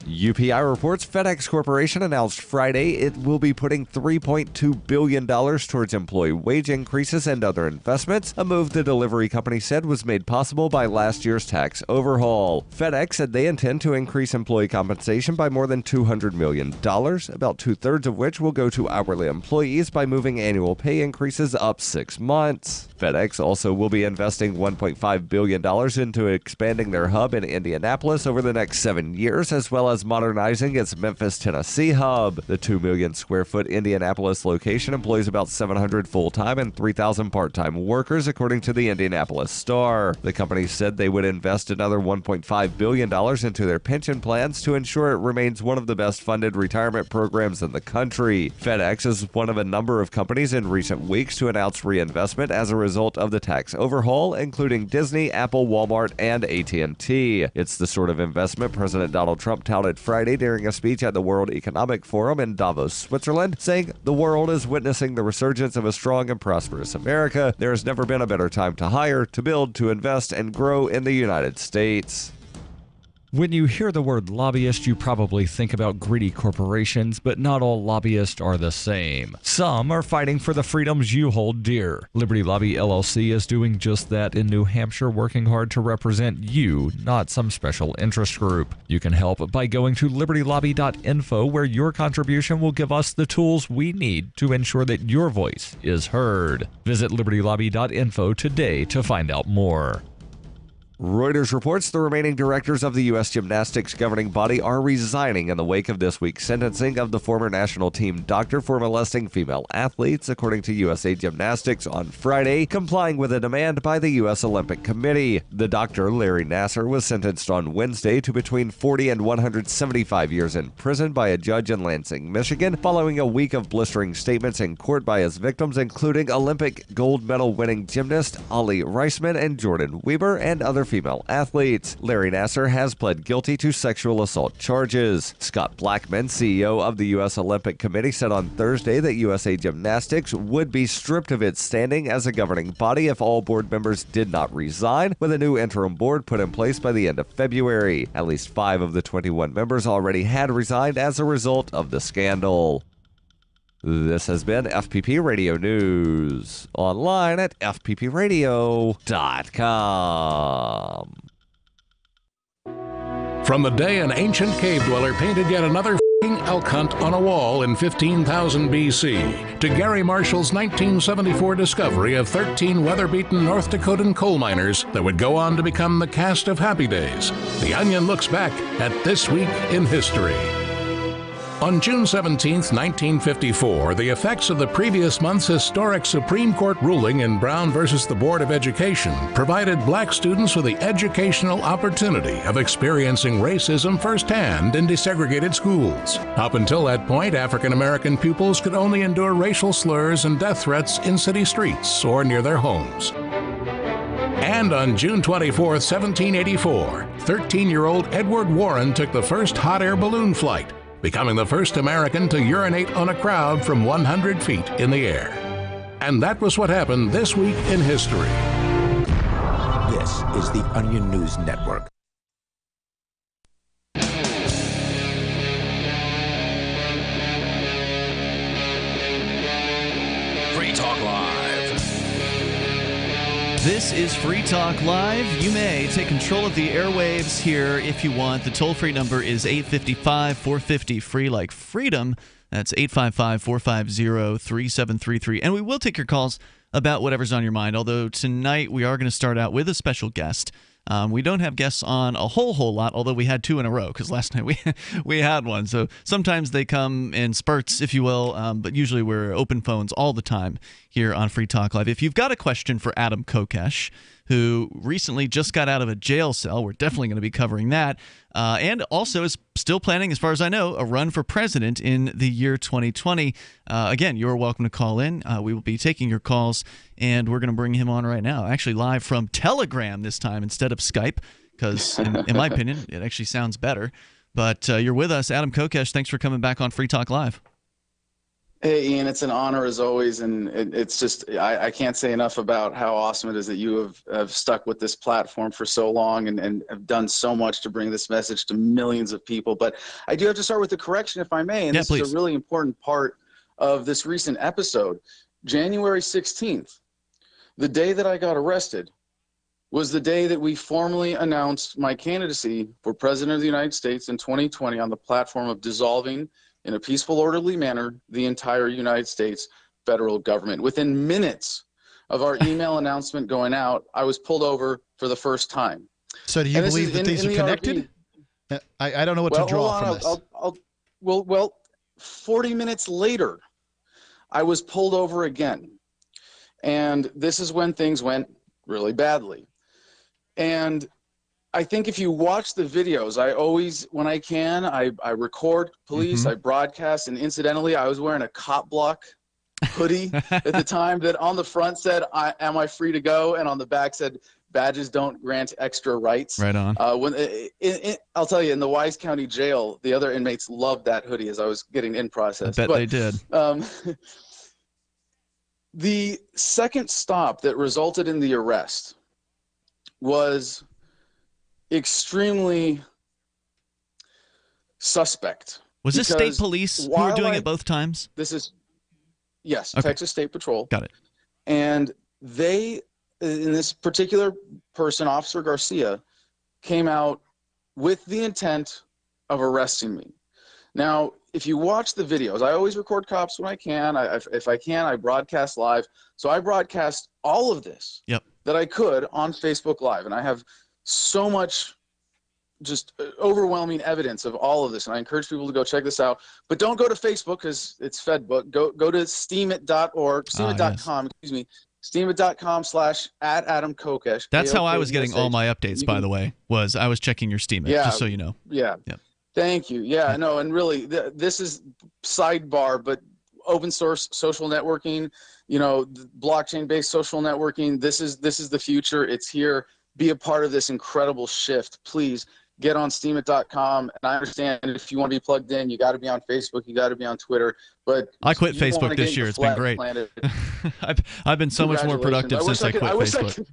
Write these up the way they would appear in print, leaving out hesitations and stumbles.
UPI reports FedEx Corporation announced Friday it will be putting $3.2 billion towards employee wage increases and other investments, a move the delivery company said was made possible by last year's tax overhaul. FedEx said they intend to increase employee compensation by more than $200 million, about two-thirds of which will go to hourly employees by moving annual pay increases up 6 months. FedEx also will be investing $1.5 billion into expanding their hub in Indianapolis over the next 7 years, as well as modernizing its Memphis, Tennessee hub. The 2 million square foot Indianapolis location employs about 700 full-time and 3,000 part-time workers, according to the Indianapolis Star. The company said they would invest another $1.5 billion into their pension plans to ensure it remains one of the best-funded retirement programs in the country. FedEx is one of a number of companies in recent weeks to announce reinvestment as a result of the tax overhaul, including Disney, Apple, Walmart, and AT&T. It's the sort of investment President Donald Trump touted Friday during a speech at the World Economic Forum in Davos, Switzerland, saying the world is witnessing the resurgence of a strong and prosperous America. There has never been a better time to hire, to build, to invest, and grow in the United States. When you hear the word lobbyist, you probably think about greedy corporations, but not all lobbyists are the same. Some are fighting for the freedoms you hold dear. Liberty Lobby LLC is doing just that in New Hampshire, working hard to represent you, not some special interest group. You can help by going to libertylobby.info, where your contribution will give us the tools we need to ensure that your voice is heard. Visit libertylobby.info today to find out more. Reuters reports the remaining directors of the U.S. gymnastics governing body are resigning in the wake of this week's sentencing of the former national team doctor for molesting female athletes, according to USA Gymnastics on Friday, complying with a demand by the U.S. Olympic Committee. The doctor, Larry Nassar, was sentenced on Wednesday to between 40 and 175 years in prison by a judge in Lansing, Michigan, following a week of blistering statements in court by his victims, including Olympic gold medal winning gymnast Ali Reisman and Jordan Weber, and other female athletes. Larry Nassar has pled guilty to sexual assault charges. Scott Blackman, CEO of the U.S. Olympic Committee, said on Thursday that USA Gymnastics would be stripped of its standing as a governing body if all board members did not resign, with a new interim board put in place by the end of February. At least 5 of the 21 members already had resigned as a result of the scandal. This has been FPP Radio News, online at fppradio.com. From the day an ancient cave dweller painted yet another elk hunt on a wall in 15,000 BC, to Gary Marshall's 1974 discovery of 13 weather-beaten North Dakotan coal miners that would go on to become the cast of Happy Days, The Onion looks back at This Week in History. On June 17, 1954, the effects of the previous month's historic Supreme Court ruling in Brown versus the Board of Education provided black students with the educational opportunity of experiencing racism firsthand in desegregated schools. Up until that point, African American pupils could only endure racial slurs and death threats in city streets or near their homes. And on June 24, 1784, 13-year-old Edward Warren took the first hot air balloon flight, becoming the first American to urinate on a crowd from 100 feet in the air. And that was what happened this week in history. This is the Onion News Network. Free Talk Live. This is Free Talk Live. You may take control of the airwaves here if you want. The toll-free number is 855-450-FREE, like freedom. That's 855-450-3733. And we will take your calls about whatever's on your mind, although tonight we are going to start out with a special guest. We don't have guests on a whole lot, although we had 2 in a row, because last night we had one. So sometimes they come in spurts, if you will, but usually we're open phones all the time here on Free Talk Live. If you've got a question for Adam Kokesh, who recently just got out of a jail cell, we're definitely going to be covering that, and also is still planning, as far as I know, a run for president in the year 2020. Again, you're welcome to call in. We will be taking your calls, and we're going to bring him on right now, actually live from Telegram this time instead of Skype, because in my opinion, it actually sounds better. But you're with us, Adam Kokesh. Thanks for coming back on Free Talk Live. Hey, Ian, it's an honor as always, and it's just I can't say enough about how awesome it is that you have stuck with this platform for so long and have done so much to bring this message to millions of people. But I do have to start with the correction, if I may, and Yeah, this please. is a really important part of this recent episode. January 16th, the day that I got arrested, was the day that we formally announced my candidacy for President of the United States in 2020 on the platform of dissolving in a peaceful, orderly manner the entire United States federal government. Within minutes of our email announcement going out, I was pulled over for the first time. So do you believe that these are connected? I don't know what to draw from this. Well, 40 minutes later, I was pulled over again. And this is when things went really badly. And I think if you watch the videos, I always, when I can, I record police, I broadcast, and incidentally, I was wearing a cop block hoodie at the time that on the front said, am I free to go? And on the back said, badges don't grant extra rights. Right on. I'll tell you, in the Wise County Jail, the other inmates loved that hoodie as I was getting in process. I bet they did. The second stop that resulted in the arrest was extremely suspect. Was this state police who were doing it both times? This is, yes, Okay. Texas State Patrol. Got it. And they, in this particular person, Officer Garcia, came out with the intent of arresting me. Now, if you watch the videos, I always record cops when I can. If I can, I broadcast live. So I broadcast all of this that I could on Facebook Live. And I have so much just overwhelming evidence of all of this. And I encourage people to go check this out. But don't go to Facebook because it's Fedbook. Go to steamit.org, steamit.com, excuse me, steamit.com/@Adam Kokesh. That's how I was getting all my updates, by the way, was I was checking your Steamit, just so you know. Yeah. Thank you. Yeah, no, and really, this is sidebar, but open source social networking, blockchain-based social networking, this is the future. It's here. Be a part of this incredible shift. Please get on steamit.com. And I understand if you want to be plugged in, you got to be on Facebook, you got to be on Twitter. But I quit Facebook this year. It's been great. I've been so much more productive since I quit Facebook.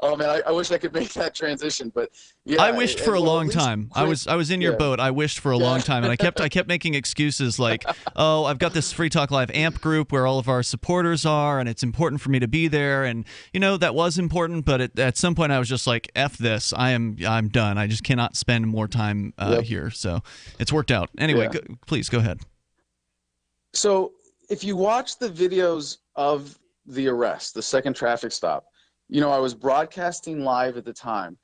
Oh man, I wish I could make that transition, but yeah, I wished for a long time. I was in your boat. I wished for a long time, and I kept making excuses like, oh, I've got this Free Talk Live AMP group where all of our supporters are, and it's important for me to be there, and that was important. But at some point, I was just like, F this. I'm done. I just cannot spend more time here. So it's worked out. Anyway, please go ahead. So if you watch the videos of the arrest, the second traffic stop, I was broadcasting live at the time.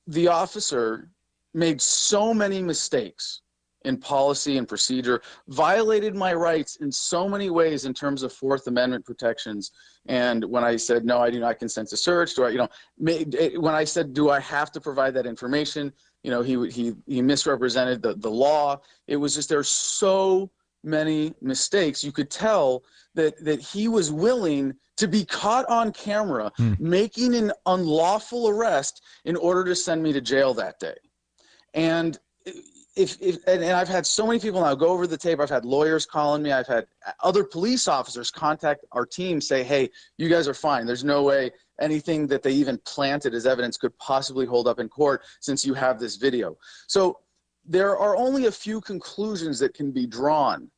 The officer made so many mistakes in policy and procedure, violated my rights in so many ways in terms of Fourth Amendment protections. And when I said, no, I do not consent to search, when I said, do I have to provide that information? He misrepresented the law. It was just, there's so many mistakes. You could tell that he was willing to be caught on camera making an unlawful arrest in order to send me to jail that day. And and I've had so many people now go over the tape. I've had lawyers calling me. I've had other police officers contact our team, say, hey, you guys are fine. There's no way anything that they even planted as evidence could possibly hold up in court since you have this video. So there are only a few conclusions that can be drawn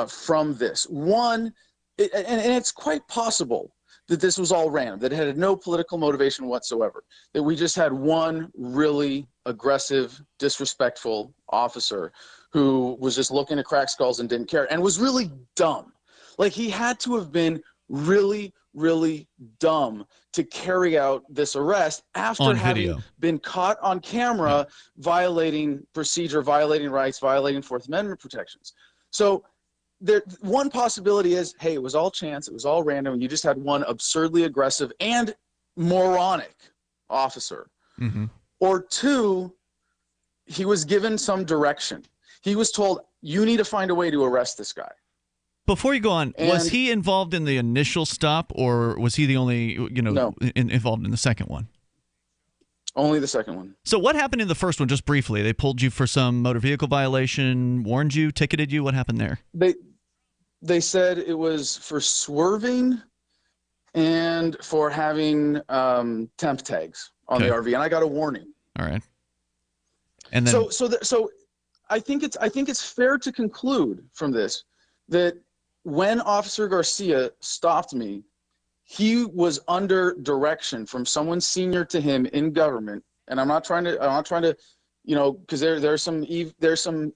from this. One, and it's quite possible that this was all random, that it had no political motivation whatsoever, that we just had one really aggressive, disrespectful officer who was just looking to crack skulls and didn't care and was really dumb. Like, he had to have been really, really dumb to carry out this arrest after having been caught on camera violating procedure, violating rights, violating Fourth Amendment protections. So one possibility is, hey, it was all chance, it was all random, you just had one absurdly aggressive and moronic officer. Or two, he was given some direction. He was told, you need to find a way to arrest this guy. Before you go on, was he involved in the initial stop, or was he the only, involved in the second one? Only the second one. So what happened in the first one, just briefly? They pulled you for some motor vehicle violation, warned you, ticketed you? What happened there? they said it was for swerving and for having temp tags on the RV, and I got a warning. All right. And then so I think it's fair to conclude from this that when Officer Garcia stopped me, he was under direction from someone senior to him in government. And I'm not trying to, because there's some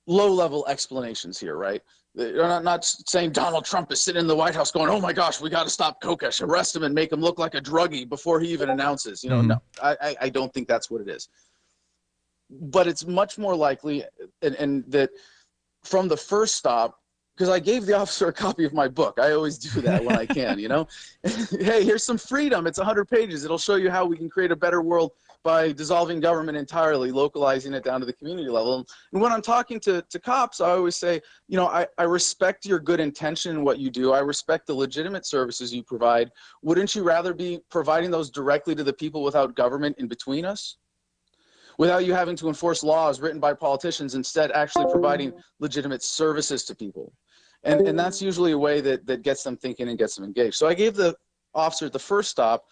low-level explanations here, right? They're not saying Donald Trump is sitting in the White House going, "Oh my gosh, we got to stop Kokesh, arrest him and make him look like a druggie before he even announces." No, I don't think that's what it is. But it's much more likely, and that from the first stop, because I gave the officer a copy of my book. I always do that when I can, Hey, here's some freedom. It's 100 pages. It'll show you how we can create a better world by dissolving government entirely, localizing it down to the community level. And when I'm talking to cops, I always say, I respect your good intention in what you do. I respect the legitimate services you provide. Wouldn't you rather be providing those directly to the people without government in between us? Without you having to enforce laws written by politicians, instead actually providing legitimate services to people. And that's usually a way that gets them thinking and gets them engaged. So I gave the officer at the first stop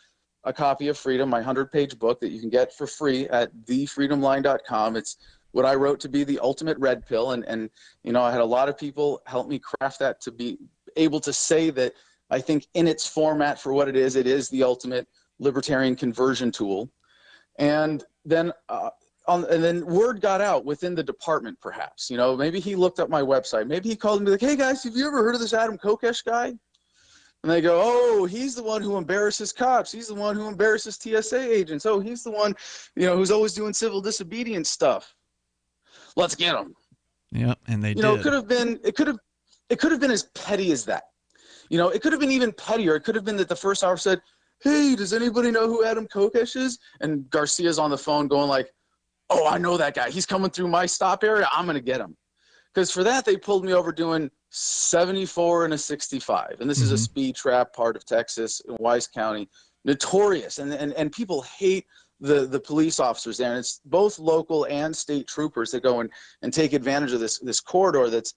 a copy of Freedom, my 100-page book that you can get for free at thefreedomline.com. It's what I wrote to be the ultimate red pill. And I had a lot of people help me craft that to be able to say that I think in its format for what it is the ultimate libertarian conversion tool. And then word got out within the department, perhaps. Maybe he looked up my website. Maybe he called me like, "Hey guys, have you ever heard of this Adam Kokesh guy?" And they go, "Oh, he's the one who embarrasses cops. He's the one who embarrasses TSA agents. Oh, he's the one, who's always doing civil disobedience stuff. Let's get him." Yeah, and they did. It could have been as petty as that. It could have been even pettier. It could have been that the first officer said, "Hey, does anybody know who Adam Kokesh is?" And Garcia's on the phone going like, "Oh, I know that guy. He's coming through my stop area. I'm going to get him." Because for that, they pulled me over doing 74 and a 65. And this is a speed trap part of Texas in Wise County. Notorious. And people hate the police officers there. And it's both local and state troopers that go and take advantage of this corridor that's,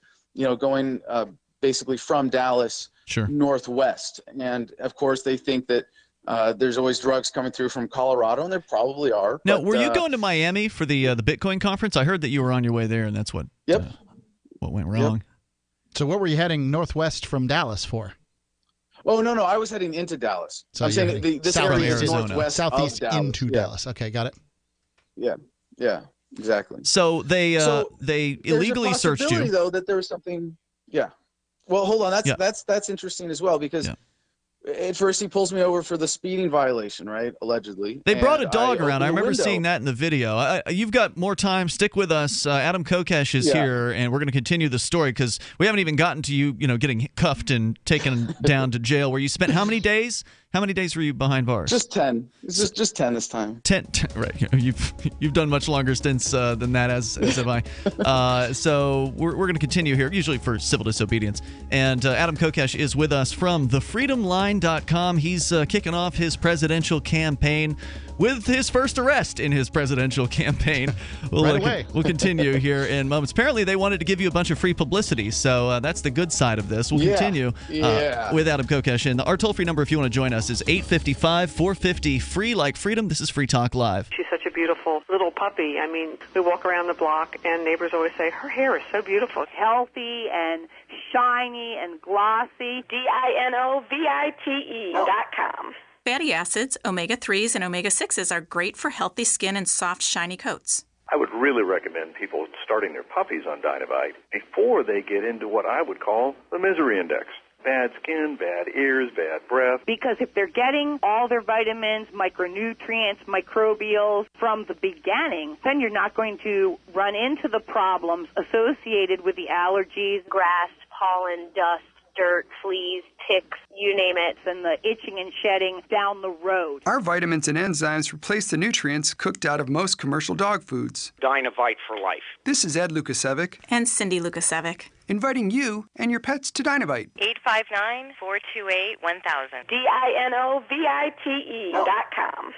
going basically from Dallas northwest. And, of course, they think that there's always drugs coming through from Colorado, and there probably are. Now, were you going to Miami for the Bitcoin conference? I heard that you were on your way there, and that's what what went wrong. Yep. So what were you heading northwest from Dallas for? Oh, no, I was heading into Dallas. So I'm saying this area is northwest southeast of Dallas. into Dallas. Okay, got it. Yeah, exactly. So they illegally searched you. There's a possibility, though, that there was something. Yeah. Well, hold on. That's interesting as well, because at first he pulls me over for the speeding violation, right? Allegedly. They brought a dog around. I remember seeing that in the video. You've got more time. Stick with us. Adam Kokesh is here, and we're going to continue the story because we haven't even gotten to you, getting cuffed and taken down to jail, where you spent how many days? How many days were you behind bars? Just 10. It's just 10 this time. 10, right. You've done much longer stints than that, as have I. So we're going to continue here, usually for civil disobedience. And Adam Kokesh is with us from thefreedomline.com. He's kicking off his presidential campaign with his first arrest in his presidential campaign. We'll continue here in moments. Apparently, they wanted to give you a bunch of free publicity, so that's the good side of this. We'll continue with Adam Kokesh. And our toll-free number, if you want to join us, is 855-450-FREE, like freedom. This is Free Talk Live. She's such a beautiful little puppy. I mean, we walk around the block, and neighbors always say, her hair is so beautiful. Healthy and shiny and glossy. DINOVITE.com. Fatty acids, omega-3s, and omega-6s are great for healthy skin and soft, shiny coats. I would really recommend people starting their puppies on Dinovite before they get into what I would call the misery index. Bad skin, bad ears, bad breath. Because if they're getting all their vitamins, micronutrients, microbials from the beginning, then you're not going to run into the problems associated with the allergies, grass, pollen, dust, dirt, fleas, ticks, you name it, and the itching and shedding down the road. Our vitamins and enzymes replace the nutrients cooked out of most commercial dog foods. Dinovite for life. This is Ed Lukasevic and Cindy Lukasevic, inviting you and your pets to Dinovite. 859-428-1000. DINOVITE.com.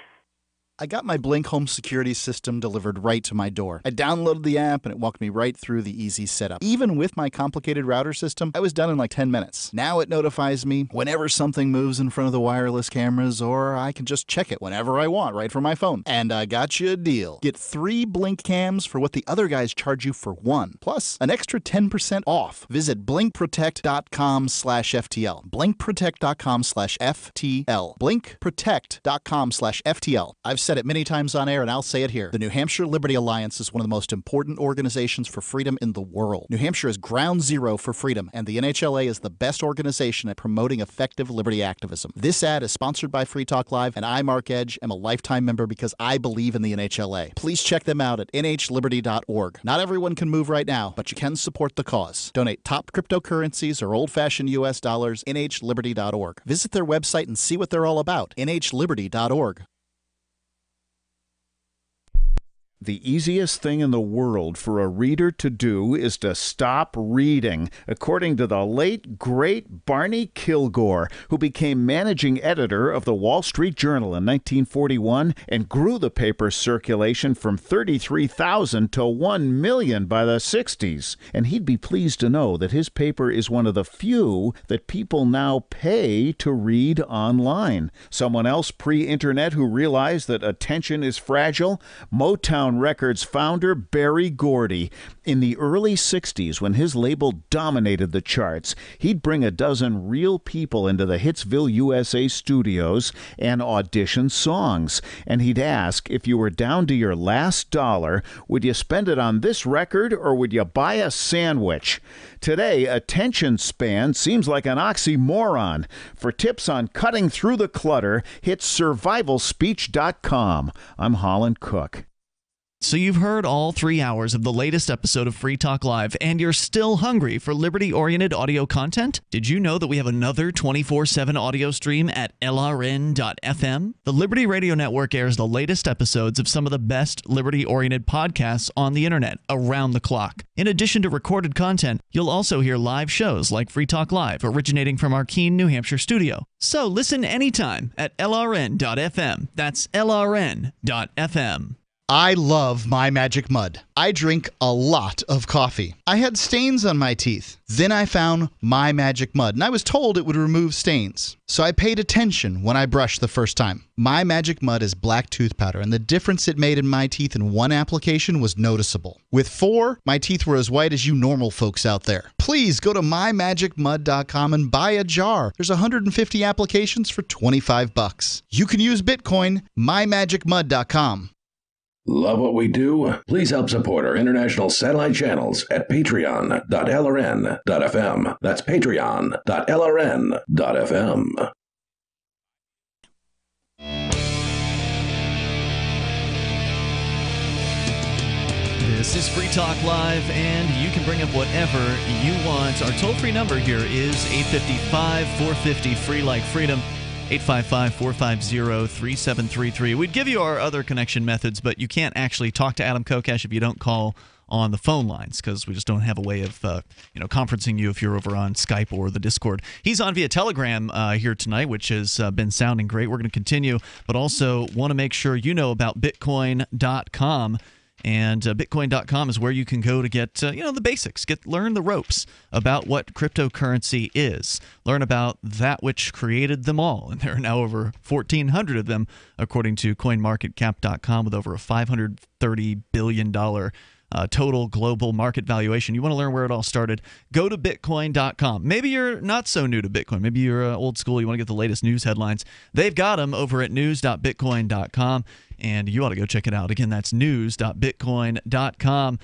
I got my Blink home security system delivered right to my door. I downloaded the app and it walked me right through the easy setup. Even with my complicated router system, I was done in like 10 minutes. Now it notifies me whenever something moves in front of the wireless cameras, or I can just check it whenever I want right from my phone. And I got you a deal. Get 3 Blink cams for what the other guys charge you for 1, plus an extra 10% off. Visit blinkprotect.com/FTL. blinkprotect.com/FTL. blinkprotect.com/FTL. I've said it many times on air and I'll say it here. The New Hampshire Liberty Alliance is one of the most important organizations for freedom in the world. New Hampshire is ground zero for freedom, and the NHLA is the best organization at promoting effective liberty activism. This ad is sponsored by Free Talk Live, and I, Mark Edge, am a lifetime member because I believe in the NHLA. Please check them out at nhliberty.org. Not everyone can move right now, but you can support the cause. Donate top cryptocurrencies or old-fashioned U.S. dollars, nhliberty.org. Visit their website and see what they're all about, nhliberty.org. The easiest thing in the world for a reader to do is to stop reading, according to the late, great Barney Kilgore, who became managing editor of the Wall Street Journal in 1941 and grew the paper's circulation from 33,000 to 1 million by the 60s. And he'd be pleased to know that his paper is one of the few that people now pay to read online. Someone else pre-internet who realized that attention is fragile? Motown Records founder Berry Gordy. In the early 60s, when his label dominated the charts, he'd bring a dozen real people into the Hitsville, USA studios and audition songs. And he'd ask, if you were down to your last dollar, would you spend it on this record or would you buy a sandwich? Today, attention span seems like an oxymoron. For tips on cutting through the clutter, hit survivalspeech.com. I'm Holland Cook. So you've heard all 3 hours of the latest episode of Free Talk Live, and you're still hungry for liberty-oriented audio content? Did you know that we have another 24/7 audio stream at LRN.FM? The Liberty Radio Network airs the latest episodes of some of the best liberty-oriented podcasts on the internet around the clock. In addition to recorded content, you'll also hear live shows like Free Talk Live, originating from our Keene, New Hampshire studio. So listen anytime at LRN.FM. That's LRN.FM. I love My Magic Mud. I drink a lot of coffee. I had stains on my teeth. Then I found My Magic Mud, and I was told it would remove stains. So I paid attention when I brushed the first time. My Magic Mud is black tooth powder, and the difference it made in my teeth in one application was noticeable. With 4, my teeth were as white as you normal folks out there. Please go to mymagicmud.com and buy a jar. There's 150 applications for $25. You can use Bitcoin, mymagicmud.com. Love what we do? Please help support our international satellite channels at patreon.lrn.fm. That's patreon.lrn.fm. This is Free Talk Live, and you can bring up whatever you want. Our toll-free number here is 855-450-FREE like freedom. 855-450-3733. We'd give you our other connection methods, but you can't actually talk to Adam Kokesh if you don't call on the phone lines, because we just don't have a way of conferencing you if you're over on Skype or the Discord. He's on via Telegram here tonight, which has been sounding great. We're going to continue, but also want to make sure you know about Bitcoin.com. And Bitcoin.com is where you can go to get the basics, learn the ropes about what cryptocurrency is, learn about that which created them all. And there are now over 1,400 of them, according to CoinMarketCap.com, with over a $530 billion total global market valuation. You want to learn where it all started? Go to Bitcoin.com. Maybe you're not so new to Bitcoin. Maybe you're old school. You want to get the latest news headlines. They've got them over at news.bitcoin.com. And you ought to go check it out. Again, that's news.bitcoin.com.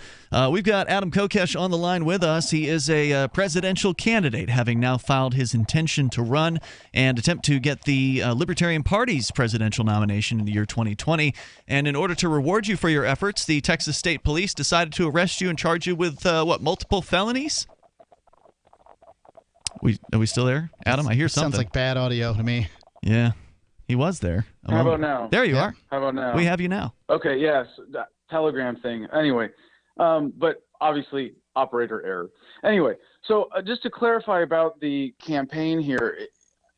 We've got Adam Kokesh on the line with us. He is a presidential candidate, having now filed his intention to run and attempt to get the Libertarian Party's presidential nomination in the year 2020. And in order to reward you for your efforts, the Texas State Police decided to arrest you and charge you with, multiple felonies? Are we still there? Adam, I hear something. Sounds like bad audio to me. Yeah. He was there. How about now? There you are. How about now? We have you now. Okay, yes. That Telegram thing. Anyway, but obviously operator error. Anyway, so just to clarify about the campaign here,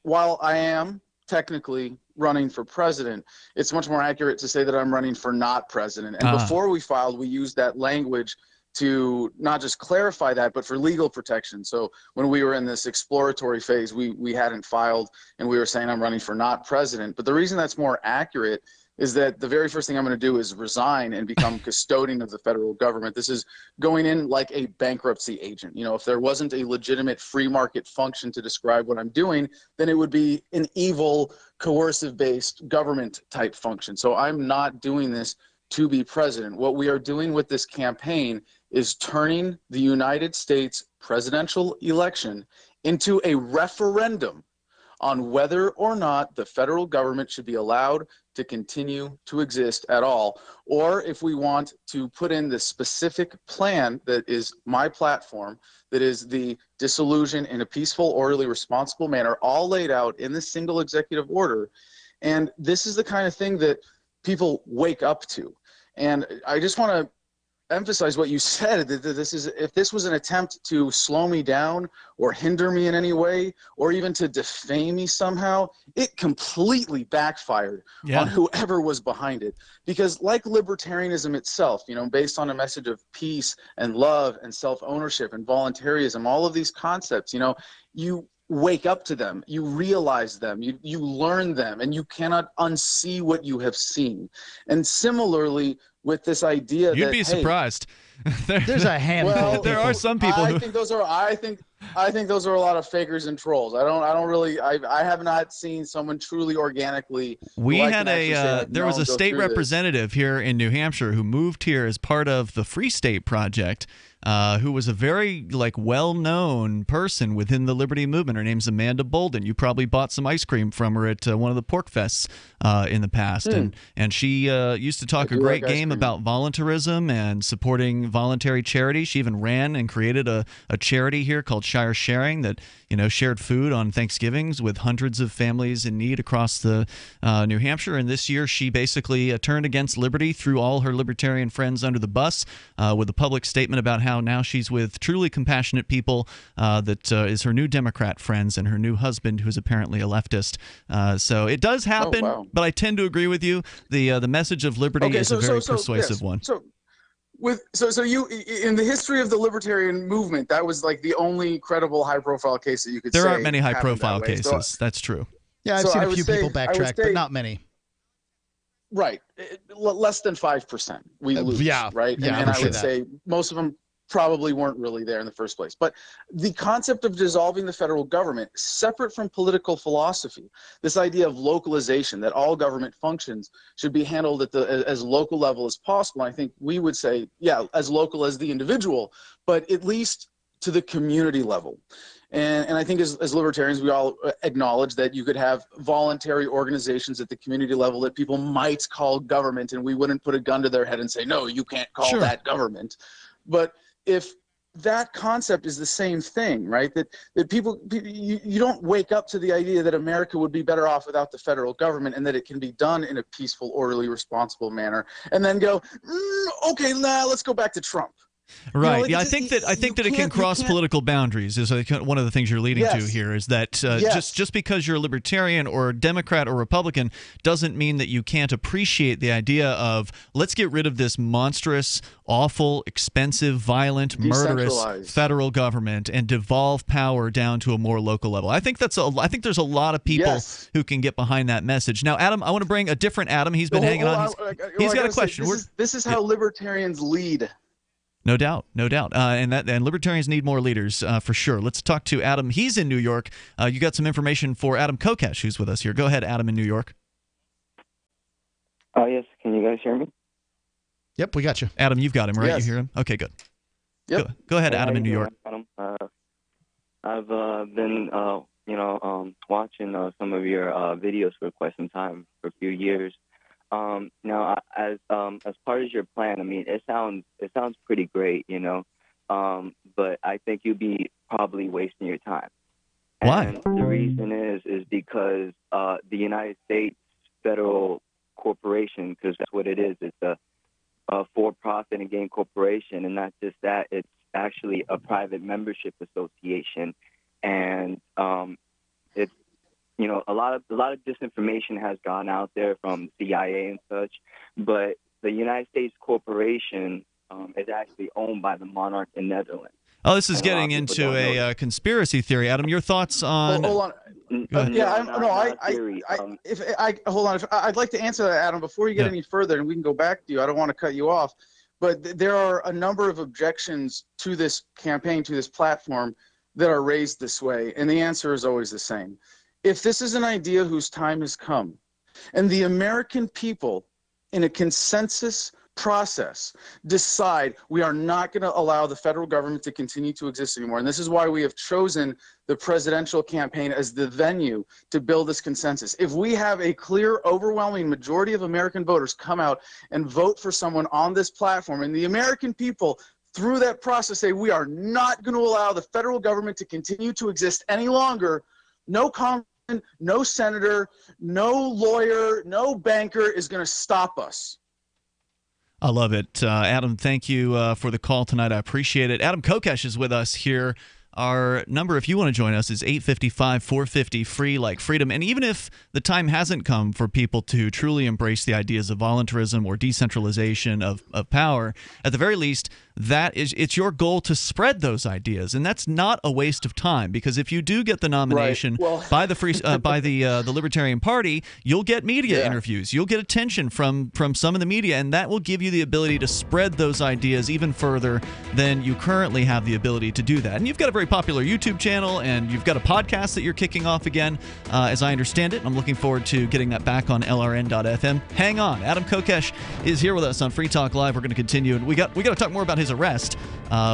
while I am technically running for president. It's much more accurate to say that I'm running for not president. And before we filed, we used that language to not just clarify that, but for legal protection. So when we were in this exploratory phase, we hadn't filed, and we were saying I'm running for not president. But the reason that's more accurate is that the very first thing I'm going to do is resign and become custodian of the federal government. This is going in like a bankruptcy agent. You know, if there wasn't a legitimate free market function to describe what I'm doing, then it would be an evil, coercive-based government type function. So I'm not doing this to be president. What we are doing with this campaign is turning the United States presidential election into a referendum on whether or not the federal government should be allowed to continue to exist at all, or if we want to put in the specific plan that is my platform, that is the dissolution in a peaceful, orderly, responsible manner, all laid out in the single executive order. And this is the kind of thing that people wake up to. And I just want to emphasize what you said, that this is, if this was an attempt to slow me down or hinder me in any way, or even to defame me somehow, it completely backfired on whoever was behind it. Because like libertarianism itself, you know, based on a message of peace and love and self-ownership and voluntarism, all of these concepts, you know, you wake up to them, you realize them, you learn them, and you cannot unsee what you have seen. And similarly, with this idea You'd that be surprised. There's a handful. Well, there are some people who I think those are a lot of fakers and trolls. I have not seen someone truly organically. We had there was a state representative here in New Hampshire who moved here as part of the Free State Project, who was a very well-known person within the Liberty movement. Her name's Amanda Bolden. You probably bought some ice cream from her at one of the pork fests in the past, and she used to talk a great game about voluntarism and supporting voluntary charity. She even ran and created a charity here called Shire Sharing that shared food on Thanksgivings with hundreds of families in need across the New Hampshire. And this year she basically turned against liberty, threw all her libertarian friends under the bus with a public statement about how now she's with truly compassionate people that is her new Democrat friends and her new husband, who's apparently a leftist. So it does happen, but I tend to agree with you. The message of liberty is a very persuasive one. So you, in the history of the libertarian movement, that was like the only credible high-profile case that you could say. There aren't many high-profile cases. That's true. Yeah, I've seen a few people backtrack, but not many. Right, less than 5% we lose. Right, and I would say most of them probably weren't really there in the first place. But the concept of dissolving the federal government, separate from political philosophy, this idea of localization, that all government functions should be handled at the as local level as possible. I think we would say, as local as the individual, but at least to the community level. And I think as libertarians, we all acknowledge that you could have voluntary organizations at the community level that people might call government, and we wouldn't put a gun to their head and say, no, you can't call that government. But if that concept is the same thing, right? That people you don't wake up to the idea that America would be better off without the federal government, and that it can be done in a peaceful, orderly, responsible manner, and then go, okay, let's go back to Trump. Right. I think that it can cross political boundaries. Is one of the things you're leading to here. Is that just because you're a libertarian or a Democrat or Republican doesn't mean that you can't appreciate the idea of let's get rid of this monstrous, awful, expensive, violent, murderous federal government and devolve power down to a more local level. I think there's a lot of people who can get behind that message. Now, Adam, I want to bring a different Adam. He's been hanging on. He's got a question. This is how libertarians lead. No doubt. And libertarians need more leaders for sure. Let's talk to Adam. He's in New York. You got some information for Adam Kokesh, who's with us here. Go ahead, Adam in New York. Yes. Can you guys hear me? Yep, we got you. Adam, you've got him, right? You hear him? Okay, good. Yep. Go ahead, Adam in New York. Adam? I've been, watching some of your videos for quite some time, for a few years. Now, as far as your plan, I mean, it sounds pretty great, but I think you'd be probably wasting your time. Why? And the reason is because the United States Federal Corporation, because that's what it is. It's a for-profit and gain corporation, and not just that, it's actually a private membership association, and it's a lot of disinformation has gone out there from CIA and such, but the United States corporation is actually owned by the monarch in Netherlands. Oh, this is getting into a conspiracy theory. Adam, your thoughts on? Hold on. Hold on. I'd like to answer that, Adam, before you get any further, and we can go back to you. I don't want to cut you off, but there are a number of objections to this campaign, to this platform, that are raised this way, and the answer is always the same. If this is an idea whose time has come, and the American people, in a consensus process, decide we are not going to allow the federal government to continue to exist anymore. And this is why we have chosen the presidential campaign as the venue to build this consensus. If we have a clear, overwhelming majority of American voters come out and vote for someone on this platform, and the American people through that process say we are not going to allow the federal government to continue to exist any longer, no congressman, no senator, no lawyer, no banker is going to stop us. I love it. Adam, thank you for the call tonight. I appreciate it. Adam Kokesh is with us here. Our number, if you want to join us, is 855-450-FREE, like freedom. And even if the time hasn't come for people to truly embrace the ideas of voluntarism or decentralization of power, at the very least, it's your goal to spread those ideas, and that's not a waste of time, because if you do get the nomination by the Libertarian Party, you'll get media interviews, you'll get attention from some of the media, and that will give you the ability to spread those ideas even further than you currently have the ability to do that. And you've got a very popular YouTube channel, and you've got a podcast that you're kicking off again, as I understand it, and I'm looking forward to getting that back on LRN.FM. Hang on, Adam Kokesh is here with us on Free Talk Live. We're going to continue, and we got to talk more about his arrest,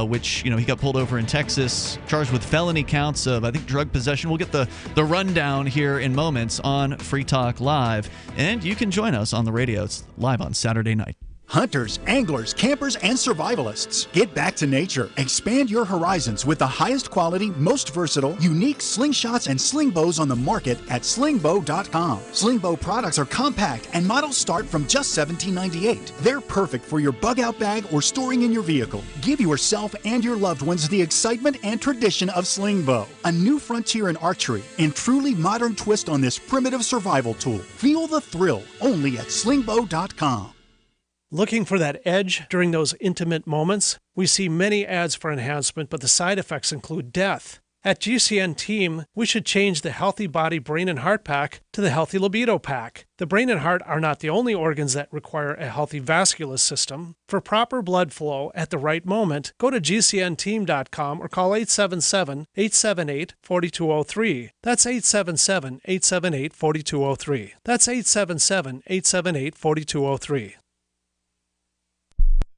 which he got pulled over in Texas, charged with felony counts of, I think, drug possession. We'll get the rundown here in moments on Free Talk Live, and you can join us on the radio. It's live on Saturday night. Hunters, anglers, campers, and survivalists. Get back to nature. Expand your horizons with the highest quality, most versatile, unique slingshots and sling bows on the market at slingbow.com. Sling bow products are compact and models start from just $17.98. They're perfect for your bug out bag or storing in your vehicle. Give yourself and your loved ones the excitement and tradition of sling bow. A new frontier in archery and truly modern twist on this primitive survival tool. Feel the thrill only at slingbow.com. Looking for that edge during those intimate moments? We see many ads for enhancement, but the side effects include death. At GCN Team, we should change the Healthy Body, Brain, and Heart Pack to the Healthy Libido Pack. The brain and heart are not the only organs that require a healthy vascular system. For proper blood flow at the right moment, go to GCNteam.com or call 877-878-4203. That's 877-878-4203. That's 877-878-4203.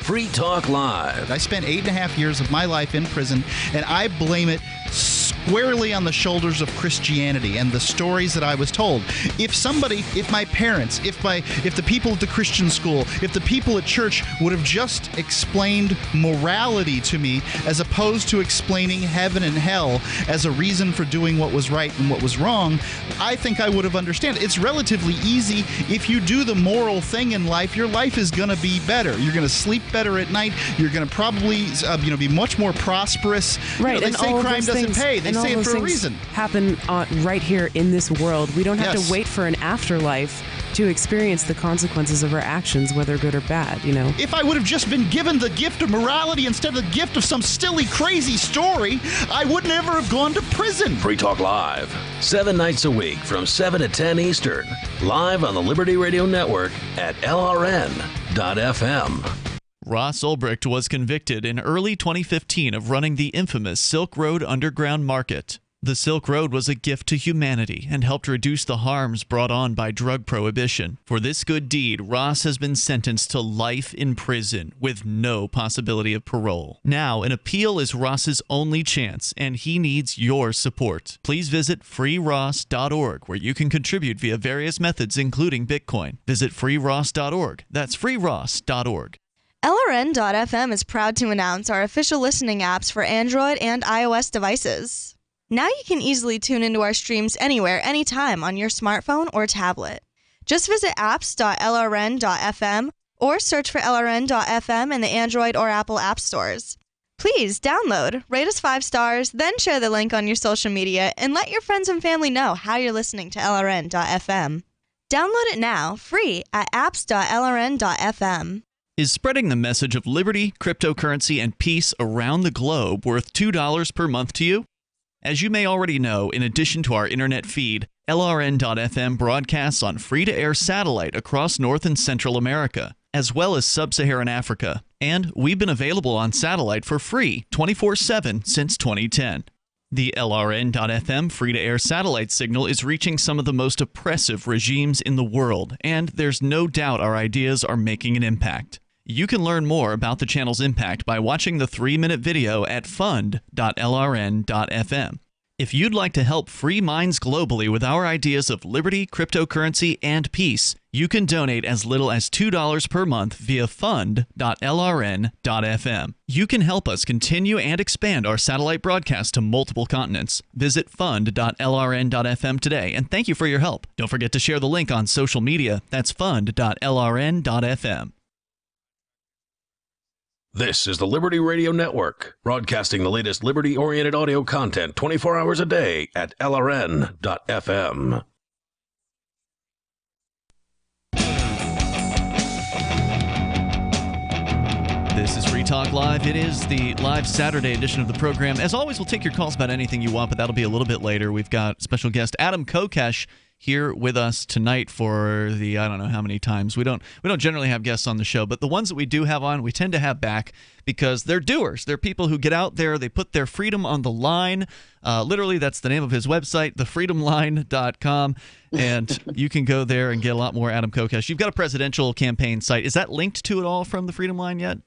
Free Talk Live. I spent 8.5 years of my life in prison, and I blame it squarely on the shoulders of Christianity and the stories that I was told. If my parents, if the people at the Christian school, if the people at church would have just explained morality to me as opposed to explaining heaven and hell as a reason for doing what was right and what was wrong, I think I would have understood. It's relatively easy. If you do the moral thing in life, your life is going to be better. You're going to sleep better at night. You're going to probably be much more prosperous. Right. They say crime doesn't pay. They say it for a reason. Happen right here in this world. We don't have to wait for an afterlife to experience the consequences of our actions, whether good or bad, If I would have just been given the gift of morality instead of the gift of some silly, crazy story, I would never have gone to prison. Free Talk Live, 7 nights a week from 7 to 10 Eastern, live on the Liberty Radio Network at LRN.FM. Ross Ulbricht was convicted in early 2015 of running the infamous Silk Road Underground Market. The Silk Road was a gift to humanity and helped reduce the harms brought on by drug prohibition. For this good deed, Ross has been sentenced to life in prison with no possibility of parole. Now, an appeal is Ross's only chance, and he needs your support. Please visit freeross.org, where you can contribute via various methods, including Bitcoin. Visit freeross.org. That's freeross.org. LRN.FM is proud to announce our official listening apps for Android and iOS devices. Now you can easily tune into our streams anywhere, anytime on your smartphone or tablet. Just visit apps.lrn.fm or search for LRN.FM in the Android or Apple app stores. Please Please download, rate us 5 stars, then share the link on your social media, and let your friends and family know how you're listening to LRN.FM. Download it now, free at apps.lrn.fm. Is spreading the message of liberty, cryptocurrency, and peace around the globe worth $2 per month to you? As you may already know, in addition to our internet feed, LRN.FM broadcasts on free-to-air satellite across North and Central America, as well as Sub-Saharan Africa. And we've been available on satellite for free 24/7 since 2010. The LRN.FM free-to-air satellite signal is reaching some of the most oppressive regimes in the world, and there's no doubt our ideas are making an impact. You can learn more about the channel's impact by watching the 3-minute video at fund.lrn.fm. If you'd like to help free minds globally with our ideas of liberty, cryptocurrency, and peace, you can donate as little as $2 per month via fund.lrn.fm. You can help us continue and expand our satellite broadcast to multiple continents. Visit fund.lrn.fm today, and thank you for your help. Don't forget to share the link on social media. That's fund.lrn.fm. This is the Liberty Radio Network, broadcasting the latest liberty-oriented audio content 24 hours a day at LRN.FM. This is Free Talk Live. It is the live Saturday edition of the program. As always, we'll take your calls about anything you want, but that'll be a little bit later. We've got special guest Adam Kokesh here with us tonight for the, I don't know how many times. We don't generally have guests on the show, but the ones that we do have on, we tend to have back because they're doers. They're people who get out there, they put their freedom on the line. Literally, that's the name of his website, thefreedomline.com, and you can go there and get a lot more Adam Kokesh. You've got a presidential campaign site. Is that linked to it all from the Freedom Line yet?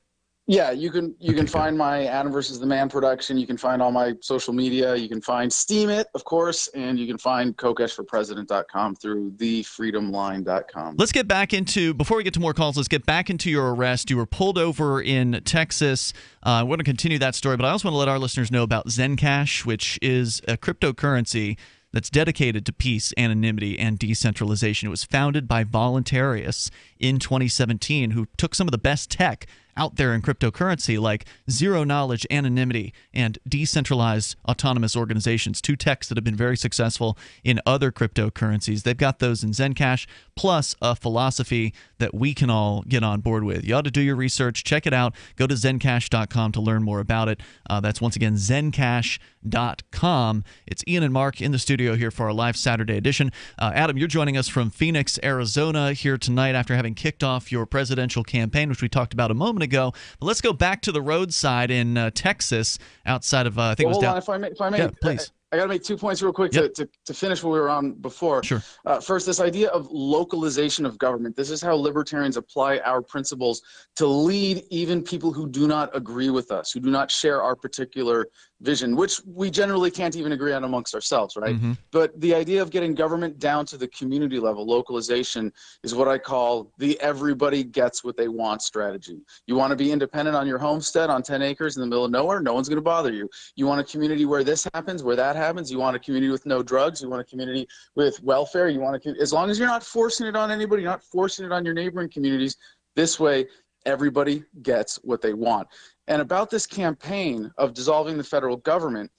Yeah, you can find my Adam versus the Man production. You can find all my social media. You can find Steam It, of course, and you can find KokeshForPresident.com through thefreedomline.com. Let's get back into, before we get to more calls, let's get back into your arrest. You were pulled over in Texas. We're going to continue that story, but I also want to let our listeners know about Zencash, which is a cryptocurrency that's dedicated to peace, anonymity, and decentralization. It was founded by voluntarists in 2017 who took some of the best tech out there in cryptocurrency, like zero-knowledge anonymity and decentralized autonomous organizations, 2 techs that have been very successful in other cryptocurrencies. They've got those in Zencash, plus a philosophy that we can all get on board with. You ought to do your research. Check it out. Go to zencash.com to learn more about it. That's, once again, zencash.com. It's Ian and Mark in the studio here for our live Saturday edition. Adam, you're joining us from Phoenix, Arizona here tonight after having kicked off your presidential campaign, which we talked about a moment ago. But let's go back to the roadside in Texas, outside of I think it was down. If I may, yeah, please. I got to make 2 points real quick to finish what we were on before. Sure. First, this idea of localization of government. This is how libertarians apply our principles to lead even people who do not agree with us, who do not share our particular vision, which we generally can't even agree on amongst ourselves, right? Mm-hmm. But the idea of getting government down to the community level, localization, is what I call the everybody gets what they want strategy. You want to be independent on your homestead on 10 acres in the middle of nowhere? No one's going to bother you. You want a community where this happens, where that happens. You want a community with no drugs. You want a community with welfare. You want a, as long as you're not forcing it on anybody, you're not forcing it on your neighboring communities. This way, everybody gets what they want. And about this campaign of dissolving the federal government,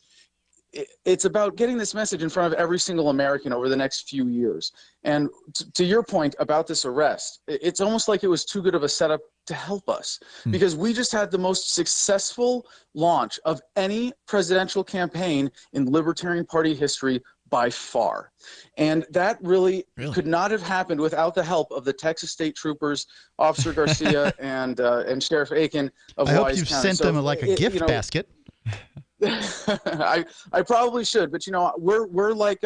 it's about getting this message in front of every single American over the next few years. And to your point about this arrest, it's almost like it was too good of a setup to help us, because we just had the most successful launch of any presidential campaign in Libertarian Party history by far. And that really could not have happened without the help of the Texas State Troopers, Officer Garcia, and Sheriff Aiken of Wise County. I hope you sent them like a gift basket. I probably should, but we're like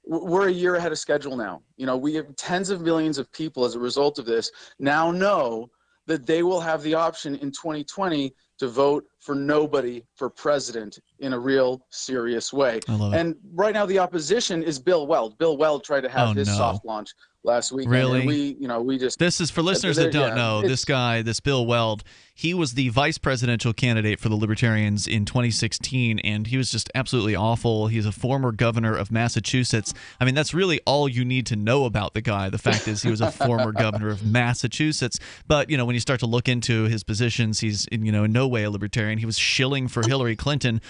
we're a year ahead of schedule now. We have tens of millions of people as a result of this now know that they will have the option in 2020 to vote for nobody for president in a real serious way. I love it. And right now the opposition is Bill Weld. Bill Weld tried to have his soft launch last weekend. Really? And we just. This is for listeners that don't know. This guy, this Bill Weld, he was the vice presidential candidate for the Libertarians in 2016, and he was just absolutely awful. He's a former governor of Massachusetts. I mean, that's really all you need to know about the guy. The fact is he was a former governor of Massachusetts. But, when you start to look into his positions, he's, in no way a Libertarian. He was shilling for Hillary Clinton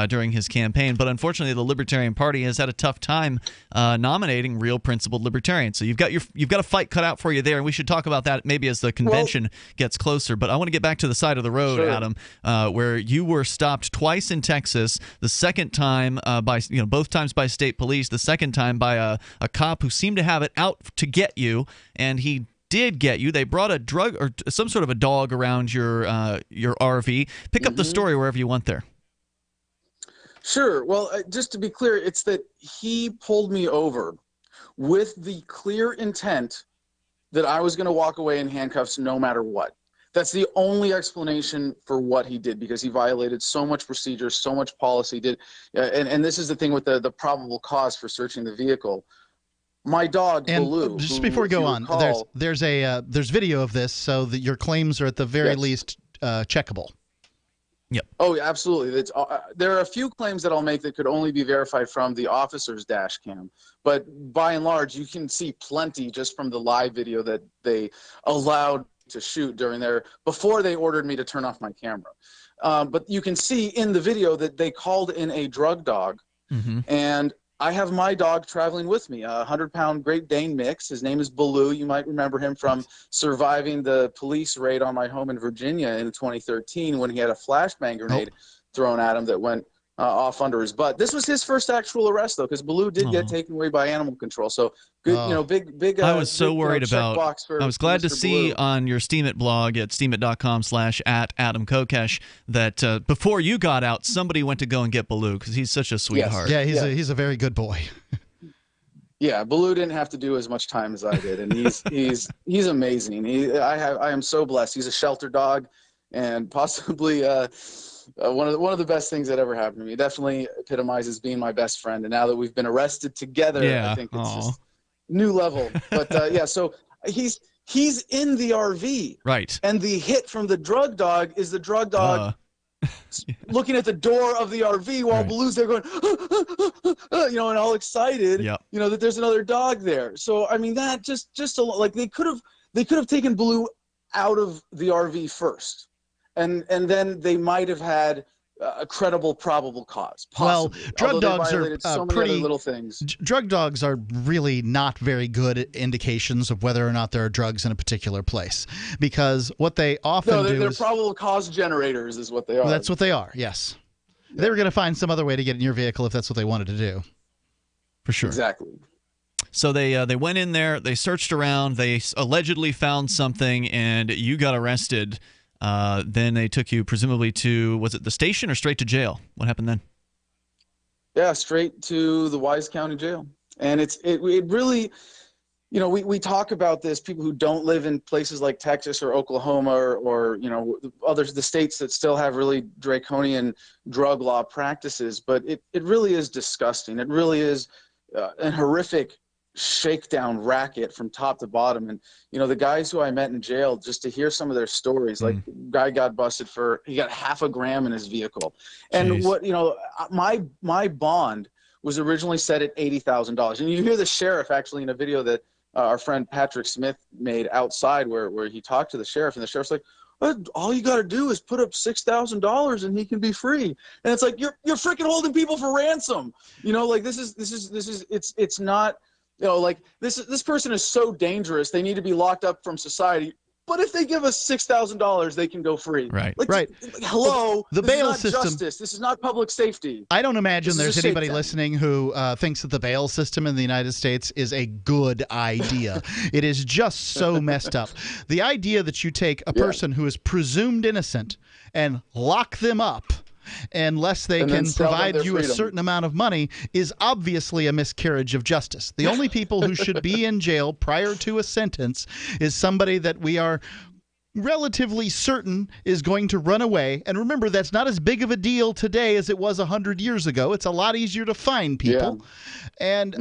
during his campaign. But unfortunately, the Libertarian Party has had a tough time nominating real principled Libertarians. So you've got a fight cut out for you there, and we should talk about that maybe as the convention gets closer. But I want to get back to the side of the road, sure. Adam, where you were stopped twice in Texas. The second time by both times by state police. The second time by a cop who seemed to have it out to get you, and he did get you. They brought a drug or some sort of a dog around your RV. Pick up the story wherever you want there. Sure. Well, just to be clear, it's that he pulled me over with the clear intent that I was going to walk away in handcuffs no matter what. That's the only explanation for what he did, because he violated so much procedure, so much policy. And this is the thing with the probable cause for searching the vehicle. My dog, Baloo. Just before we go on, there's video of this, so that your claims are at the very least checkable. Yep. Oh, absolutely. There are a few claims that I'll make that could only be verified from the officer's dash cam, but by and large, you can see plenty just from the live video that they allowed to shoot before they ordered me to turn off my camera. But you can see in the video that they called in a drug dog, and I have my dog traveling with me, a 100-pound Great Dane mix. His name is Baloo. You might remember him from surviving the police raid on my home in Virginia in 2013 when he had a flashbang grenade thrown at him that went off under his butt. This was his first actual arrest, though, because Baloo did get taken away by animal control. So good, big. I was so worried about. I was glad to see Baloo on your Steemit blog at steemit.com/@Adam Kokesh that before you got out, somebody went to go and get Baloo because he's such a sweetheart. Yes. Yeah, he's a very good boy. Yeah, Baloo didn't have to do as much time as I did, and he's amazing. I am so blessed. He's a shelter dog, and possibly. One of the best things that ever happened to me. It definitely epitomizes being my best friend. And now that we've been arrested together, I think it's just new level. But so he's in the RV, right? And the hit from the drug dog is the drug dog looking at the door of the RV while Baloo's there going, and all excited, that there's another dog there. So I mean, that just like they could have taken Baloo out of the RV first. And then they might have had a credible probable cause. Possibly. Well, drug dogs are so many other little things. Drug dogs are really not very good indications of whether or not there are drugs in a particular place, because what they often do they're is probable cause generators, is what they are. That's what they are. Yes, they were going to find some other way to get in your vehicle if that's what they wanted to do. For sure. Exactly. So they went in there, they searched around, they allegedly found something, and you got arrested. Then they took you presumably to, was it the station or straight to jail? What happened then? Yeah, straight to the Wise County Jail. And it really, we talk about this, people who don't live in places like Texas or Oklahoma or the states that still have really draconian drug law practices, but it really is disgusting. It really is a horrific shakedown racket from top to bottom. And the guys who I met in jail, just to hear some of their stories, like guy got busted he got 0.5 gram in his vehicle. And my bond was originally set at $80,000. And you hear the sheriff actually in a video that our friend Patrick Smith made outside where he talked to the sheriff, and the sheriff's like, all you got to do is put up $6,000 and he can be free. And it's like, you're freaking holding people for ransom. It's not, this person is so dangerous. They need to be locked up from society. But if they give us $6,000, they can go free. Right. Right. Hello. The bail this is not system. Justice. This is not public safety. I don't imagine there's anybody listening who thinks that the bail system in the United States is a good idea. It is just so messed up. The idea that you take a person who is presumed innocent and lock them up unless they can provide you a certain amount of money is obviously a miscarriage of justice. The only people who should be in jail prior to a sentence is somebody that we are relatively certain is going to run away. And remember, that's not as big of a deal today as it was 100 years ago. It's a lot easier to find people. Yeah. And,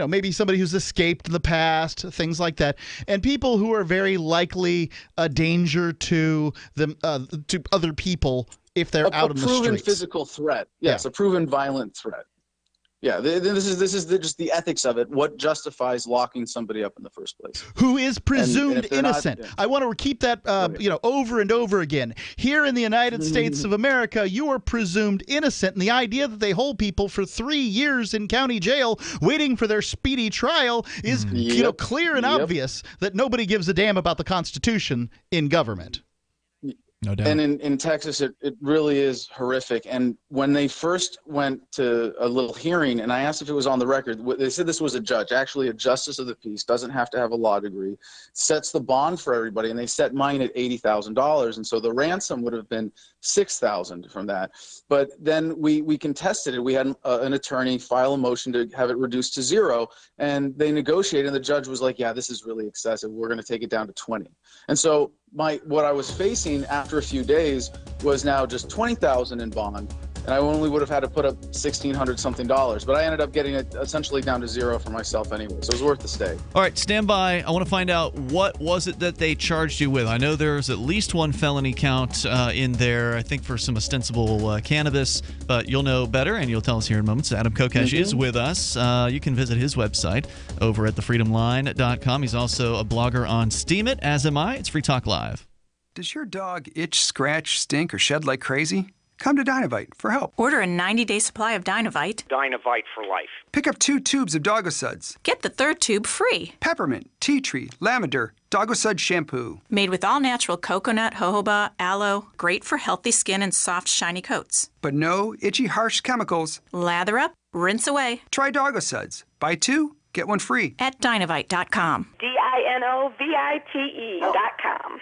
maybe somebody who's escaped in the past, things like that. And people who are very likely a danger to them, to other people if they're out in the streets. A proven physical threat. Yes, a proven violent threat. Yeah, this is just the ethics of it. What justifies locking somebody up in the first place? Who is presumed innocent? I want to keep that over and over again. Here in the United States of America, you are presumed innocent, and the idea that they hold people for 3 years in county jail waiting for their speedy trial is clear and obvious that nobody gives a damn about the Constitution in government. No doubt. And in Texas, it really is horrific. And when they first went to a little hearing, and I asked if it was on the record, they said this was a judge, actually a justice of the peace, doesn't have to have a law degree, sets the bond for everybody, and they set mine at $80,000. And so the ransom would have been $6,000 from that. But then we contested it. We had an attorney file a motion to have it reduced to $0, and they negotiated, and the judge was like, yeah, this is really excessive. We're going to take it down to $20,000. And so what I was facing after a few days was now just $20,000 in bond, and I only would have had to put up $1,600 something, but I ended up getting it essentially down to $0 for myself anyway, so it was worth the stay. All right, stand by. I want to find out what was it that they charged you with. I know there's at least one felony count in there, I think for some ostensible cannabis, but you'll know better, and you'll tell us here in moments. Adam Kokesh is with us. You can visit his website over at thefreedomline.com. He's also a blogger on Steemit, as am I. It's Free Talk Live. Does your dog itch, scratch, stink, or shed like crazy? Come to Dynavite for help. Order a 90-day supply of Dynavite. Dynavite for life. Pick up 2 tubes of Doggo Suds. Get the 3rd tube free. Peppermint, tea tree, lavender, Doggo Sud shampoo. Made with all-natural coconut, jojoba, aloe. Great for healthy skin and soft, shiny coats. But no itchy, harsh chemicals. Lather up, rinse away. Try Doggo Suds. Buy 2, get 1 free. At Dynavite.com. DINOVITE.com.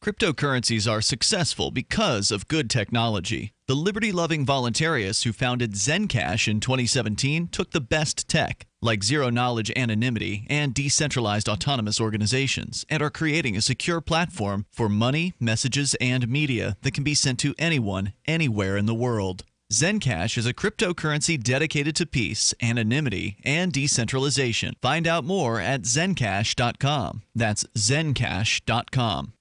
Cryptocurrencies are successful because of good technology. The liberty-loving voluntarists who founded Zencash in 2017 took the best tech, like zero-knowledge anonymity and decentralized autonomous organizations, and are creating a secure platform for money, messages, and media that can be sent to anyone, anywhere in the world. Zencash is a cryptocurrency dedicated to peace, anonymity, and decentralization. Find out more at zencash.com. That's zencash.com.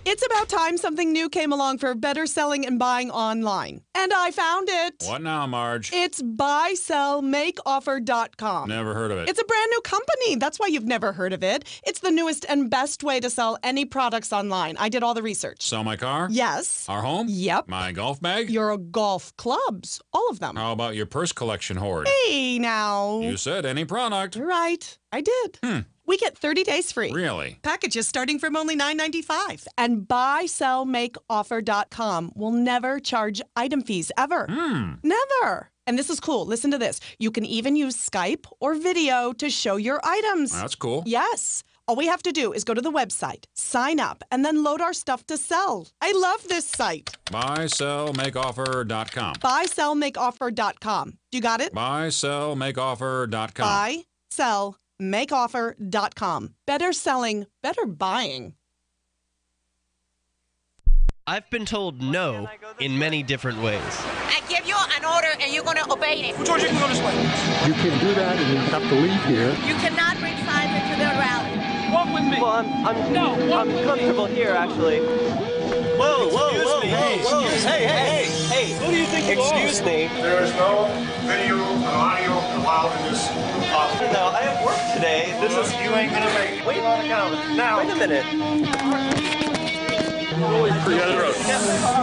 It's about time something new came along for better selling and buying online. And I found it. What now, Marge? It's buysellmakeoffer.com. Never heard of it. It's a brand new company. That's why you've never heard of it. It's the newest and best way to sell any products online. I did all the research. Sell my car? Yes. Our home? Yep. My golf bag? Your golf clubs. All of them. How about your purse collection hoard? Hey, now. You said any product. Right. I did. We get 30 days free. Really? Packages starting from only $9.95. And buysellmakeoffer.com will never charge item fees, ever. Never. And this is cool. Listen to this. You can even use Skype or video to show your items. That's cool. Yes. All we have to do is go to the website, sign up, and then load our stuff to sell. I love this site. Buysellmakeoffer.com. Buysellmakeoffer.com. You got it? Buysellmakeoffer.com. Buysellmakeoffer.com. Better selling, better buying. I've been told no in many different ways. I give you an order and you're going to obey it. George, you can go this way. You can do that and you have to leave here. You cannot bring signs into their rally. Walk with me. Well, I'm comfortable here, actually. Whoa, hey, who do you think you are? Excuse me. There is no video and audio allowed in this office. No, I have work today. This is... You ain't gonna make it. Wait a minute. Forget it.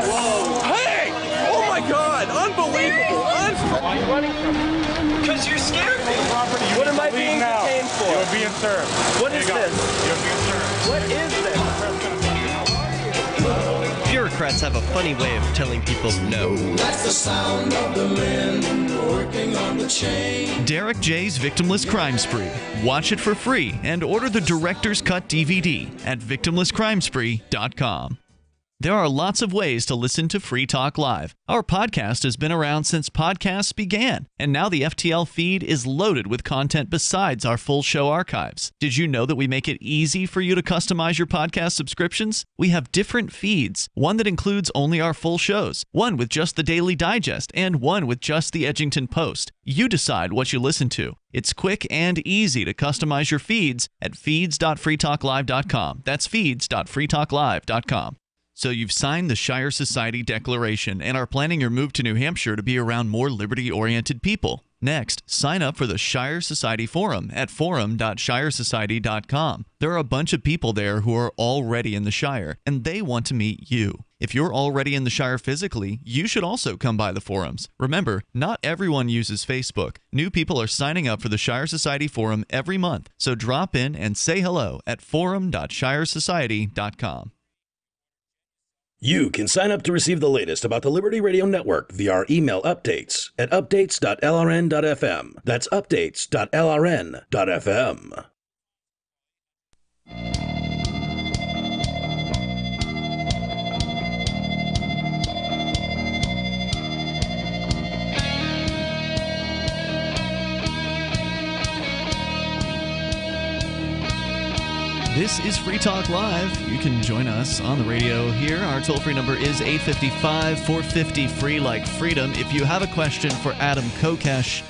Whoa. Hey! Oh my God! Unbelievable! Why are you running from me? Because you're scared me. What am I being detained for? You're being served. What is this? You're being served. What is this? Bureaucrats have a funny way of telling people no. That's the sound of the men working on the chain. Derek J's Victimless Crime Spree. Watch it for free and order the Director's Cut DVD at victimlesscrimespree.com. There are lots of ways to listen to Free Talk Live. Our podcast has been around since podcasts began, and now the FTL feed is loaded with content besides our full show archives. Did you know that we make it easy for you to customize your podcast subscriptions? We have different feeds, one that includes only our full shows, one with just the Daily Digest, and one with just the Edgington Post. You decide what you listen to. It's quick and easy to customize your feeds at feeds.freetalklive.com. That's feeds.freetalklive.com. So you've signed the Shire Society Declaration and are planning your move to New Hampshire to be around more liberty-oriented people. Next, sign up for the Shire Society Forum at forum.shiresociety.com. There are a bunch of people there who are already in the Shire, and they want to meet you. If you're already in the Shire physically, you should also come by the forums. Remember, not everyone uses Facebook. New people are signing up for the Shire Society Forum every month, so drop in and say hello at forum.shiresociety.com. You can sign up to receive the latest about the Liberty Radio Network via our email updates at updates.lrn.fm. That's updates.lrn.fm. This is Free Talk Live. You can join us on the radio here. Our toll-free number is 855-450-FREE like freedom. If you have a question for Adam Kokesh,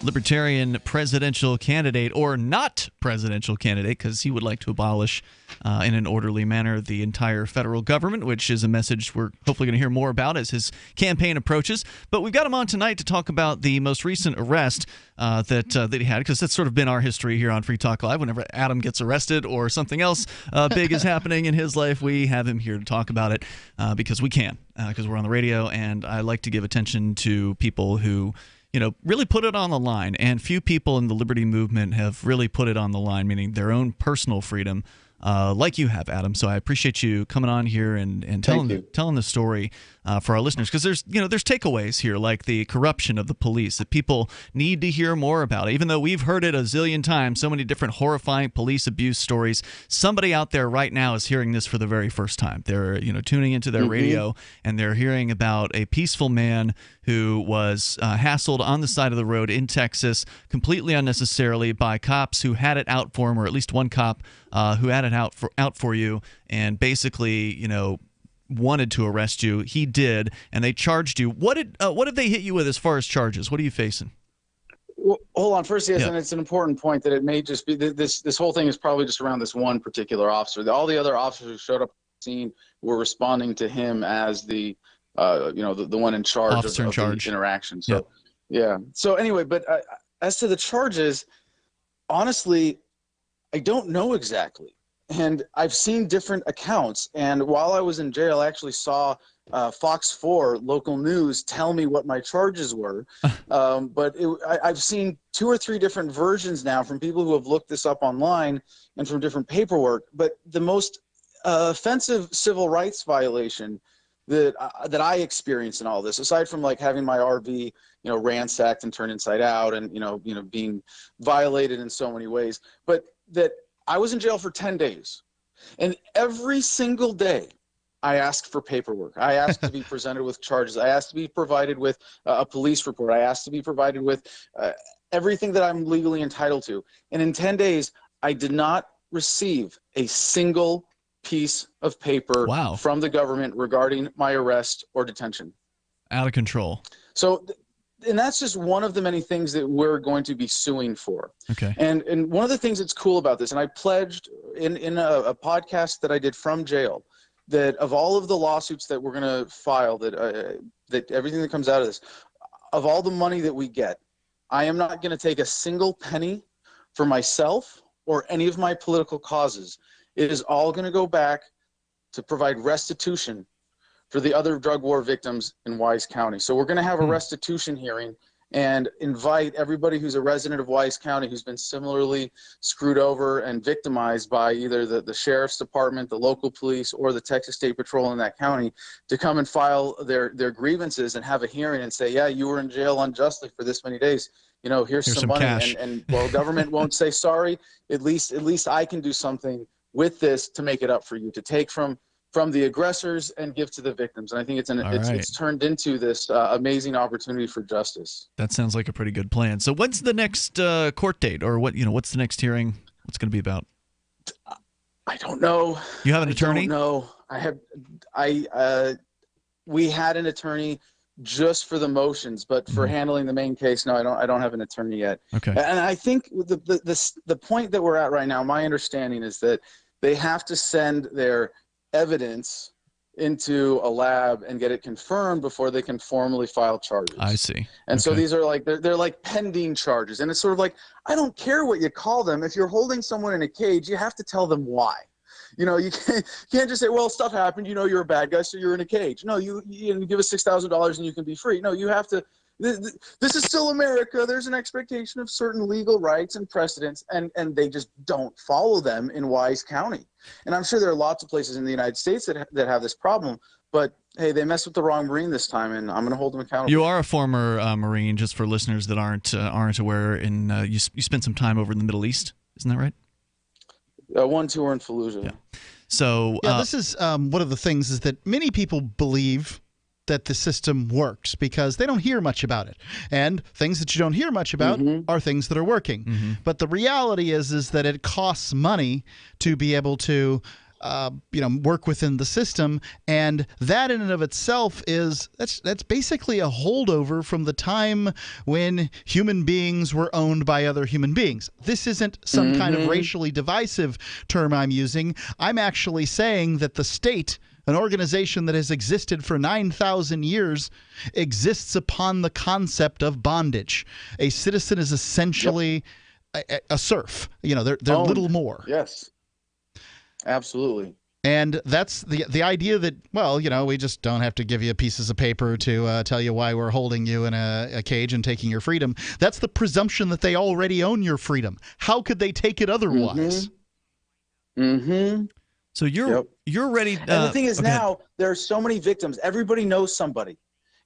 Libertarian presidential candidate, or not presidential candidate, because he would like to abolish in an orderly manner the entire federal government, which is a message we're hopefully going to hear more about as his campaign approaches. But we've got him on tonight to talk about the most recent arrest that he had, because that's sort of been our history here on Free Talk Live. Whenever Adam gets arrested or something else big is happening in his life, we have him here to talk about it because we can, because we're on the radio, and I like to give attention to people who really put it on the line. And few people in the liberty movement have really put it on the line, meaning their own personal freedom, like you have, Adam. So I appreciate you coming on here and telling the story for our listeners, because there's takeaways here, like the corruption of the police that people need to hear more about. Even though we've heard it a zillion times, so many different horrifying police abuse stories, somebody out there right now is hearing this for the very first time. They're tuning into their radio, and they're hearing about a peaceful man who was hassled on the side of the road in Texas completely unnecessarily by cops who had it out for him, or at least one cop who had it out for you, and basically wanted to arrest you. He did, and they charged you. What did they hit you with as far as charges? What are you facing? Well, hold on. First, yes, and it's an important point that it may just be this whole thing is probably just around this one particular officer. All the other officers who showed up at the scene were responding to him as the one in charge of the interaction. So, yeah. So anyway, but as to the charges, honestly, I don't know exactly. And I've seen different accounts. And while I was in jail, I actually saw Fox 4 local news tell me what my charges were. But I've seen 2 or 3 different versions now from people who have looked this up online and from different paperwork. But the most offensive civil rights violation that I experienced in all this, aside from like having my RV, ransacked and turned inside out, and being violated in so many ways, but that I was in jail for 10 days, and every single day I asked for paperwork. I asked to be presented with charges. I asked to be provided with a police report. I asked to be provided with everything that I'm legally entitled to. And in 10 days, I did not receive a single piece of paper from the government regarding my arrest or detention. Out of control. So, and that's just one of the many things that we're going to be suing for. Okay. And one of the things that's cool about this, and I pledged in a podcast that I did from jail, that of all of the lawsuits that we're going to file, that everything that comes out of this, of all the money that we get, I am not going to take a single penny for myself or any of my political causes. It is all going to go back to provide restitution for the other drug war victims in Wise County. So we're going to have a restitution hearing and invite everybody who's a resident of Wise County who's been similarly screwed over and victimized by either the sheriff's department, the local police, or the Texas State Patrol in that county to come and file their grievances and have a hearing and say, yeah, you were in jail unjustly for this many days. Here's some money. Cash. And while government won't say sorry, at least I can do something with this to make it up for you, to take from from the aggressors and give to the victims. And I think it's turned into this amazing opportunity for justice. That sounds like a pretty good plan. So when's the next court date, or what's the next hearing? What's going to be about? I don't know. You have an attorney? No, we had an attorney just for the motions, but for handling the main case, no, I don't have an attorney yet. Okay. And I think the point that we're at right now, my understanding is that they have to send their evidence into a lab and get it confirmed before they can formally file charges. I see. And so these are like they're like pending charges, and it's sort of like, I don't care what you call them. If you're holding someone in a cage, you have to tell them why. You can't just say, well, stuff happened, you're a bad guy, so you're in a cage. No, you give us $6,000 and you can be free. No, you have to. This is still America. There's an expectation of certain legal rights and precedents, and they just don't follow them in Wise County. And I'm sure there are lots of places in the United States that have this problem, but hey, they messed with the wrong Marine this time, and I'm going to hold them accountable. You are a former Marine, just for listeners that aren't aware, and you spent some time over in the Middle East, isn't that right? 1 tour in Fallujah. Yeah. So this is one of the things is that many people believe that the system works because they don't hear much about it. And things that you don't hear much about are things that are working. But the reality is that it costs money to be able to work within the system, and that in and of itself that's basically a holdover from the time when human beings were owned by other human beings. This isn't some kind of racially divisive term I'm using. I'm actually saying that the state, an organization that has existed for 9,000 years, exists upon the concept of bondage. A citizen is essentially a serf. They're little more. Yes. Absolutely. And that's the idea that, well, we just don't have to give you pieces of paper to tell you why we're holding you in a cage and taking your freedom. That's the presumption that they already own your freedom. How could they take it otherwise? So you're ready. And the thing is, now there are so many victims. Everybody knows somebody.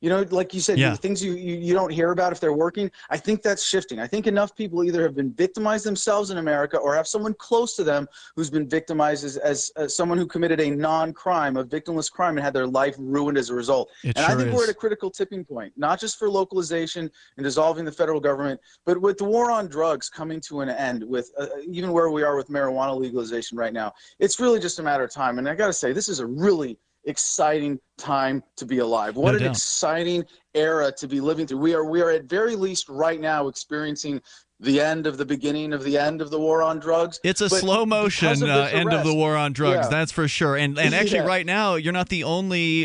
Like you said, the things you don't hear about if they're working, I think that's shifting. I think enough people either have been victimized themselves in America or have someone close to them who's been victimized as someone who committed a non-crime, a victimless crime, and had their life ruined as a result. I think we're at a critical tipping point, not just for localization and dissolving the federal government, but with the war on drugs coming to an end, with even where we are with marijuana legalization right now. It's really just a matter of time. And I got to say, this is a really exciting time to be alive. What an exciting era to be living through. We are at very least right now experiencing the end of the beginning of the end of the war on drugs. It's a slow motion end of the war on drugs, that's for sure. And actually right now, you're not the only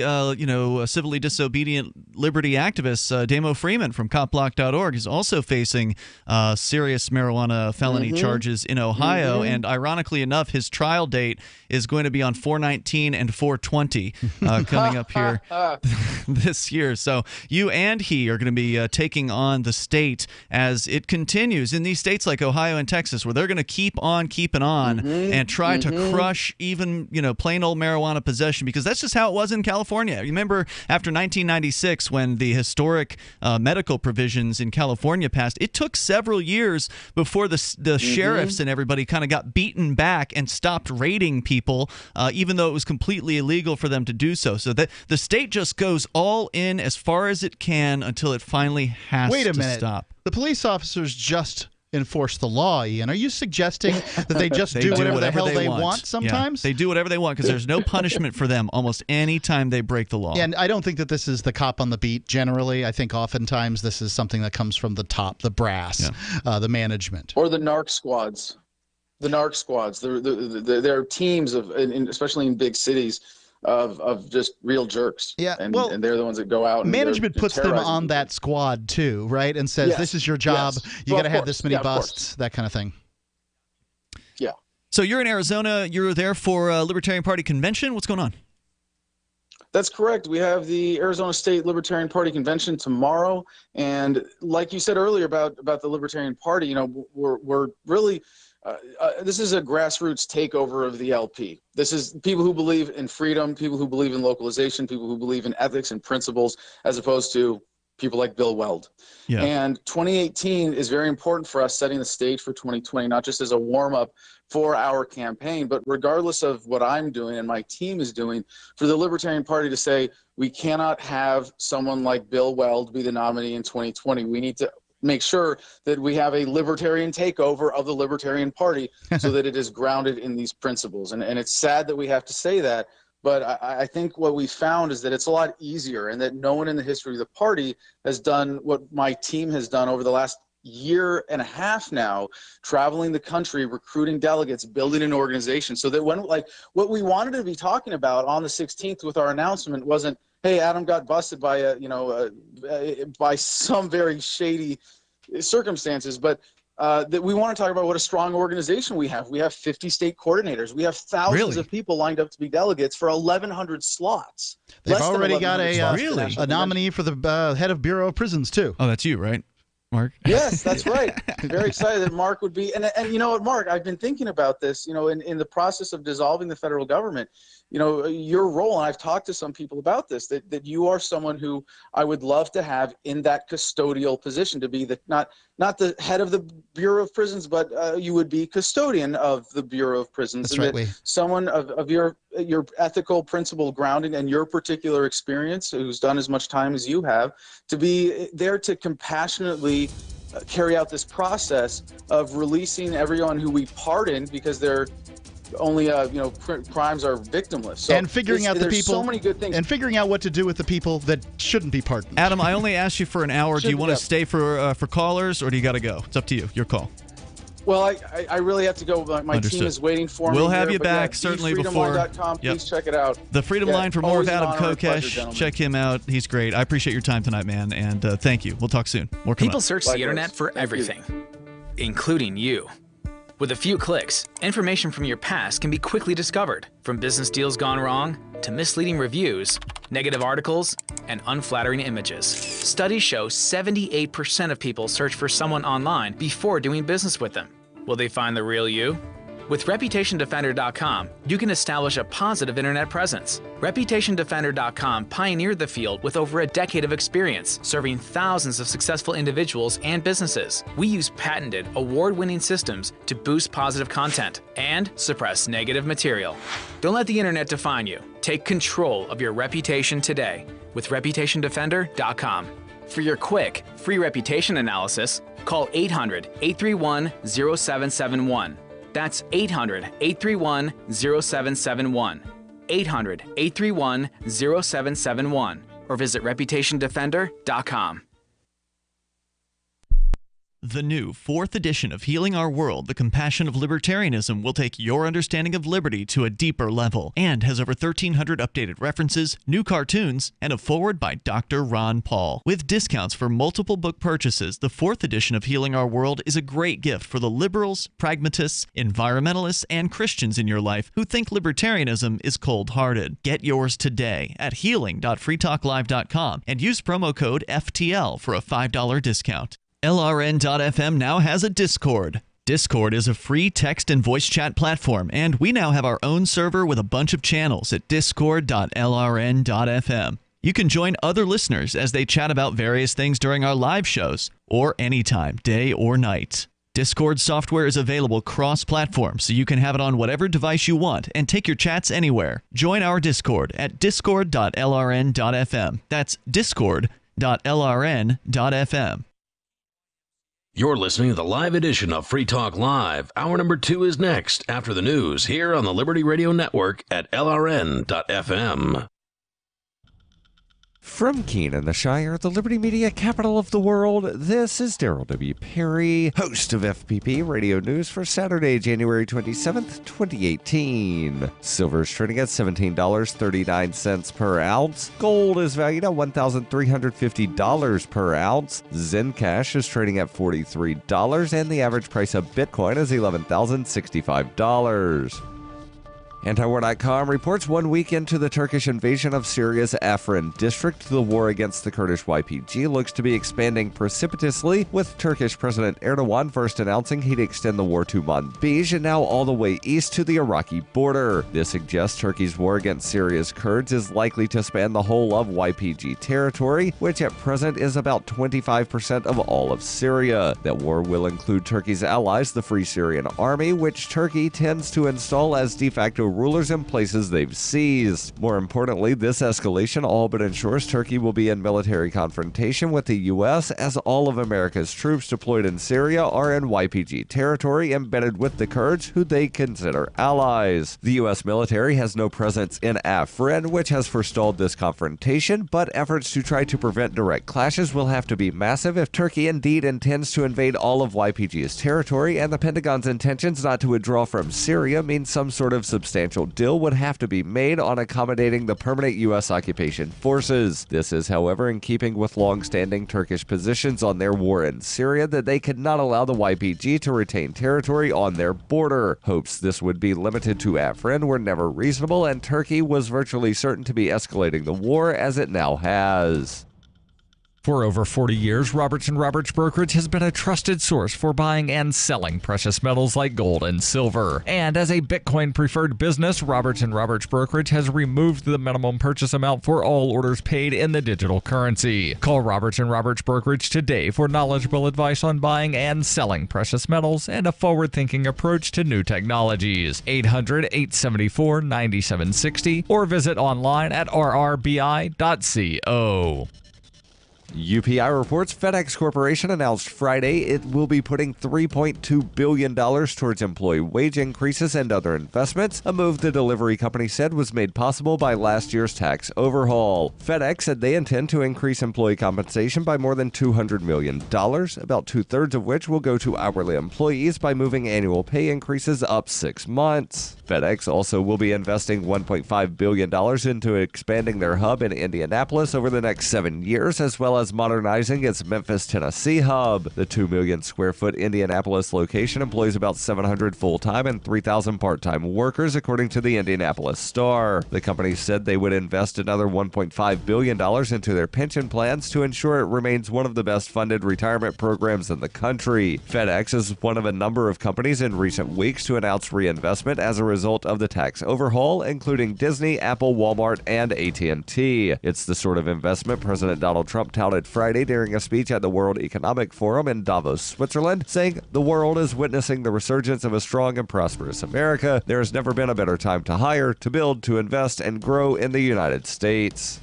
civilly disobedient liberty activist. Damo Freeman from copblock.org is also facing serious marijuana felony charges in Ohio. And ironically enough, his trial date is going to be on 4/19 and 4/20 coming up here this year. So you and he are going to be taking on the state as it continues in these states like Ohio and Texas, where they're going to keep on keeping on and try to crush even plain old marijuana possession, because that's just how it was in California. You remember after 1996 when the historic medical provisions in California passed, it took several years before the sheriffs and everybody kind of got beaten back and stopped raiding people, even though it was completely illegal for them to do so. So that the state just goes all in as far as it can until it finally has to stop. The police officers just enforce the law, Ian. Are you suggesting that they just do whatever the hell they want sometimes? Yeah, they do whatever they want because there's no punishment for them almost any time they break the law. Yeah, and I don't think that this is the cop on the beat generally. I think oftentimes this is something that comes from the top, the brass, the management. Or the narc squads. The narc squads. There are teams of, especially in big cities, of just real jerks. Yeah, and they're the ones that go out and management puts them on that squad too, right? And says, this is your job. You got to have this many busts, that kind of thing. Yeah. So you're in Arizona. You're there for a Libertarian Party convention. What's going on? That's correct. We have the Arizona State Libertarian Party convention tomorrow, and like you said earlier about the Libertarian Party, we're really this is a grassroots takeover of the LP. This is people who believe in freedom, people who believe in localization, people who believe in ethics and principles, as opposed to people like Bill Weld. Yeah. And 2018 is very important for us, setting the stage for 2020, not just as a warm-up for our campaign, but regardless of what I'm doing and my team is doing, for the Libertarian Party to say we cannot have someone like Bill Weld be the nominee in 2020. We need to make sure that we have a libertarian takeover of the Libertarian Party so that it is grounded in these principles. And it's sad that we have to say that, but I think what we found is that it's a lot easier, and that no one in the history of the party has done what my team has done over the last year and a half now, traveling the country, recruiting delegates, building an organization, so that when, like, what we wanted to be talking about on the 16th with our announcement wasn't, hey, Adam got busted by by some very shady circumstances, but that we want to talk about what a strong organization we have. We have 50 state coordinators. We have thousands of people lined up to be delegates for 1,100 slots. They've already got a nominee for the head of Bureau of Prisons, too. Oh, that's you, right, Mark? Yes, that's right. I'm very excited that Mark would be. And you know what, Mark, I've been thinking about this, in the process of dissolving the federal government, your role, and I've talked to some people about this, that you are someone who I would love to have in that custodial position, to be not the head of the Bureau of Prisons, but you would be custodian of the Bureau of Prisons. That's right. Someone of your ethical principle grounding and your particular experience, who's done as much time as you have, to be there to compassionately carry out this process of releasing everyone who we pardoned because they're only crimes are victimless. So and figuring out the people, so many good things, and figuring out what to do with the people that shouldn't be pardoned. Adam, I only asked you for an hour. Do you want to stay for callers, or do you got to go? It's up to you. Your call. Well, I really have to go. My team is waiting for me. We'll have you back certainly before. Please check it out. The Freedom Line for more of Adam Kokesh. Check him out. He's great. I appreciate your time tonight, man, and thank you. We'll talk soon. More coming People up. search the internet for everything, including you. With a few clicks, information from your past can be quickly discovered, from business deals gone wrong to misleading reviews, negative articles, and unflattering images. Studies show 78% of people search for someone online before doing business with them. Will they find the real you? With ReputationDefender.com, you can establish a positive internet presence. ReputationDefender.com pioneered the field with over a decade of experience, serving thousands of successful individuals and businesses. We use patented, award-winning systems to boost positive content and suppress negative material. Don't let the internet define you. Take control of your reputation today with ReputationDefender.com. For your quick, free reputation analysis, call 800-831-0771. That's 800-831-0771. 800-831-0771. Or visit ReputationDefender.com. The new 4th edition of Healing Our World, The Compassion of Libertarianism, will take your understanding of liberty to a deeper level and has over 1,300 updated references, new cartoons, and a foreword by Dr. Ron Paul. With discounts for multiple book purchases, the 4th edition of Healing Our World is a great gift for the liberals, pragmatists, environmentalists, and Christians in your life who think libertarianism is cold-hearted. Get yours today at healing.freetalklive.com and use promo code FTL for a $5 discount. LRN.FM now has a Discord. Discord is a free text and voice chat platform, and we now have our own server with a bunch of channels at discord.lrn.fm. You can join other listeners as they chat about various things during our live shows, or anytime, day or night. Discord software is available cross-platform, so you can have it on whatever device you want and take your chats anywhere. Join our Discord at discord.lrn.fm. That's discord.lrn.fm. You're listening to the live edition of Free Talk Live. Hour number 2 is next after the news here on the Liberty Radio Network at LRN.FM. From Keene, the Shire, the Liberty Media capital of the world, this is Daryl W. Perry, host of FPP Radio News for Saturday, January 27th, 2018. Silver is trading at $17.39 per ounce. Gold is valued at $1,350 per ounce. Zencash is trading at $43, and the average price of Bitcoin is $11,065. Antiwar.com reports 1 week into the Turkish invasion of Syria's Afrin district, the war against the Kurdish YPG looks to be expanding precipitously, with Turkish President Erdogan first announcing he'd extend the war to Manbij and now all the way east to the Iraqi border. This suggests Turkey's war against Syria's Kurds is likely to span the whole of YPG territory, which at present is about 25% of all of Syria. That war will include Turkey's allies, the Free Syrian Army, which Turkey tends to install as de facto rulers in places they've seized. More importantly, this escalation all but ensures Turkey will be in military confrontation with the U.S., as all of America's troops deployed in Syria are in YPG territory embedded with the Kurds, who they consider allies. The U.S. military has no presence in Afrin, which has forestalled this confrontation, but efforts to try to prevent direct clashes will have to be massive if Turkey indeed intends to invade all of YPG's territory, and the Pentagon's intentions not to withdraw from Syria means some sort of substantial deal would have to be made on accommodating the permanent U.S. occupation forces. This is, however, in keeping with long-standing Turkish positions on their war in Syria that they could not allow the YPG to retain territory on their border. Hopes this would be limited to Afrin were never reasonable, and Turkey was virtually certain to be escalating the war as it now has. For over 40 years, Roberts & Roberts Brokerage has been a trusted source for buying and selling precious metals like gold and silver. And as a Bitcoin-preferred business, Roberts & Roberts Brokerage has removed the minimum purchase amount for all orders paid in the digital currency. Call Roberts & Roberts Brokerage today for knowledgeable advice on buying and selling precious metals and a forward-thinking approach to new technologies. 800-874-9760 or visit online at rrbi.co. UPI reports FedEx Corporation announced Friday it will be putting $3.2 billion towards employee wage increases and other investments, a move the delivery company said was made possible by last year's tax overhaul. FedEx said they intend to increase employee compensation by more than $200 million, about two-thirds of which will go to hourly employees by moving annual pay increases up 6 months. FedEx also will be investing $1.5 billion into expanding their hub in Indianapolis over the next 7 years, as well as modernizing its Memphis, Tennessee hub. The 2 million square foot Indianapolis location employs about 700 full-time and 3,000 part-time workers, according to the Indianapolis Star. The company said they would invest another $1.5 billion into their pension plans to ensure it remains one of the best-funded retirement programs in the country. FedEx is one of a number of companies in recent weeks to announce reinvestment as a result of the tax overhaul, including Disney, Apple, Walmart, and AT&T. It's the sort of investment President Donald Trump touted Friday during a speech at the World Economic Forum in Davos, Switzerland, saying the world is witnessing the resurgence of a strong and prosperous America. There has never been a better time to hire, to build, to invest, and grow in the United States.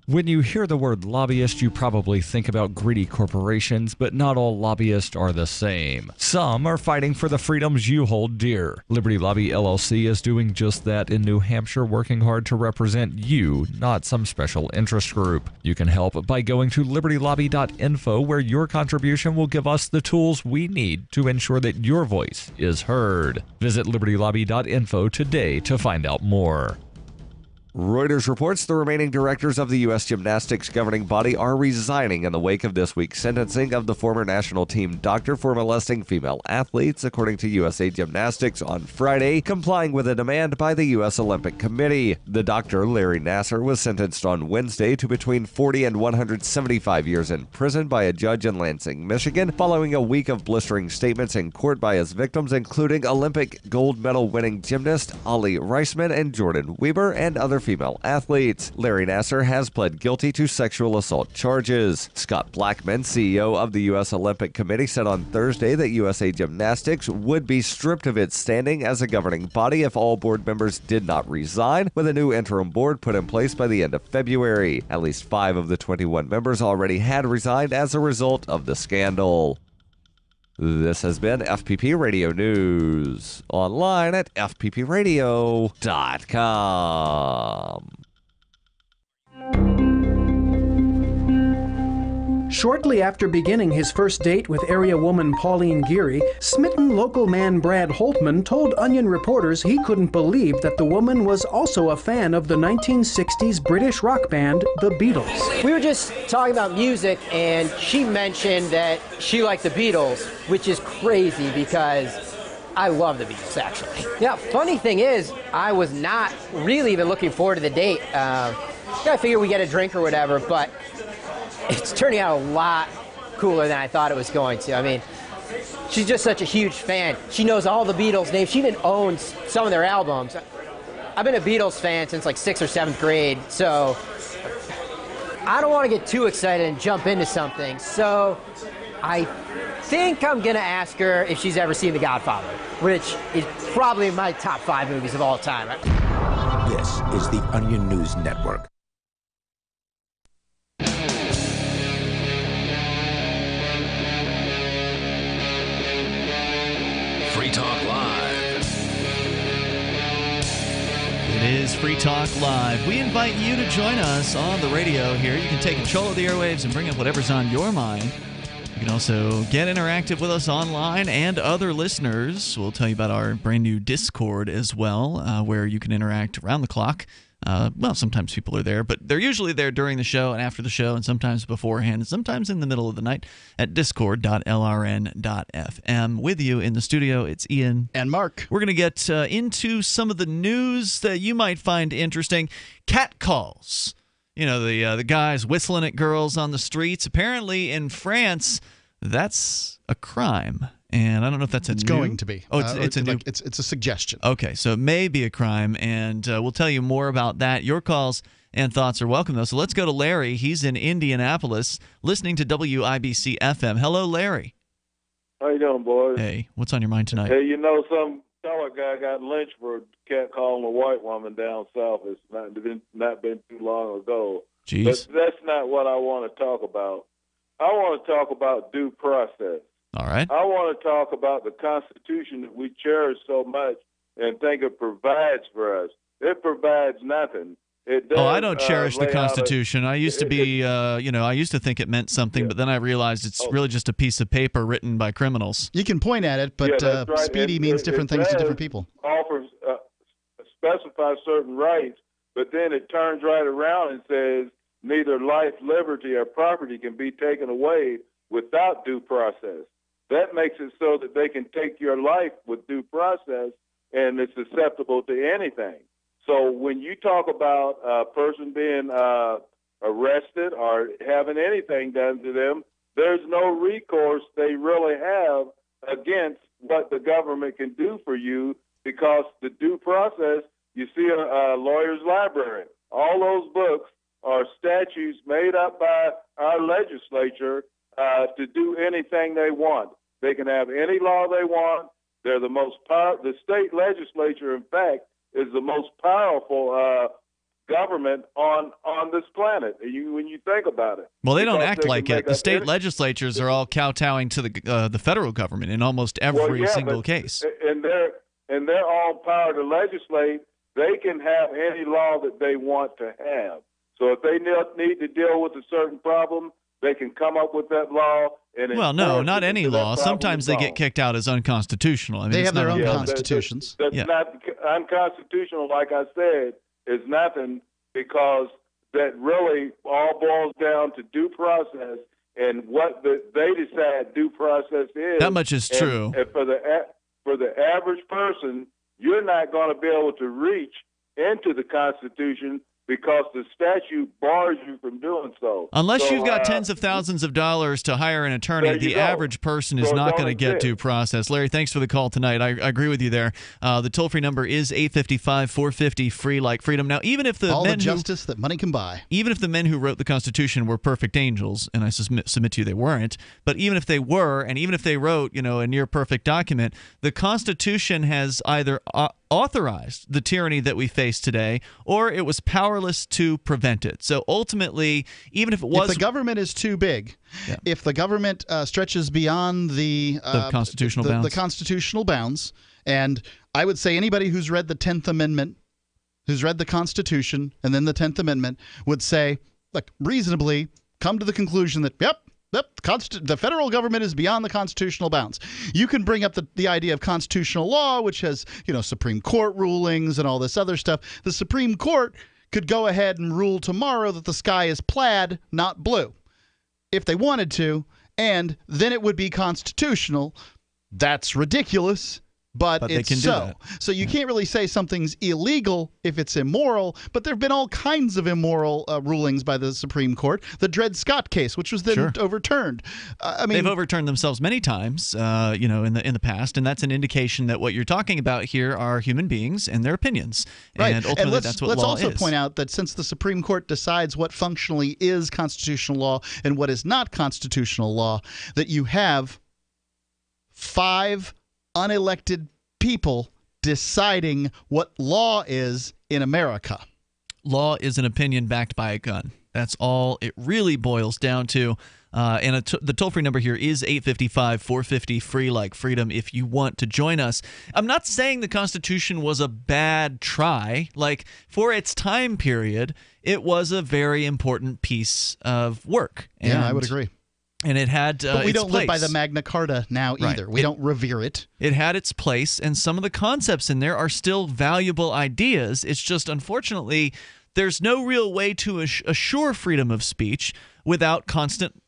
When you hear the word lobbyist, you probably think about greedy corporations, but not all lobbyists are the same. Some are fighting for the freedoms you hold dear. Liberty Lobby LLC is doing just that in New Hampshire, working hard to represent you, not some special interest group. You can help by going to libertylobby.info, where your contribution will give us the tools we need to ensure that your voice is heard. Visit libertylobby.info today to find out more. Reuters reports the remaining directors of the U.S. gymnastics governing body are resigning in the wake of this week's sentencing of the former national team doctor for molesting female athletes, according to USA Gymnastics on Friday, complying with a demand by the U.S. Olympic Committee. The doctor, Larry Nassar, was sentenced on Wednesday to between 40 and 175 years in prison by a judge in Lansing, Michigan, following a week of blistering statements in court by his victims, including Olympic gold medal winning gymnast Ali Reisman and Jordan Weber and other female athletes. Larry Nassar has pled guilty to sexual assault charges. Scott Blackman, CEO of the U.S. Olympic Committee, said on Thursday that USA Gymnastics would be stripped of its standing as a governing body if all board members did not resign, with a new interim board put in place by the end of February. At least 5 of the 21 members already had resigned as a result of the scandal. This has been FPP Radio News, online at fppradio.com. Shortly after beginning his first date with area woman Pauline Geary, smitten local man Brad Holtman told Onion reporters he couldn't believe that the woman was also a fan of the 1960s British rock band, the Beatles. We were just talking about music, and she mentioned that she liked the Beatles, which is crazy because I love the Beatles, actually. Yeah, funny thing is, I was not really even looking forward to the date. I figured we get a drink or whatever, but it's turning out a lot cooler than I thought it was going to. I mean, she's just such a huge fan. She knows all the Beatles names. She even owns some of their albums. I've been a Beatles fan since like 6th or 7th grade, so I don't want to get too excited and jump into something. So I think I'm going to ask her if she's ever seen The Godfather, which is probably my top 5 movies of all time. This is the Onion News Network. Free Talk Live. It is Free Talk Live. We invite you to join us on the radio here. You can take control of the airwaves and bring up whatever's on your mind. You can also get interactive with us online and other listeners. We'll tell you about our brand new Discord as well, where you can interact around the clock. Well, sometimes people are there, but they're usually there during the show and after the show, and sometimes beforehand, and sometimes in the middle of the night at discord.lrn.fm. With you in the studio, it's Ian and Mark. We're going to get into some of the news that you might find interesting. Catcalls. You know, the guys whistling at girls on the streets. Apparently in France, that's a crime. And I don't know if that's it's going to be. Oh, it's a new. It's a suggestion. Okay, so it may be a crime, and we'll tell you more about that. Your calls and thoughts are welcome, though. So let's go to Larry. He's in Indianapolis, listening to WIBC FM. Hello, Larry. How you doing, boys? Hey, what's on your mind tonight? Hey, you know, some color guy got lynched for catcalling a white woman down south. It's not been too long ago. Jeez. But that's not what I want to talk about. I want to talk about due process. All right. I want to talk about the Constitution that we cherish so much and think it provides for us. It provides nothing. It does, I don't cherish the Constitution. I used to be, I used to think it meant something, but then I realized it's really just a piece of paper written by criminals. You can point at it, but right. speedy means different things to different people. Offers specify certain rights, but then it turns right around and says neither life, liberty, or property can be taken away without due process. That makes it so that they can take your life with due process, and it's susceptible to anything. So when you talk about a person being arrested or having anything done to them, there's no recourse they really have against what the government can do for you, because the due process, you see a lawyer's library. All those books are statutes made up by our legislature to do anything they want. They can have any law they want. They're the most the state legislature, in fact, is the most powerful government on this planet. When you think about it. Well, they don't act like it. The state legislatures are all kowtowing to the federal government in almost every single case. And they're all power to legislate. They can have any law that they want to have. So if they need to deal with a certain problem, they can come up with that law. Well, no, not any law. Sometimes they get kicked out as unconstitutional. I mean, they have their own constitutions. That's not unconstitutional, like I said, is nothing, because that really all boils down to due process and what they decide due process is. That much is true. And for the average person, you're not going to be able to reach into the Constitution because the statute bars you from doing so. Unless you've got tens of thousands of dollars to hire an attorney, the average person is not going to get due process. Larry, thanks for the call tonight. I agree with you there. The toll-free number is 855-450-FREE like freedom. Now, even if the justice that money can buy. Even if the men who wrote the Constitution were perfect angels, and I submit to you they weren't, but even if they were, and even if they wrote, a near-perfect document, the Constitution has either authorized the tyranny that we face today, or it was powerless to prevent it. So ultimately, even if it was... If the government is too big, if the government stretches beyond the constitutional bounds, and I would say anybody who's read the 10th Amendment, who's read the Constitution, and then the 10th Amendment, would say, look, reasonably come to the conclusion that, the federal government is beyond the constitutional bounds. You can bring up the idea of constitutional law, which has, Supreme Court rulings and all this other stuff. The Supreme Court could go ahead and rule tomorrow that the sky is plaid, not blue, if they wanted to, and then it would be constitutional. That's ridiculous, but they it's can do so. that. So you can't really say something's illegal if it's immoral, but there have been all kinds of immoral rulings by the Supreme Court. The Dred Scott case, which was then overturned. I mean, they've overturned themselves many times, in the past, and that's an indication that what you're talking about here are human beings and their opinions. Right. And ultimately, that's what let's law also is. point out that since the Supreme Court decides what functionally is constitutional law and what is not constitutional law, that you have 5 unelected people deciding what law is in America. Law is an opinion backed by a gun. That's all it really boils down to. And the toll-free number here is 855-450-FREE, like freedom, if you want to join us. I'm not saying the Constitution was a bad try. Like, for its time period, it was a very important piece of work. Yeah, I would agree. And it had but we its don't place. live by the Magna Carta now either. Right. We don't revere it. It had its place, and some of the concepts in there are still valuable ideas. It's just, unfortunately, there's no real way to assure freedom of speech without constant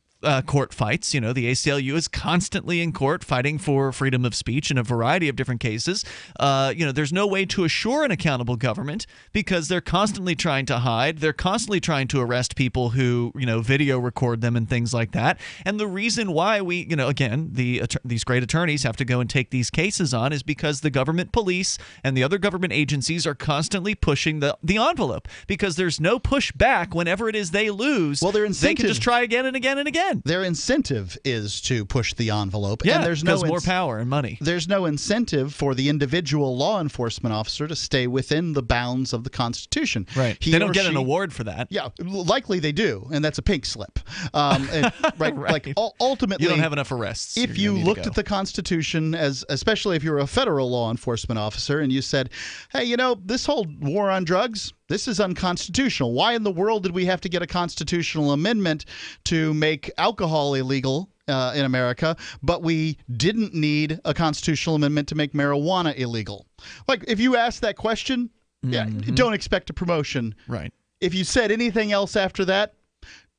court fights. The ACLU is constantly in court fighting for freedom of speech in a variety of different cases. There's no way to assure an accountable government because they're constantly trying to hide. They're constantly trying to arrest people who, video record them and things like that. And the reason why we, these great attorneys have to go and take these cases on is because the government police and the other government agencies are constantly pushing the envelope because there's no pushback whenever it is they lose. Well, they can just try again and again and again. Their incentive is to push the envelope. Yeah, and there's no more power and money. There's no incentive for the individual law enforcement officer to stay within the bounds of the Constitution. Right. They don't get an award for that. Yeah, likely they do, and that's a pink slip. Right. Like ultimately, you don't have enough arrests. If you looked at the Constitution, especially if you're a federal law enforcement officer, and you said, "Hey, this whole war on drugs, this is unconstitutional. Why in the world did we have to get a constitutional amendment to make alcohol illegal in America, but we didn't need a constitutional amendment to make marijuana illegal?" Like, if you ask that question, don't expect a promotion. Right. If you said anything else after that,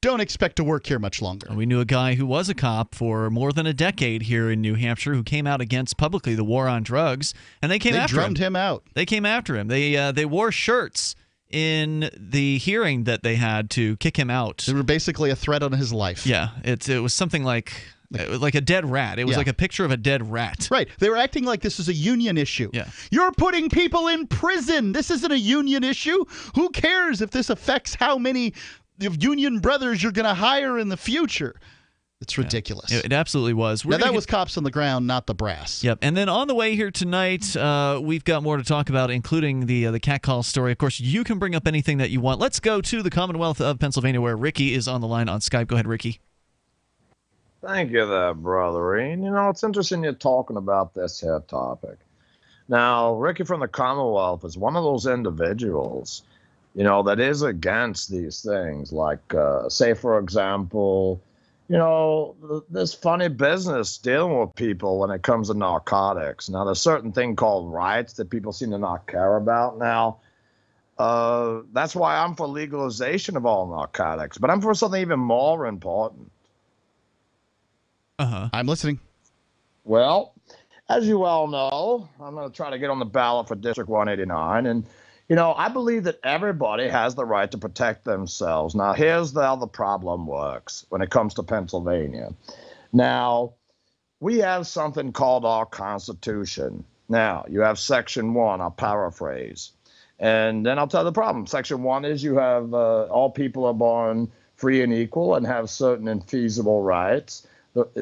don't expect to work here much longer. We knew a guy who was a cop for more than a decade here in New Hampshire who came out against publicly the war on drugs, and they drummed him out. They came after him. They wore shirts in the hearing that they had to kick him out. They were basically a threat on his life. Yeah, it was something like a dead rat. It was like a picture of a dead rat. Right. They were acting like this is a union issue. Yeah. You're putting people in prison. This isn't a union issue. Who cares if this affects how many union brothers you're going to hire in the future? It's ridiculous. It absolutely was. Now, that was cops on the ground, not the brass. Yep. And then on the way here tonight, we've got more to talk about, including the Catcalls story. Of course, you can bring up anything that you want. Let's go to the Commonwealth of Pennsylvania, where Ricky is on the line on Skype. Go ahead, Ricky. Thank you there, brotherine. It's interesting you're talking about this here topic. Now, Ricky from the Commonwealth is one of those individuals, that is against these things. Like, say, for example, this funny business dealing with people when it comes to narcotics. Now, there's a certain thing called rights that people seem to not care about now. That's why I'm for legalization of all narcotics, but I'm for something even more important. I'm listening. Well, as you all know, I'm going to try to get on the ballot for District 189, and I believe that everybody has the right to protect themselves. Now, here's how the problem works when it comes to Pennsylvania. Now, we have something called our Constitution. Now, you have Section 1, I'll paraphrase. And then I'll tell the problem. Section 1 is you have all people are born free and equal and have certain infeasible rights,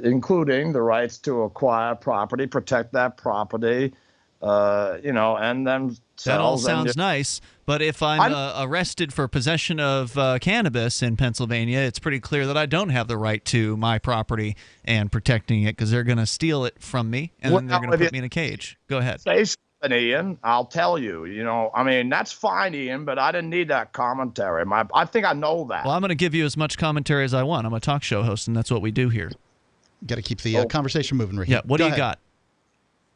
including the rights to acquire property, protect that property, and then that all sounds nice, but if I'm arrested for possession of cannabis in Pennsylvania, it's pretty clear that I don't have the right to my property and protecting it because they're going to steal it from me and then they're going to put me in a cage. Go ahead. Say something, Ian. I'll tell you. That's fine, Ian, but I didn't need that commentary. I think I know that. Well, I'm going to give you as much commentary as I want. I'm a talk show host, and that's what we do here. Got to keep the conversation moving, Ricky. Yeah. What do you got?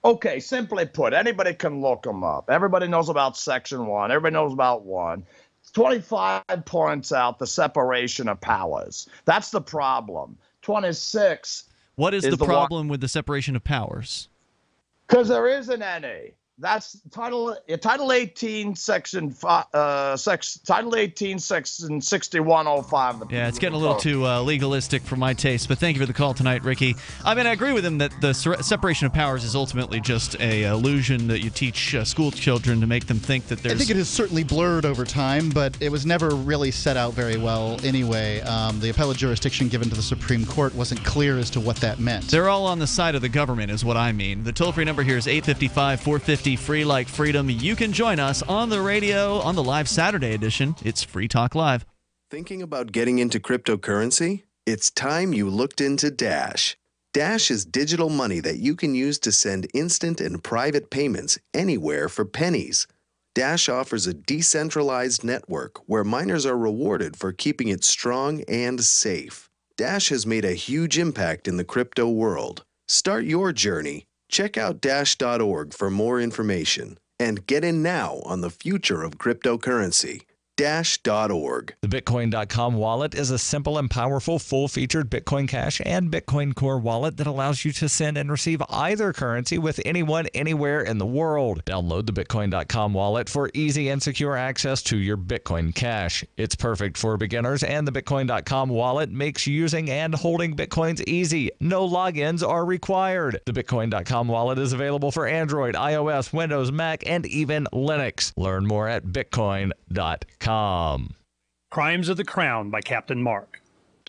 Okay, simply put, anybody can look them up. Everybody knows about Section 1. Everybody knows about 1. 25 points out the separation of powers. That's the problem. 26. What is the problem with the separation of powers? Because there isn't any. That's Title 18, Section Title 18, Section 6105. Yeah, it's getting a little too legalistic for my taste, but thank you for the call tonight, Ricky. I mean, I agree with him that the separation of powers is ultimately just a illusion that you teach school children to make them think that there's... I think it has certainly blurred over time, but it was never really set out very well anyway. The appellate jurisdiction given to the Supreme Court wasn't clear as to what that meant. They're all on the side of the government is what I mean. The toll-free number here is 855-450 free like freedom. You can join us on the radio on the live Saturday edition. It's Free Talk Live. Thinking about getting into cryptocurrency? It's time you looked into Dash. Dash is digital money that you can use to send instant and private payments anywhere for pennies. Dash offers a decentralized network where miners are rewarded for keeping it strong and safe. Dash has made a huge impact in the crypto world. Start your journey. Check out Dash.org for more information and get in now on the future of cryptocurrency. Dash.org. The Bitcoin.com wallet is a simple and powerful full-featured Bitcoin Cash and Bitcoin Core wallet that allows you to send and receive either currency with anyone, anywhere in the world. Download the Bitcoin.com wallet for easy and secure access to your Bitcoin Cash. It's perfect for beginners, and the Bitcoin.com wallet makes using and holding Bitcoins easy. No logins are required. The Bitcoin.com wallet is available for Android, iOS, Windows, Mac, and even Linux. Learn more at Bitcoin.com. Crimes of the Crown by Captain Mark.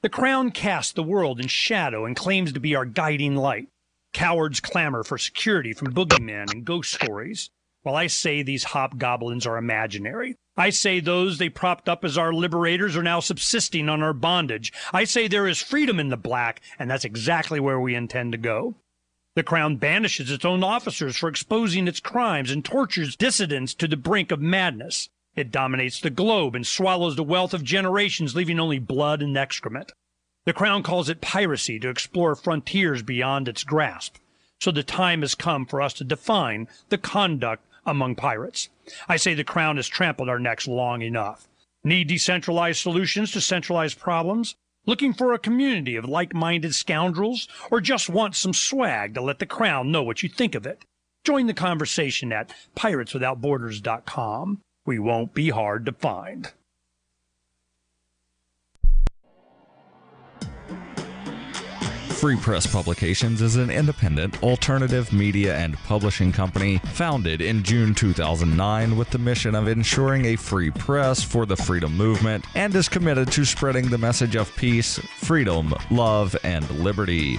The Crown casts the world in shadow and claims to be our guiding light. Cowards clamor for security from boogeymen and ghost stories, while I say these hobgoblins are imaginary. I say those they propped up as our liberators are now subsisting on our bondage. I say there is freedom in the black, and that's exactly where we intend to go. The Crown banishes its own officers for exposing its crimes and tortures dissidents to the brink of madness. It dominates the globe and swallows the wealth of generations, leaving only blood and excrement. The Crown calls it piracy to explore frontiers beyond its grasp. So the time has come for us to define the conduct among pirates. I say the Crown has trampled our necks long enough. Need decentralized solutions to centralized problems? Looking for a community of like-minded scoundrels? Or just want some swag to let the Crown know what you think of it? Join the conversation at pirateswithoutborders.com. We won't be hard to find. Free Press Publications is an independent, alternative media and publishing company founded in June 2009 with the mission of ensuring a free press for the freedom movement and is committed to spreading the message of peace, freedom, love, and liberty.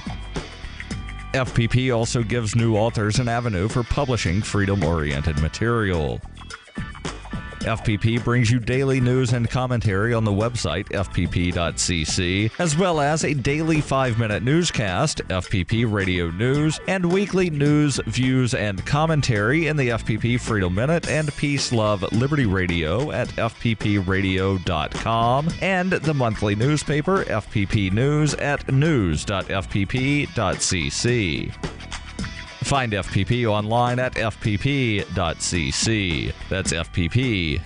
FPP also gives new authors an avenue for publishing freedom-oriented material. FPP brings you daily news and commentary on the website fpp.cc, as well as a daily 5-minute newscast, FPP Radio News, and weekly news, views, and commentary in the FPP Freedom Minute and Peace, Love, Liberty Radio at fppradio.com, and the monthly newspaper FPP News at news.fpp.cc. Find FPP online at fpp.cc. That's fpp.cc,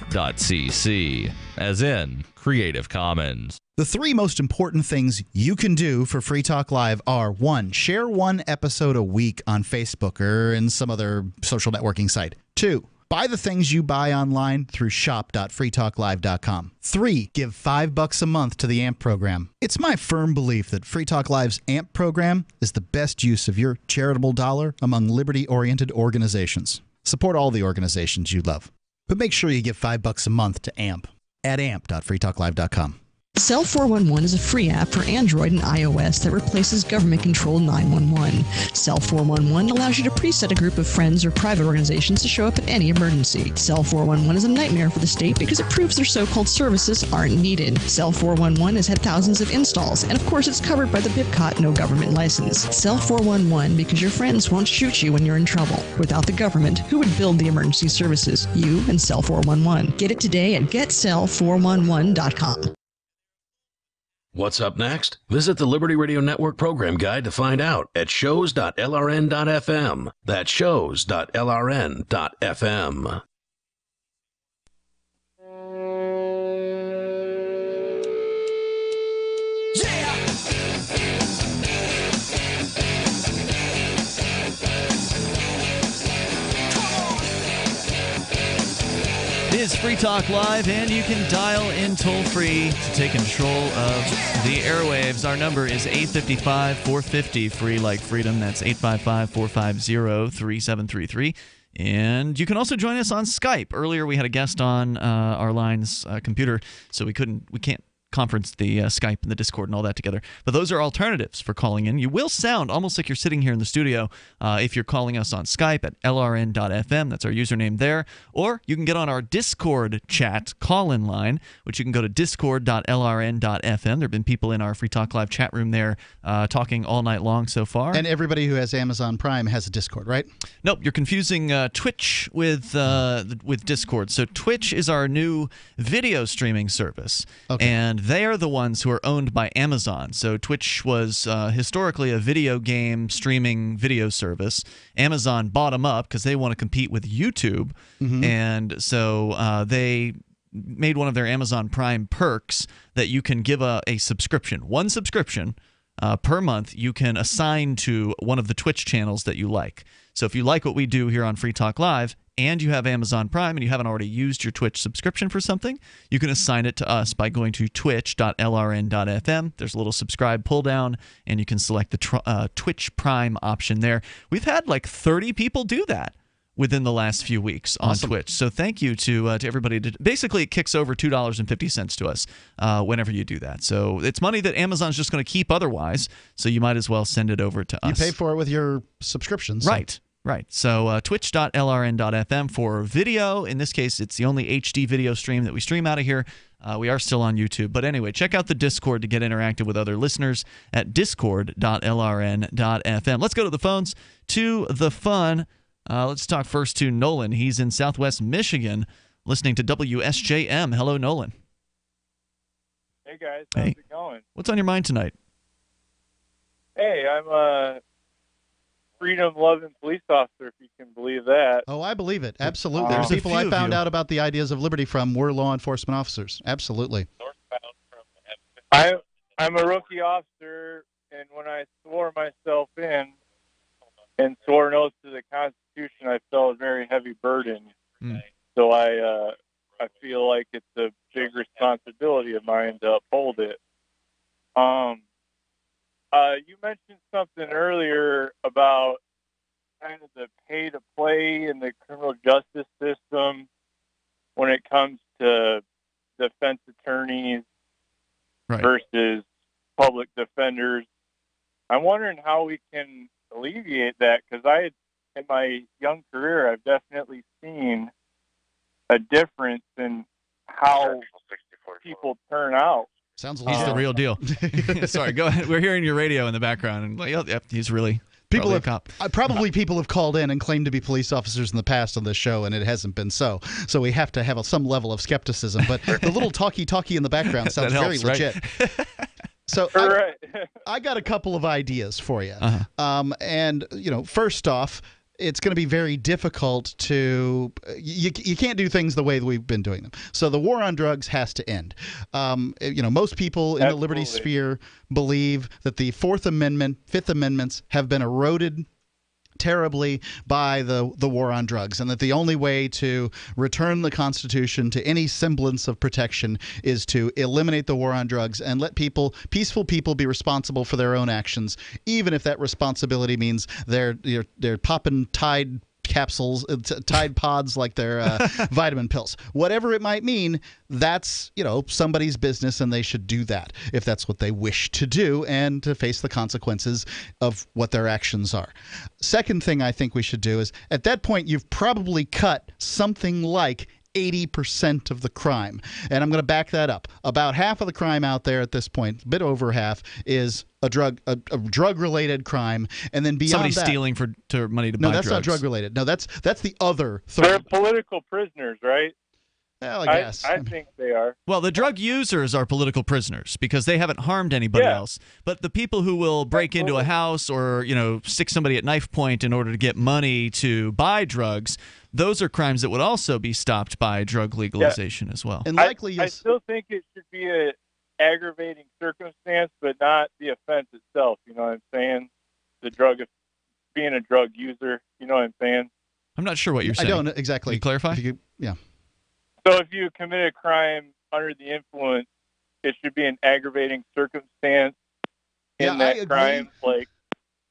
as in Creative Commons. The 3 most important things you can do for Free Talk Live are: 1, share 1 episode a week on Facebook or in some other social networking site. 2, buy the things you buy online through shop.freetalklive.com. 3, give $5 a month to the AMP program. It's my firm belief that Free Talk Live's AMP program is the best use of your charitable dollar among liberty-oriented organizations. Support all the organizations you love, but make sure you give $5 a month to AMP at amp.freetalklive.com. Cell 411 is a free app for Android and iOS that replaces government-controlled 911. Cell 411 allows you to preset a group of friends or private organizations to show up at any emergency. Cell 411 is a nightmare for the state because it proves their so-called services aren't needed. Cell 411 has had thousands of installs, and of course it's covered by the BIPCOT no government license. Cell 411 because your friends won't shoot you when you're in trouble. Without the government, who would build the emergency services? You and Cell 411. Get it today at getcell411.com. What's up next? Visit the Liberty Radio Network program guide to find out at shows.lrn.fm. That's shows.lrn.fm. Free Talk Live, and you can dial in toll-free to take control of the airwaves. Our number is 855-450, free like freedom. That's 855-450-3733. And you can also join us on Skype. Earlier, we had a guest on our line's computer, so we can't conference the Skype and the Discord and all that together. But those are alternatives for calling in. You will sound almost like you're sitting here in the studio if you're calling us on Skype at lrn.fm. That's our username there. Or you can get on our Discord chat call-in line, which you can go to discord.lrn.fm. There have been people in our Free Talk Live chat room there talking all night long so far. And everybody who has Amazon Prime has a Discord, right? Nope, you're confusing Twitch with Discord. So Twitch is our new video streaming service. Okay. And they are the ones who are owned by Amazon. So Twitch was historically a video game streaming video service. Amazon bought them up because they want to compete with YouTube. Mm-hmm. And so they made one of their Amazon Prime perks that you can give a subscription. One subscription per month you can assign to one of the Twitch channels that you like. So if you like what we do here on Free Talk Live, and you have Amazon Prime and you haven't already used your Twitch subscription for something, you can assign it to us by going to twitch.lrn.fm. There's a little subscribe pull down, and you can select the Twitch Prime option there. We've had like 30 people do that within the last few weeks on Twitch. So thank you to everybody. Basically, it kicks over $2.50 to us whenever you do that. So it's money that Amazon's just going to keep otherwise, so you might as well send it over to us. You pay for it with your subscriptions. So. Right. Right. So twitch.lrn.fm for video. In this case, it's the only HD video stream that we stream out of here. We are still on YouTube. But anyway, check out the Discord to get interactive with other listeners at discord.lrn.fm. Let's go to the phones, to the fun. Let's talk first to Nolan. He's in Southwest Michigan listening to WSJM. Hello, Nolan. Hey, guys. How's it going? What's on your mind tonight? Hey, I'm a freedom-loving police officer, if you can believe that. Oh, I believe it. Absolutely. There's people I found out about the ideas of liberty from were law enforcement officers. Absolutely. I'm a rookie officer, and when I swore myself in and swore an oath to the Constitution, I felt a very heavy burden. So I feel like it's a big responsibility of mine to uphold it. You mentioned something earlier about kind of the pay-to-play in the criminal justice system when it comes to defense attorneys versus public defenders. I'm wondering how we can alleviate that, because in my young career, I've definitely seen a difference in how people turn out. Sounds he's the real deal. Sorry, go ahead. We're hearing your radio in the background, and yep, he's really people a cop. Probably people have called in and claimed to be police officers in the past on this show, and it hasn't been so. So we have to have some level of skepticism. But the little talkie in the background sounds very legit. So I got a couple of ideas for you. And first off, it's going to be very difficult to you can't do things the way that we've been doing them. So the war on drugs has to end. Most people in the liberty sphere believe that the Fourth Amendment, Fifth Amendments have been eroded terribly by the war on drugs, and that the only way to return the Constitution to any semblance of protection is to eliminate the war on drugs and let peaceful people be responsible for their own actions, even if that responsibility means they're popping Tide capsules, Tide pods like they're vitamin pills. Whatever it might mean, that's somebody's business, and they should do that if that's what they wish to do, and to face the consequences of what their actions are. Second thing I think we should do is, at that point, you've probably cut something like 80% of the crime. And I'm going to back that up. About half of the crime out there at this point, a bit over half, is a drug-related crime, and then beyond somebody that, stealing for money to buy drugs. No, that's not drug-related. No, that's the other third. They're political prisoners, right? Well, I guess. I think they are. Well, the drug users are political prisoners because they haven't harmed anybody else. But the people who will break into a house or, stick somebody at knife point in order to get money to buy drugs, those are crimes that would also be stopped by drug legalization as well. And likely, I still think it should be an aggravating circumstance, but not the offense itself. You know what I'm saying? Being a drug user. You know what I'm saying? I'm not sure what you're saying. I don't exactly. Can you clarify? So if commit a crime under the influence, it should be an aggravating circumstance in that crime.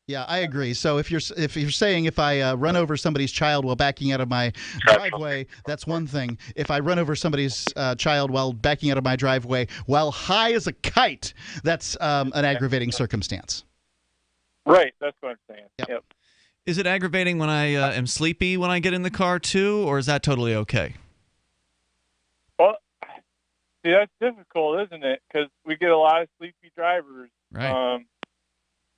Yeah, I agree. So if you're saying if I run over somebody's child while backing out of my driveway, that's one thing. If I run over somebody's child while backing out of my driveway while high as a kite, that's an aggravating circumstance. Right, that's what I'm saying. Yep. Is it aggravating when I am sleepy when I get in the car too, or is that totally okay? Well, see, that's difficult, isn't it? Because we get a lot of sleepy drivers. Right.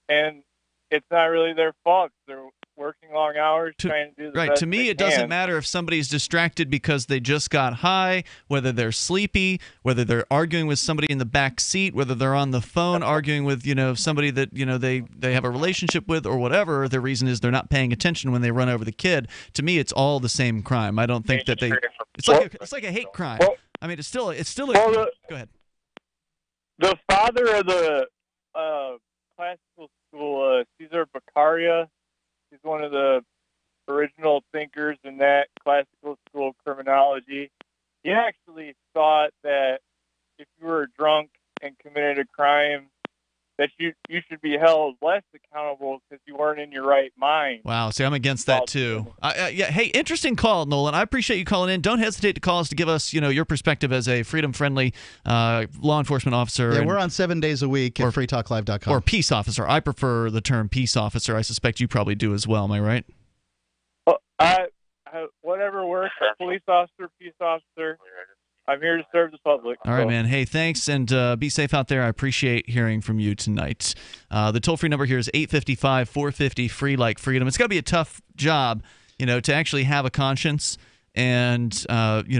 And it's not really their fault. They're working long hours trying to do the best To me, it doesn't matter if somebody's distracted because they just got high, whether they're sleepy, whether they're arguing with somebody in the back seat, whether they're on the phone arguing with somebody that they have a relationship with or whatever. The reason is they're not paying attention when they run over the kid. To me, it's all the same crime. I don't think that they. It's like a hate crime. I mean, it's still a. Go ahead. The father of the classical school, Cesar Beccaria, he's one of the original thinkers in that classical school criminology. He actually thought that if you were drunk and committed a crime, that you should be held less accountable because you weren't in your right mind. Wow, see, I'm against that too. Hey, interesting call, Nolan. I appreciate you calling in. Don't hesitate to call us to give us, your perspective as a freedom-friendly law enforcement officer. Yeah, we're on 7 days a week at freetalklive.com. Or peace officer. I prefer the term peace officer. I suspect you probably do as well. Am I right? Whatever works. Police officer, peace officer. I'm here to serve the public. All right, man. Hey, thanks, and be safe out there. I appreciate hearing from you tonight. The toll-free number here is 855-450-FREE like freedom. It's got to be a tough job, to actually have a conscience and,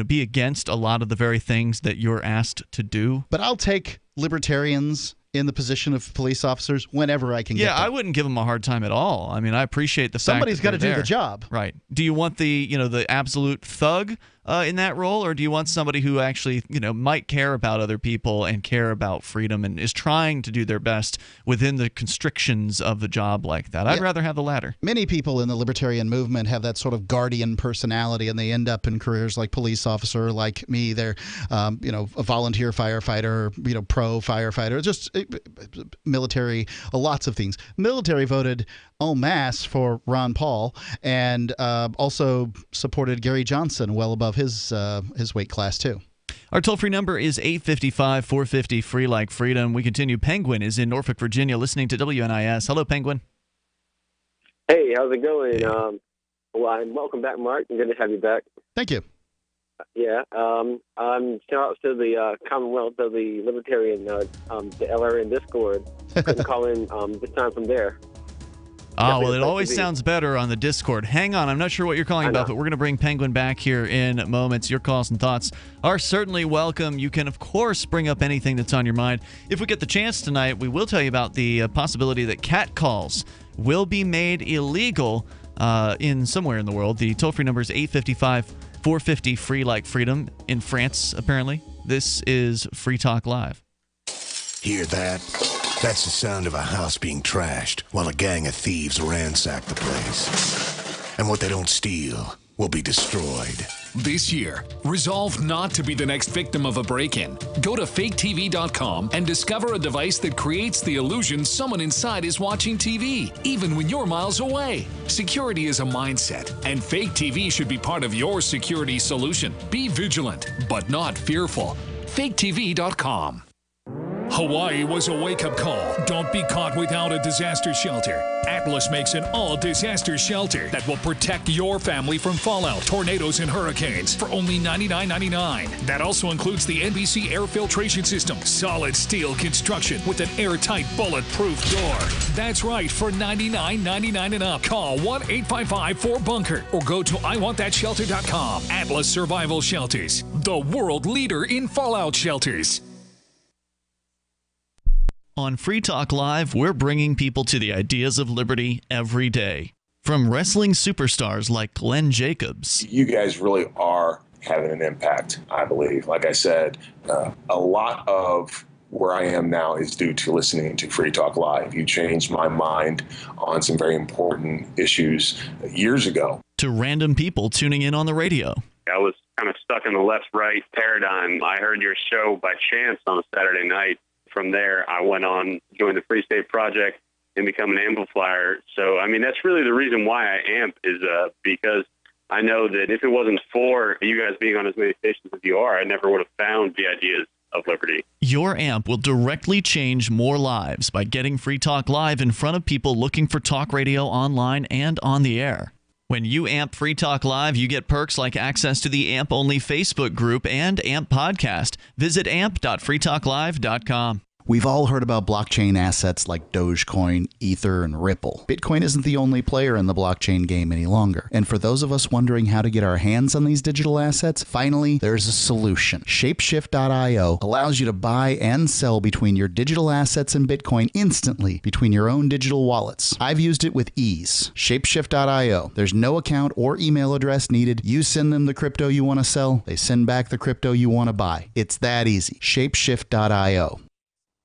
be against a lot of the very things that you're asked to do. But I'll take libertarians in the position of police officers whenever I can get them. Yeah, I wouldn't give them a hard time at all. I mean, I appreciate the fact that somebody's got to do the job. Right. Do you want the absolute thug in that role, or do you want somebody who actually, might care about other people and care about freedom and is trying to do their best within the constrictions of the job like that? I'd rather have the latter. Many people in the libertarian movement have that sort of guardian personality, and they end up in careers like police officer, like me. They're, a volunteer firefighter, pro firefighter, just military, lots of things. Military voted en masse for Ron Paul and also supported Gary Johnson well above his weight class too. Our toll-free number is 855-450-FREE like freedom. We continue. Penguin is in Norfolk, Virginia, listening to WNIS. Hello, Penguin. Hey, how's it going? Welcome back, Mark. I'm good to have you back. Thank you. Yeah, shout out to the Commonwealth of the Libertarian, the LRN Discord. Couldn't call in this time from there. Well, it always sounds better on the Discord. Hang on, I'm not sure what you're calling about, but we're going to bring Penguin back here in moments. Your calls and thoughts are certainly welcome. You can, of course, bring up anything that's on your mind. If we get the chance tonight, we will tell you about the possibility that catcalls will be made illegal in somewhere in the world. The toll-free number is 855-450-FREE like freedom in France, apparently. This is Free Talk Live. Hear that? That's the sound of a house being trashed while a gang of thieves ransack the place. And what they don't steal will be destroyed. This year, resolve not to be the next victim of a break-in. Go to faketv.com and discover a device that creates the illusion someone inside is watching TV, even when you're miles away. Security is a mindset, and Fake TV should be part of your security solution. Be vigilant, but not fearful. faketv.com. Hawaii was a wake-up call. Don't be caught without a disaster shelter. Atlas makes an all-disaster shelter that will protect your family from fallout, tornadoes, and hurricanes for only $99.99. That also includes the NBC air filtration system, solid steel construction with an airtight, bulletproof door. That's right, for $99.99 and up. Call 1-855-4BUNKER or go to iwantthatshelter.com. Atlas Survival Shelters, the world leader in fallout shelters. On Free Talk Live, we're bringing people to the ideas of liberty every day. From wrestling superstars like Glenn Jacobs. You guys really are having an impact, I believe. Like I said, a lot of where I am now is due to listening to Free Talk Live. You changed my mind on some very important issues years ago. To random people tuning in on the radio. I was kind of stuck in the left-right paradigm. I heard your show by chance on a Saturday night. From there, I went on, joined the Free State Project, and become an amplifier. So, I mean, that's really the reason why I amp is because I know that if it wasn't for you guys being on as many stations as you are, I never would have found the ideas of liberty. Your amp will directly change more lives by getting Free Talk Live in front of people looking for talk radio online and on the air. When you amp Free Talk Live, you get perks like access to the AMP-only Facebook group and AMP podcast. Visit amp.freetalklive.com. We've all heard about blockchain assets like Dogecoin, Ether, and Ripple. Bitcoin isn't the only player in the blockchain game any longer. And for those of us wondering how to get our hands on these digital assets, finally, there's a solution. Shapeshift.io allows you to buy and sell between your digital assets and Bitcoin instantly between your own digital wallets. I've used it with ease. Shapeshift.io. There's no account or email address needed. You send them the crypto you want to sell. They send back the crypto you want to buy. It's that easy. Shapeshift.io.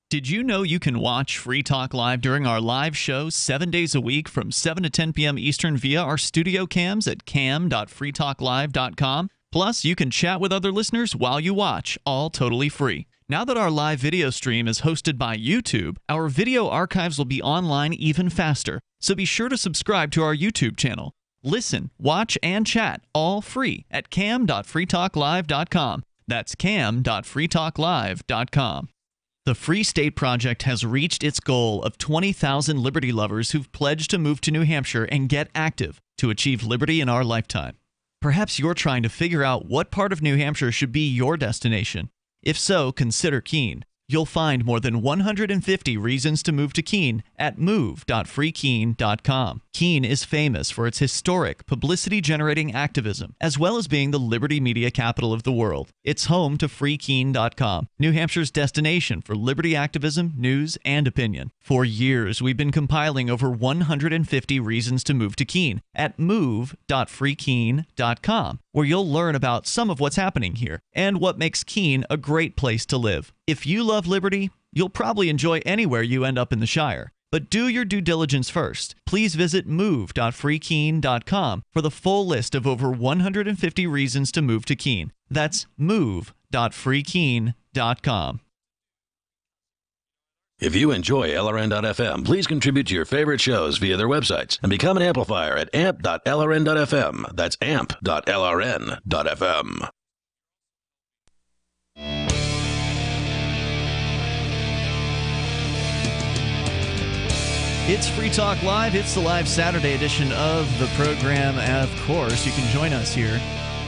Did you know you can watch Free Talk Live during our live show 7 days a week from 7 to 10 p.m. Eastern via our studio cams at cam.freetalklive.com? Plus, you can chat with other listeners while you watch, all totally free. Now that our live video stream is hosted by YouTube, our video archives will be online even faster, so be sure to subscribe to our YouTube channel. Listen, watch, and chat all free at cam.freetalklive.com. That's cam.freetalklive.com. The Free State Project has reached its goal of 20,000 liberty lovers who've pledged to move to New Hampshire and get active to achieve liberty in our lifetime. Perhaps you're trying to figure out what part of New Hampshire should be your destination. If so, consider Keene. You'll find more than 150 reasons to move to Keene at move.freekeene.com. Keene is famous for its historic, publicity-generating activism, as well as being the liberty media capital of the world. It's home to freekeene.com, New Hampshire's destination for liberty activism, news, and opinion. For years, we've been compiling over 150 reasons to move to Keene at move.freekeene.com, where you'll learn about some of what's happening here and what makes Keene a great place to live. If you love liberty, you'll probably enjoy anywhere you end up in the Shire. But do your due diligence first. Please visit move.freekeene.com for the full list of over 150 reasons to move to Keene. That's move.freekeene.com. If you enjoy LRN.FM, please contribute to your favorite shows via their websites and become an amplifier at amp.lrn.fm. That's amp.lrn.fm. It's Free Talk Live. It's the live Saturday edition of the program. Of course, you can join us here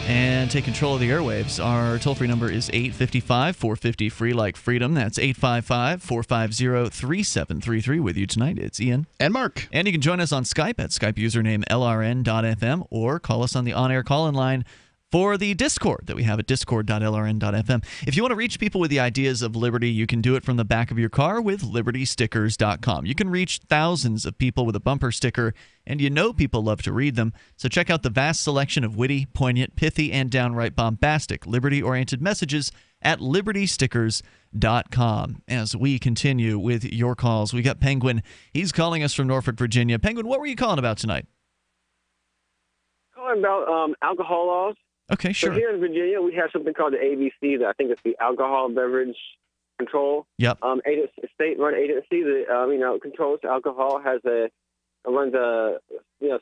and take control of the airwaves. Our toll-free number is 855-450-FREE like freedom. That's 855-450-3733. With you tonight, it's Ian. And Mark. And you can join us on Skype at Skype username LRN.FM or call us on the on-air call-in line for the Discord that we have at discord.lrn.fm. If you want to reach people with the ideas of liberty, you can do it from the back of your car with libertystickers.com. You can reach thousands of people with a bumper sticker, and you know people love to read them. So check out the vast selection of witty, poignant, pithy, and downright bombastic liberty-oriented messages at libertystickers.com. As we continue with your calls, we got Penguin. He's calling us from Norfolk, Virginia. Penguin, what were you calling about tonight? Calling about alcohol laws. Okay, sure. So here in Virginia, we have something called the ABC. That I think it's the Alcohol Beverage Control. Yep. State-run agency that controls alcohol, runs a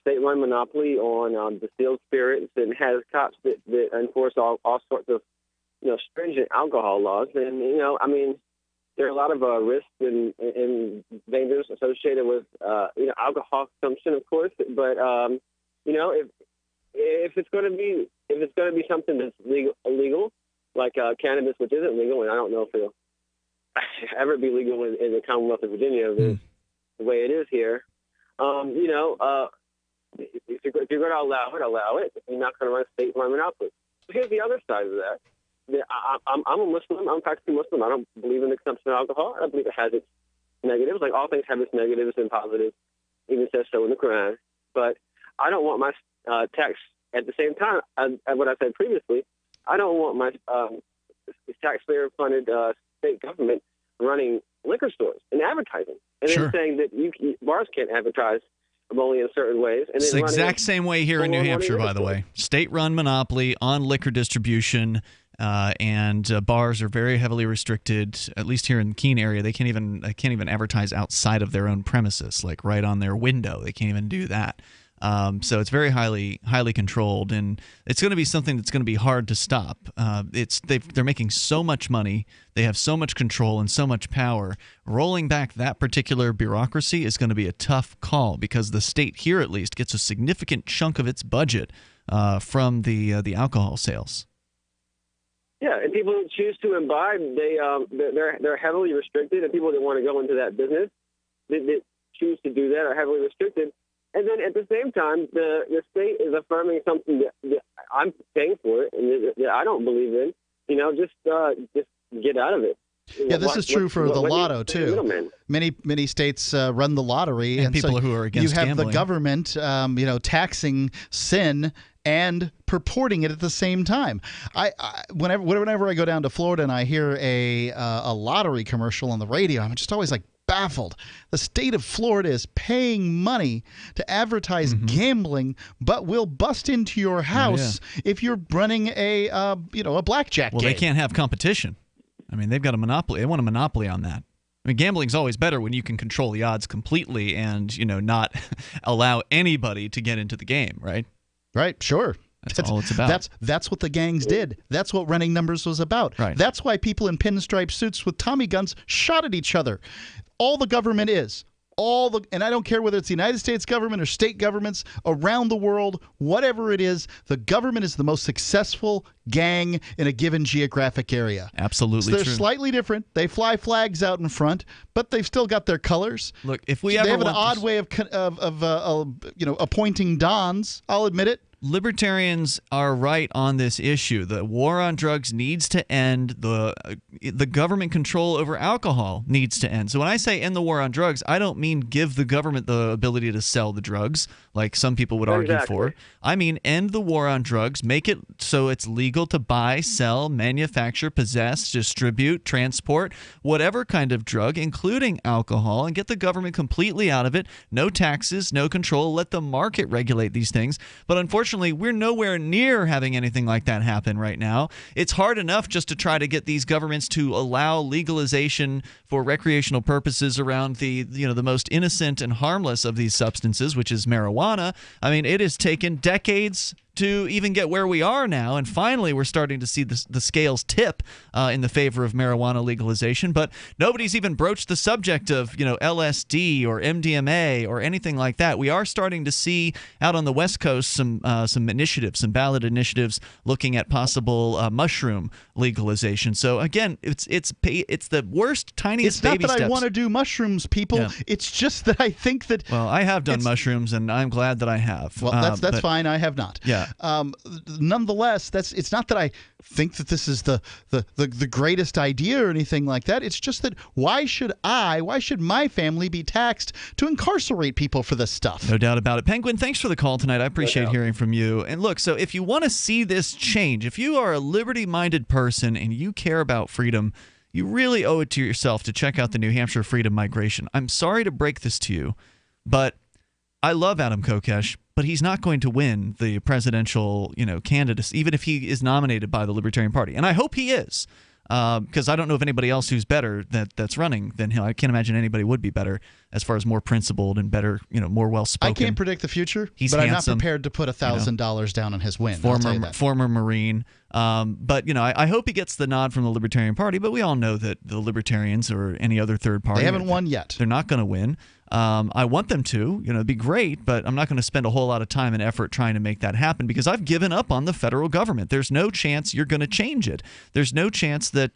state-run monopoly on distilled spirits, and has cops that enforce all sorts of stringent alcohol laws. And there are a lot of risks and dangers associated with alcohol consumption, of course. But if it's going to be something that's illegal, like cannabis, which isn't legal, and I don't know if it'll ever be legal in the Commonwealth of Virginia the way it is here. If you're going to allow it. If you're not going to run a state-run monopoly. So here's the other side of that. I'm a Muslim. I'm practicing Muslim. I don't believe in the consumption of alcohol. I believe it has its negatives. Like all things have its negatives and positives. Even says so in the Quran. But I don't want my tax, at the same time, as what I said previously, I don't want my taxpayer-funded state government running liquor stores and advertising, and then saying that bars can't advertise only in certain ways. And it's the then exact same way here in New Hampshire, by the way. State-run monopoly on liquor distribution, and bars are very heavily restricted. At least here in the Keene area, they can't even advertise outside of their own premises, like right on their window. They can't even do that. So it's very highly controlled, and it's going to be something that's going to be hard to stop. They're making so much money, they have so much control and so much power. Rolling back that particular bureaucracy is going to be a tough call because the state here, at least, gets a significant chunk of its budget from the alcohol sales. Yeah, and people who choose to imbibe, they're heavily restricted, and people that want to go into that business that choose to do that are heavily restricted. And then at the same time, the state is affirming something that I'm paying for it and that I don't believe in. Just get out of it. Yeah, this is true for the lotto too. Many states run the lottery, and people who are against you have gambling. The government, taxing sin and purporting it at the same time. Whenever I go down to Florida and I hear a lottery commercial on the radio, I'm just always like baffled. The state of Florida is paying money to advertise gambling, but will bust into your house if you're running a blackjack game. Well, they can't have competition. I mean, they've got a monopoly. They want a monopoly on that. I mean, gambling's always better when you can control the odds completely and, not allow anybody to get into the game, right? Right, sure. That's all it's about. That's what the gangs did. That's what running numbers was about. Right. That's why people in pinstripe suits with Tommy guns shot at each other. All the government is. And I don't care whether it's the United States government or state governments around the world, whatever it is, the government is the most successful gang in a given geographic area. Absolutely so they're true. Slightly different. They fly flags out in front, but they've still got their colors. Look, if we they ever have an want odd way of appointing dons, I'll admit it. Libertarians are right on this issue. The war on drugs needs to end. The government control over alcohol needs to end. So when I say end the war on drugs, I don't mean give the government the ability to sell the drugs, like some people would argue for. I mean end the war on drugs, make it so it's legal to buy, sell, manufacture, possess, distribute, transport, whatever kind of drug, including alcohol, and get the government completely out of it. No taxes, no control. Let the market regulate these things. But unfortunately, we're nowhere near having anything like that happen right now. It's hard enough just to try to get these governments to allow legalization for recreational purposes around the most innocent and harmless of these substances, which is marijuana. I mean, it has taken decades to even get where we are now, and finally we're starting to see the scales tip in the favor of marijuana legalization, but nobody's even broached the subject of LSD or MDMA or anything like that. We are starting to see out on the West Coast some initiatives, some ballot initiatives looking at possible mushroom legalization. So again, it's the worst, tiniest baby steps. It's not that I want to do mushrooms, people. Yeah. It's just that I think that... Well, I have done mushrooms, and I'm glad that I have. Well, that's fine. I have not. Yeah. Nonetheless, it's not that I think that this is the greatest idea or anything like that. It's just that why should my family be taxed to incarcerate people for this stuff? No doubt about it. Penguin, thanks for the call tonight. I appreciate hearing from you. And look, so if you want to see this change, if you are a liberty-minded person and you care about freedom, you really owe it to yourself to check out the New Hampshire Freedom Migration. I'm sorry to break this to you, but I love Adam Kokesh, but he's not going to win the presidential, candidacy, even if he is nominated by the Libertarian Party. And I hope he is, because I don't know of anybody else who's better that's running than him. I can't imagine anybody would be better as far as more principled and better, more well-spoken. I can't predict the future, he's but handsome, I'm not prepared to put $1,000 down on his win. Former Marine. But, I hope he gets the nod from the Libertarian Party, but we all know that the Libertarians or any other third party, they haven't won yet. They're not going to win. I want them to, it'd be great, but I'm not going to spend a whole lot of time and effort trying to make that happen because I've given up on the federal government. There's no chance you're going to change it. There's no chance that,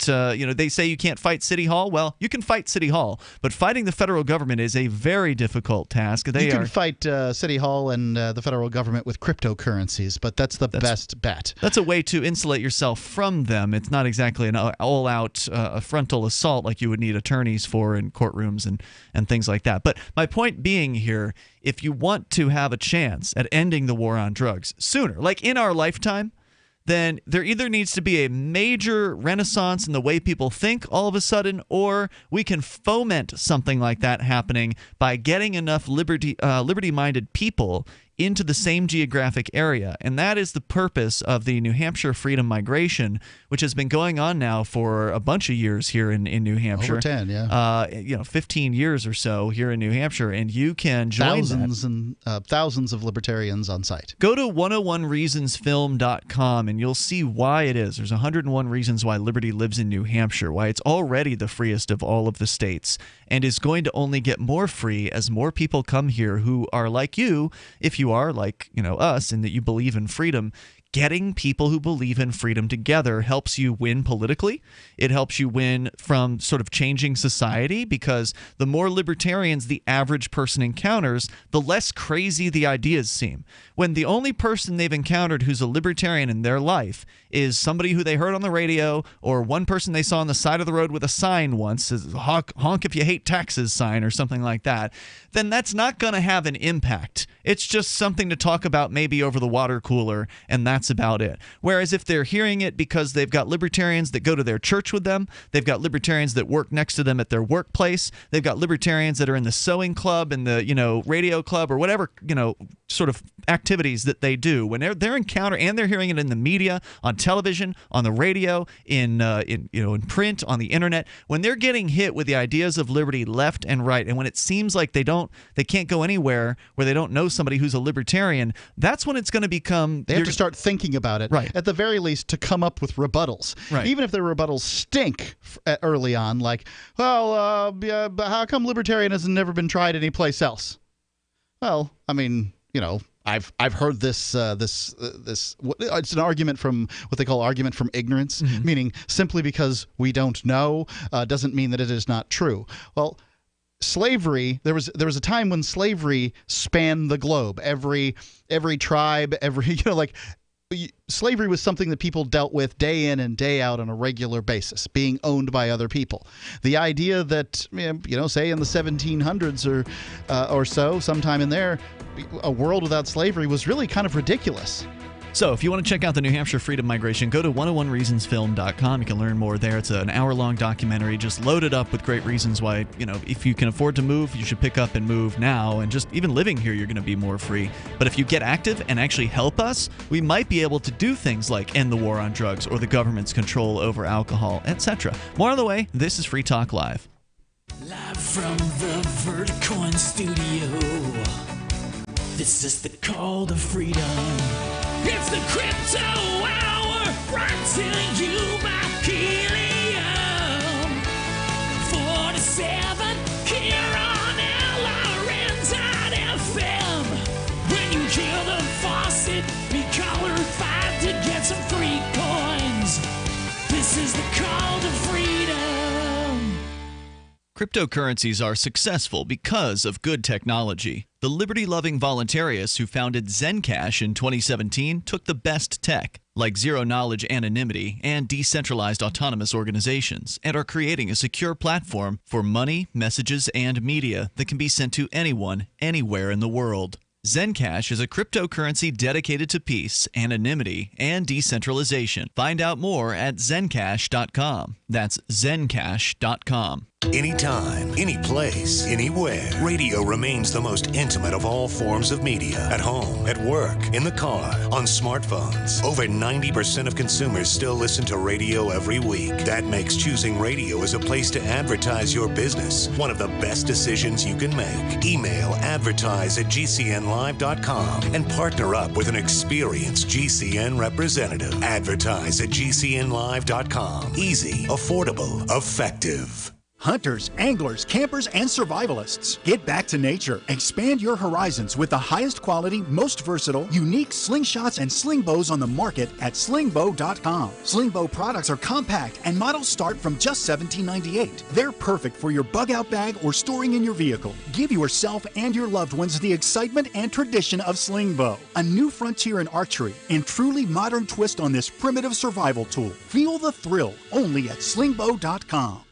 they say you can't fight City Hall. Well, you can fight City Hall, but fighting the federal government is a very difficult task. You can fight City Hall and the federal government with cryptocurrencies, but that's the best bet. That's a way to insulate yourself from them. It's not exactly an all-out frontal assault like you would need attorneys for in courtrooms and things like that. But my point being here, if you want to have a chance at ending the war on drugs sooner, like in our lifetime, then there either needs to be a major renaissance in the way people think all of a sudden, or we can foment something like that happening by getting enough liberty-minded people into the same geographic area. And that is the purpose of the New Hampshire Freedom Migration, which has been going on now for a bunch of years here in New Hampshire. Over 10, yeah. 15 years or so here in New Hampshire, and you can join thousands of libertarians on site. Go to 101reasonsfilm.com and you'll see why it is. There's 101 reasons why liberty lives in New Hampshire, why it's already the freest of all of the states, and is going to only get more free as more people come here who are like you, if you are like us, in that you believe in freedom. Getting people who believe in freedom together helps you win politically. It helps you win from sort of changing society, because the more libertarians the average person encounters, the less crazy the ideas seem. When the only person they've encountered who's a libertarian in their life is somebody who they heard on the radio, or one person they saw on the side of the road with a sign once, honk if you hate taxes sign or something like that, then that's not going to have an impact. It's just something to talk about maybe over the water cooler, and that's about it. Whereas if they're hearing it because they've got libertarians that go to their church with them, they've got libertarians that work next to them at their workplace, they've got libertarians that are in the sewing club and the radio club or whatever sort of activities that they do, when they're encountering, and they're hearing it in the media, on television, on the radio, in print, on the internet, when they're getting hit with the ideas of liberty left and right, and when it seems like they can't go anywhere where they don't know somebody who's a libertarian, that's when it's going to become... They have to start thinking about it, right, at the very least, to come up with rebuttals. Right. Even if their rebuttals stink early on, like, well, how come libertarian has never been tried anyplace else? Well, I mean, I've heard this it's an argument from what they call argument from ignorance, meaning simply because we don't know doesn't mean that it is not true. Well, slavery, there was a time when slavery spanned the globe. Every tribe, slavery was something that people dealt with day in and day out on a regular basis, being owned by other people. The idea that, say in the 1700s or so, sometime in there, a world without slavery was really kind of ridiculous. So if you want to check out the New Hampshire Freedom Migration, go to 101reasonsfilm.com. You can learn more there. It's an hour-long documentary just loaded up with great reasons why, if you can afford to move, you should pick up and move now. And just even living here, you're going to be more free. But if you get active and actually help us, we might be able to do things like end the war on drugs or the government's control over alcohol, etc. More on the way. This is Free Talk Live. Live from the Verticoin studio. This is the call to freedom. It's the Crypto Hour, brought to you by Helium 47 here on LRN.FM. When you hear the faucet, be caller 5 to get some free coins. This is the call to freedom. Cryptocurrencies are successful because of good technology. The liberty-loving voluntarists who founded Zencash in 2017 took the best tech, like zero-knowledge anonymity and decentralized autonomous organizations, and are creating a secure platform for money, messages, and media that can be sent to anyone, anywhere in the world. Zencash is a cryptocurrency dedicated to peace, anonymity, and decentralization. Find out more at zencash.com. That's zencash.com. Anytime, any place, anywhere, radio remains the most intimate of all forms of media. At home, at work, in the car, on smartphones. Over 90% of consumers still listen to radio every week. That makes choosing radio as a place to advertise your business one of the best decisions you can make. Email advertise@gcnlive.com and partner up with an experienced GCN representative. Advertise at gcnlive.com. Easy, affordable, effective. Hunters, anglers, campers, and survivalists. Get back to nature. Expand your horizons with the highest quality, most versatile, unique slingshots and sling bows on the market at slingbow.com. Sling bow products are compact and models start from just $17.98. They're perfect for your bug out bag or storing in your vehicle. Give yourself and your loved ones the excitement and tradition of sling bow. A new frontier in archery and truly modern twist on this primitive survival tool. Feel the thrill only at slingbow.com.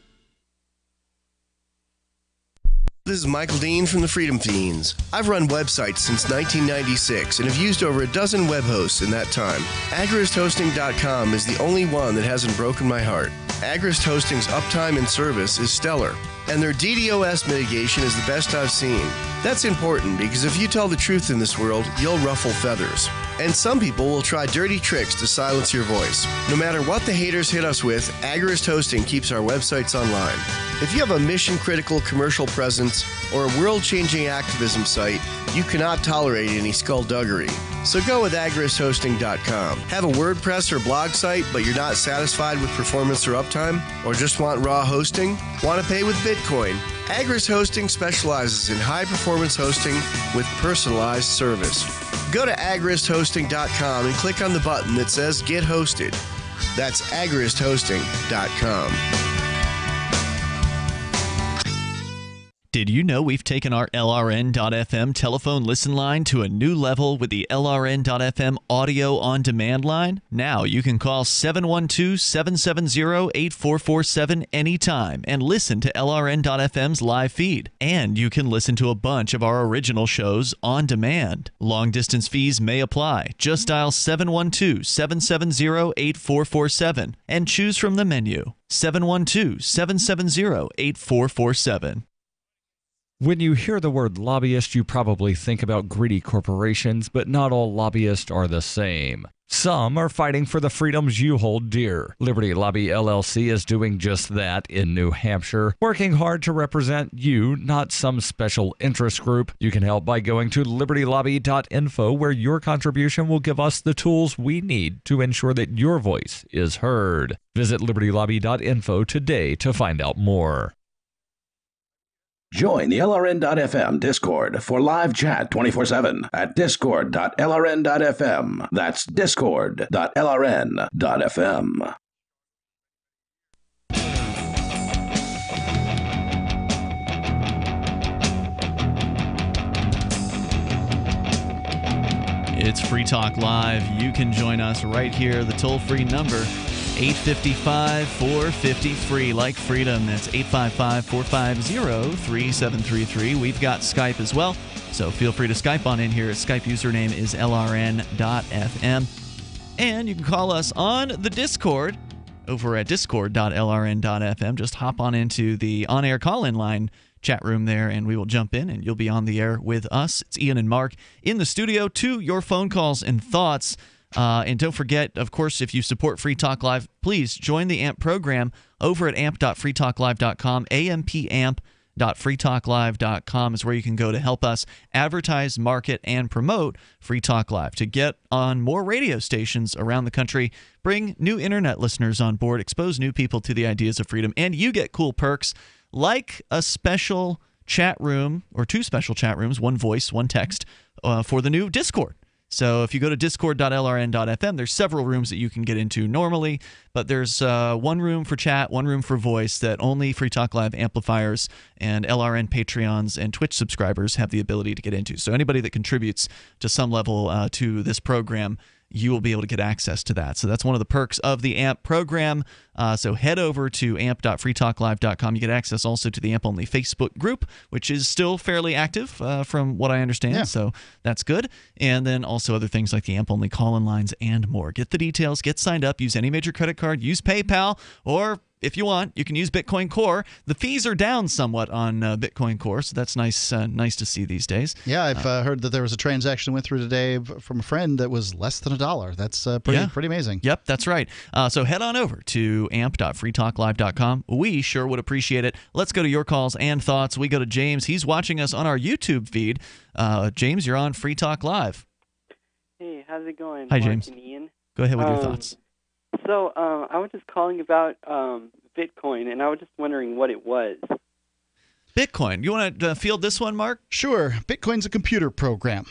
This is Michael Dean from the Freedom Fiends. I've run websites since 1996 and have used over a dozen web hosts in that time. AgristHosting.com is the only one that hasn't broken my heart. Agrist Hosting's uptime and service is stellar, and their DDoS mitigation is the best I've seen. That's important because if you tell the truth in this world, you'll ruffle feathers. And some people will try dirty tricks to silence your voice. No matter what the haters hit us with, Agrist Hosting keeps our websites online. If you have a mission-critical commercial presence or a world-changing activism site, you cannot tolerate any skullduggery. So go with agristhosting.com. Have a WordPress or blog site, but you're not satisfied with performance or uptime? Or just want raw hosting? Want to pay with Bitcoin? Agrist Hosting specializes in high-performance hosting with personalized service. Go to agristhosting.com and click on the button that says Get Hosted. That's agristhosting.com. Did you know we've taken our LRN.FM telephone listen line to a new level with the LRN.FM audio on demand line? Now you can call 712-770-8447 anytime and listen to LRN.FM's live feed. And you can listen to a bunch of our original shows on demand. Long distance fees may apply. Just dial 712-770-8447 and choose from the menu. 712-770-8447. When you hear the word lobbyist, you probably think about greedy corporations, but not all lobbyists are the same. Some are fighting for the freedoms you hold dear. Liberty Lobby LLC is doing just that in New Hampshire, working hard to represent you, not some special interest group. You can help by going to libertylobby.info, where your contribution will give us the tools we need to ensure that your voice is heard. Visit libertylobby.info today to find out more. Join the LRN.FM Discord for live chat 24/7 at discord.lrn.fm. That's discord.lrn.fm. It's Free Talk Live. You can join us right here, the toll-free number, 855-450-FREE, like freedom. That's 855-450-3733. We've got Skype as well, so feel free to Skype on in here. Skype username is LRN.FM. And you can call us on the Discord over at discord.lrn.fm. Just hop on into the on-air call-in line chat room there, and we will jump in, and you'll be on the air with us. It's Ian and Mark in the studio to your phone calls and thoughts. And don't forget, of course, if you support Free Talk Live, please join the AMP program over at amp.freetalklive.com. ampamp.freetalklive.com is where you can go to help us advertise, market, and promote Free Talk Live, to get on more radio stations around the country, bring new internet listeners on board, expose new people to the ideas of freedom, and you get cool perks like a special chat room, or two special chat rooms, one voice, one text, for the new Discord. So if you go to discord.lrn.fm, there's several rooms that you can get into normally, but there's one room for chat, one room for voice that only Free Talk Live amplifiers and LRN Patreons and Twitch subscribers have the ability to get into. So anybody that contributes to some level to this program, you will be able to get access to that. So that's one of the perks of the AMP program. So head over to amp.freetalklive.com. You get access also to the AMP Only Facebook group, which is still fairly active from what I understand. Yeah. So that's good. And then also other things like the AMP Only call-in lines and more. Get the details. Get signed up. Use any major credit card. Use PayPal, or if you want, you can use Bitcoin Core. The fees are down somewhat on Bitcoin Core, so that's nice to see these days. Yeah, I've heard that there was a transaction went through today from a friend that was less than $1. That's pretty amazing. Yep, that's right. So head on over to amp.freetalklive.com. We sure would appreciate it. Let's go to your calls and thoughts. We go to James. He's watching us on our YouTube feed. James, you're on Free Talk Live. Hey, how's it going? Hi, James. Mark and Ian. Go ahead with your thoughts. So I was just calling about Bitcoin, and I was just wondering what it was. Bitcoin. You want to field this one, Mark? Sure. Bitcoin's a computer program.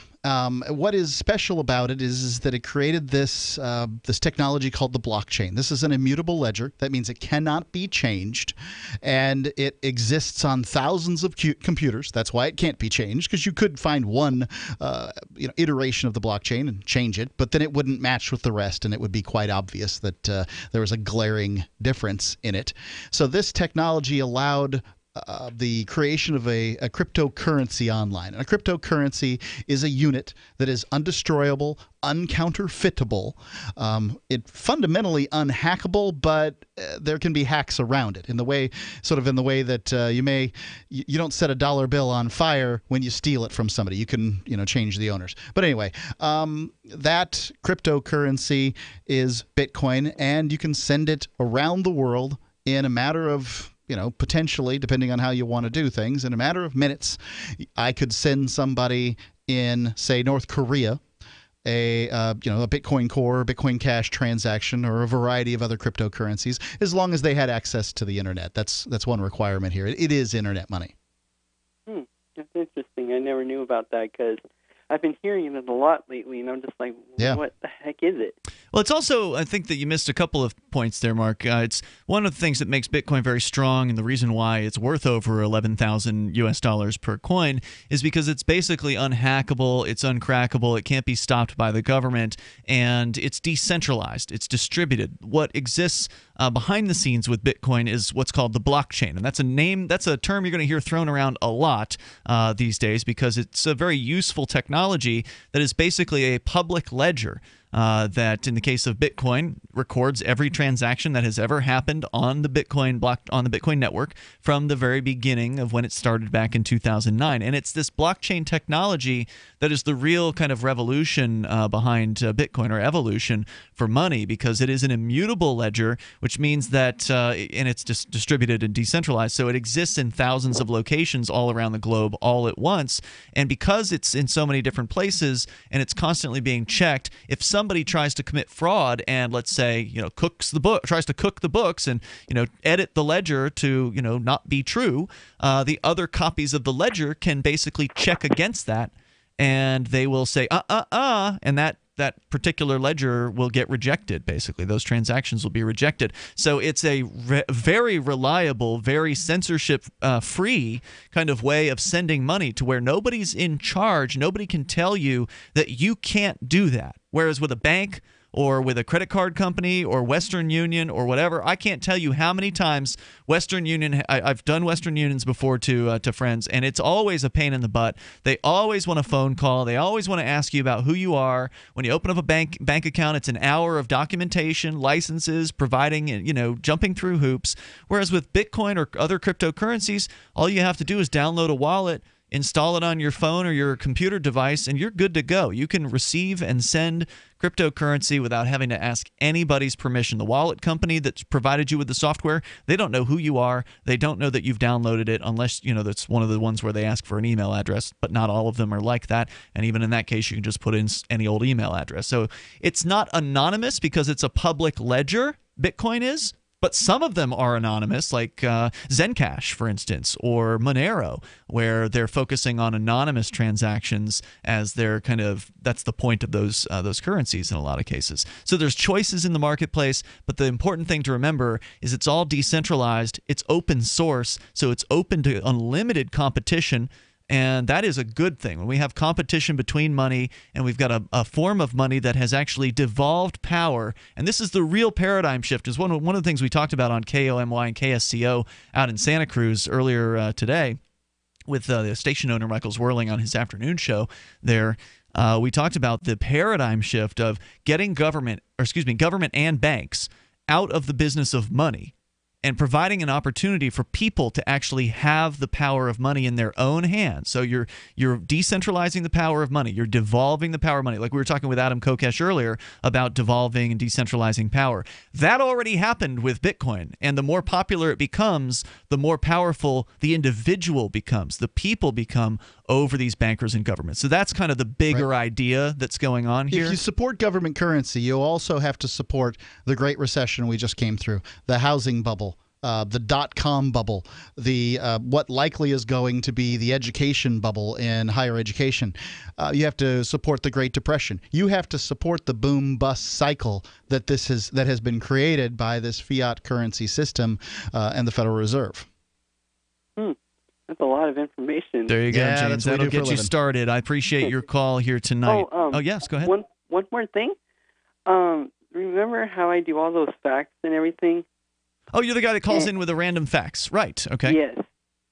What is special about it is that it created this technology called the blockchain. This is an immutable ledger. That means it cannot be changed, and it exists on thousands of computers. That's why it can't be changed, because you could find one iteration of the blockchain and change it, but then it wouldn't match with the rest, and it would be quite obvious that there was a glaring difference in it. So this technology allowed the creation of a cryptocurrency online. And a cryptocurrency is a unit that is undestroyable, uncounterfeitable. It fundamentally unhackable, but there can be hacks around it in the way that you don't set a dollar bill on fire when you steal it from somebody. You can change the owners. But anyway, that cryptocurrency is Bitcoin, and you can send it around the world in a matter of potentially, depending on how you want to do things, in a matter of minutes. I could send somebody in, say, North Korea a Bitcoin Core, Bitcoin Cash transaction, or a variety of other cryptocurrencies, as long as they had access to the internet. That's one requirement here. It is internet money. That's interesting. I never knew about that because I've been hearing it a lot lately, and I'm just like, what the heck is it? Well, it's also, I think that you missed a couple of points there, Mark. It's one of the things that makes Bitcoin very strong, and the reason why it's worth over $11,000 per coin is because it's basically unhackable, it's uncrackable, it can't be stopped by the government, and it's decentralized, it's distributed. What exists behind the scenes with Bitcoin is what's called the blockchain, and that's a term you're going to hear thrown around a lot these days because it's a very useful technology that is basically a public ledger. That in the case of Bitcoin records every transaction that has ever happened on the Bitcoin network from the very beginning of when it started back in 2009. And it's this blockchain technology that is the real kind of revolution behind Bitcoin, or evolution for money, because it is an immutable ledger, which means that and it's just distributed and decentralized, so it exists in thousands of locations all around the globe all at once. And because it's in so many different places and it's constantly being checked, if somebody tries to commit fraud and, let's say, tries to cook the books and edit the ledger to not be true, the other copies of the ledger can basically check against that, and they will say and that particular ledger will get rejected. Basically, those transactions will be rejected. So it's a very reliable, very censorship-free kind of way of sending money, to where nobody's in charge. Nobody can tell you that you can't do that. Whereas with a bank or with a credit card company or Western Union or whatever, I can't tell you how many times Western Union, I've done Western Unions before to friends, and it's always a pain in the butt. They always want a phone call. They always want to ask you about who you are. When you open up a bank account, it's an hour of documentation, licenses, providing, jumping through hoops. Whereas with Bitcoin or other cryptocurrencies, all you have to do is download a wallet, install it on your phone or your computer device, and you're good to go. You can receive and send cryptocurrency without having to ask anybody's permission. The wallet company that's provided you with the software, they don't know who you are. They don't know that you've downloaded it, unless that's one of the ones where they ask for an email address, but not all of them are like that. And even in that case, you can just put in any old email address. So it's not anonymous because it's a public ledger, Bitcoin is. But some of them are anonymous, like Zencash, for instance, or Monero, where they're focusing on anonymous transactions as their that's the point of those currencies in a lot of cases. So there's choices in the marketplace, but the important thing to remember is it's all decentralized, it's open source, so it's open to unlimited competition. And that is a good thing. When we have competition between money, and we've got a form of money that has actually devolved power, and this is the real paradigm shift, is one of the things we talked about on KOMY and KSCO out in Santa Cruz earlier today with the station owner Michael Zwirling on his afternoon show there. We talked about the paradigm shift of getting government and banks out of the business of money, and providing an opportunity for people to actually have the power of money in their own hands. So you're decentralizing the power of money. You're devolving the power of money. Like we were talking with Adam Kokesh earlier about devolving and decentralizing power. That already happened with Bitcoin. And the more popular it becomes, the more powerful the individual becomes. The people become over these bankers and governments. So that's kind of the bigger idea that's going on here. If you support government currency, you also have to support the Great Recession we just came through, the housing bubble, the dot-com bubble, the what likely is going to be the education bubble in higher education. You have to support the Great Depression. You have to support the boom-bust cycle that has been created by this fiat currency system and the Federal Reserve. That's a lot of information. There you go, James. That'll get you started. I appreciate your call here tonight. Oh, yes, go ahead. One more thing. Remember how I do all those facts and everything? Oh, you're the guy that calls in with the random facts. Right, okay. Yes.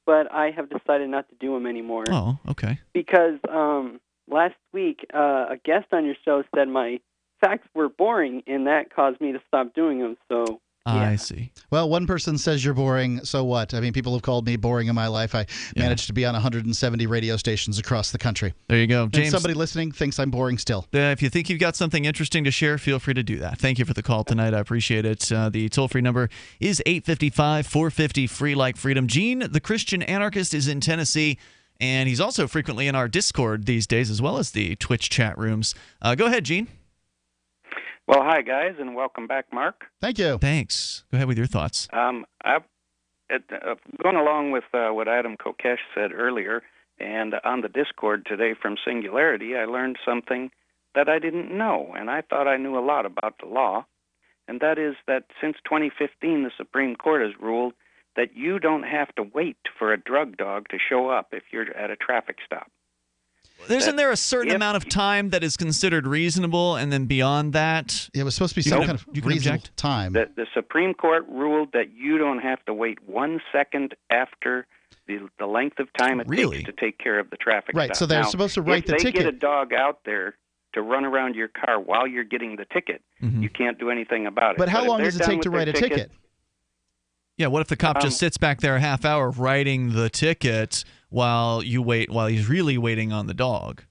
but I have decided not to do them anymore. Oh, okay. Because last week, a guest on your show said my facts were boring, and that caused me to stop doing them. So I see. Well, one person says you're boring, so what? I mean, people have called me boring in my life. I managed to be on 170 radio stations across the country. There you go. James, and somebody listening thinks I'm boring still. If you think you've got something interesting to share, feel free to do that. Thank you for the call tonight. I appreciate it. The toll-free number is 855-450-FREE like freedom. Gene, the Christian anarchist, is in Tennessee, and he's also frequently in our Discord these days, as well as the Twitch chat rooms. Go ahead, Gene. Well, hi, guys, and welcome back, Mark. Thank you. Thanks. Go ahead with your thoughts. Going along with what Adam Kokesh said earlier, and on the Discord today from Singularity, I learned something that I didn't know, and I thought I knew a lot about the law, and that is that since 2015, the Supreme Court has ruled that you don't have to wait for a drug dog to show up if you're at a traffic stop. Isn't there a certain amount of time that is considered reasonable, and then beyond that? It was supposed to be some kind of reasonable time. The Supreme Court ruled that you don't have to wait 1 second after the length of time it takes to take care of the traffic stop. Right, so they're supposed to write the ticket. If they get a dog out there to run around your car while you're getting the ticket, you can't do anything about it. But how long does it take to write a ticket? Yeah, what if the cop just sits back there a half hour writing the ticket while he's really waiting on the dog?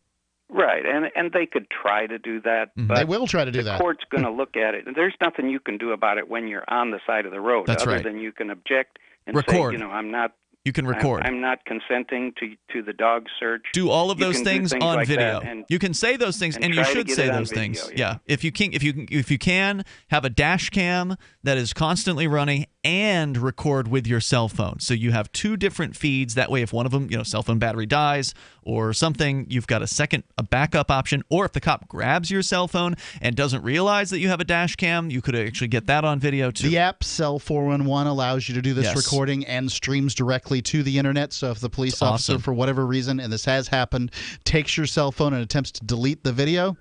Right, and they could try to do that. But they will try to do that. The court's going to look at it, and there's nothing you can do about it when you're on the side of the road. That's other right. than you can object and Record. say, I'm not. You can record. I'm not consenting to the dog search. Do all of those things on like video. And you can say those things, and you should say those things. Yeah. If you can have a dash cam that is constantly running and record with your cell phone, so you have two different feeds. That way, if one of them, cell phone battery dies or something, you've got a backup option. Or if the cop grabs your cell phone and doesn't realize that you have a dash cam, you could actually get that on video too. The app Cell 411 allows you to do this recording and streams directly to the internet. So if the police officer, for whatever reason, and this has happened, takes your cell phone and attempts to delete the video,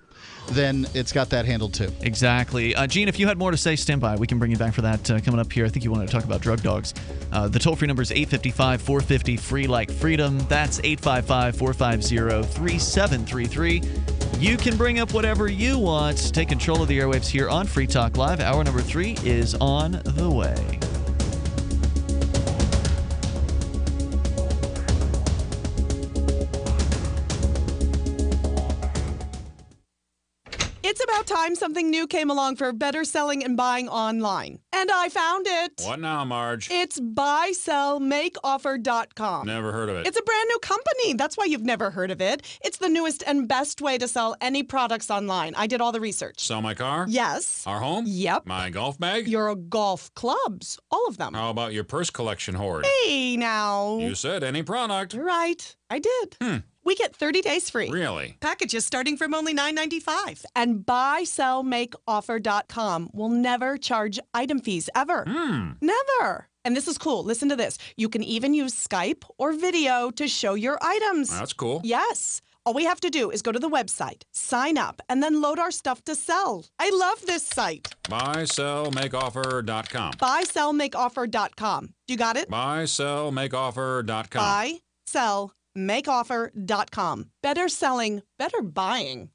then it's got that handled too. Exactly. Gene, if you had more to say, stand by. We can bring you back for that coming up here. I think you wanted to talk about drug dogs. The toll-free number is 855-450-FREE like freedom. That's 855-450-3733. You can bring up whatever you want. Take control of the airwaves here on Free Talk Live. Hour number 3 is on the way. It's about time something new came along for better selling and buying online. And I found it. What now, Marge? It's buysellmakeoffer.com. Never heard of it. It's a brand new company. That's why you've never heard of it. It's the newest and best way to sell any products online. I did all the research. Sell my car? Yes. Our home? Yep. My golf bag? Your golf clubs. All of them. How about your purse collection hoard? Hey, now. You said any product. Right. I did. We get 30 days free. Really? Packages starting from only $9.95. And buysellmakeoffer.com will never charge item fees, ever. Never. And this is cool. Listen to this. You can even use Skype or video to show your items. That's cool. Yes. All we have to do is go to the website, sign up, and then load our stuff to sell. I love this site. Buysellmakeoffer.com. Buysellmakeoffer.com. You got it? Buysellmakeoffer.com. Buysellmakeoffer.com. Better selling, better buying.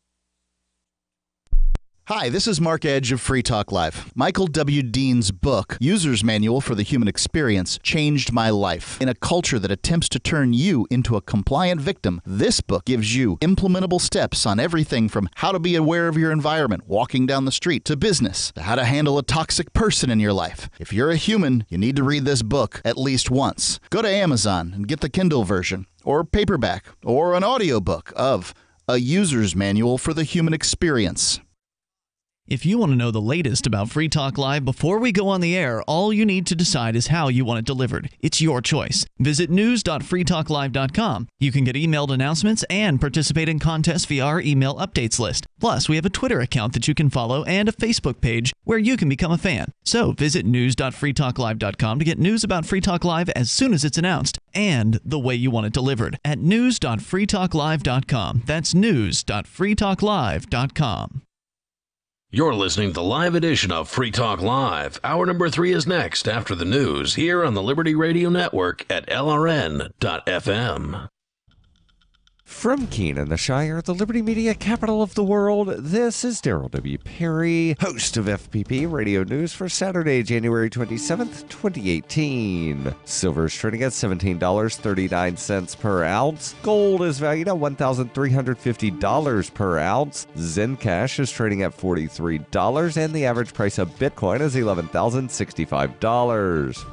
Hi, this is Mark Edge of Free Talk Live. Michael W. Dean's book, User's Manual for the Human Experience, changed my life. In a culture that attempts to turn you into a compliant victim, this book gives you implementable steps on everything from how to be aware of your environment, walking down the street, to business, to how to handle a toxic person in your life. If you're a human, you need to read this book at least once. Go to Amazon and get the Kindle version, or paperback, or an audiobook of A User's Manual for the Human Experience. If you want to know the latest about Free Talk Live before we go on the air, all you need to decide is how you want it delivered. It's your choice. Visit news.freetalklive.com. You can get emailed announcements and participate in contests via our email updates list. Plus, we have a Twitter account that you can follow and a Facebook page where you can become a fan. So visit news.freetalklive.com to get news about Free Talk Live as soon as it's announced and the way you want it delivered at news.freetalklive.com. That's news.freetalklive.com. You're listening to the live edition of Free Talk Live. Hour number 3 is next after the news here on the Liberty Radio Network at LRN.FM. From Keene in the Shire, the Liberty Media capital of the world, this is Daryl W. Perry, host of FPP Radio News for Saturday, January 27th, 2018. Silver is trading at $17.39 per ounce. Gold is valued at $1,350 per ounce. Zencash is trading at $43, and the average price of Bitcoin is $11,065.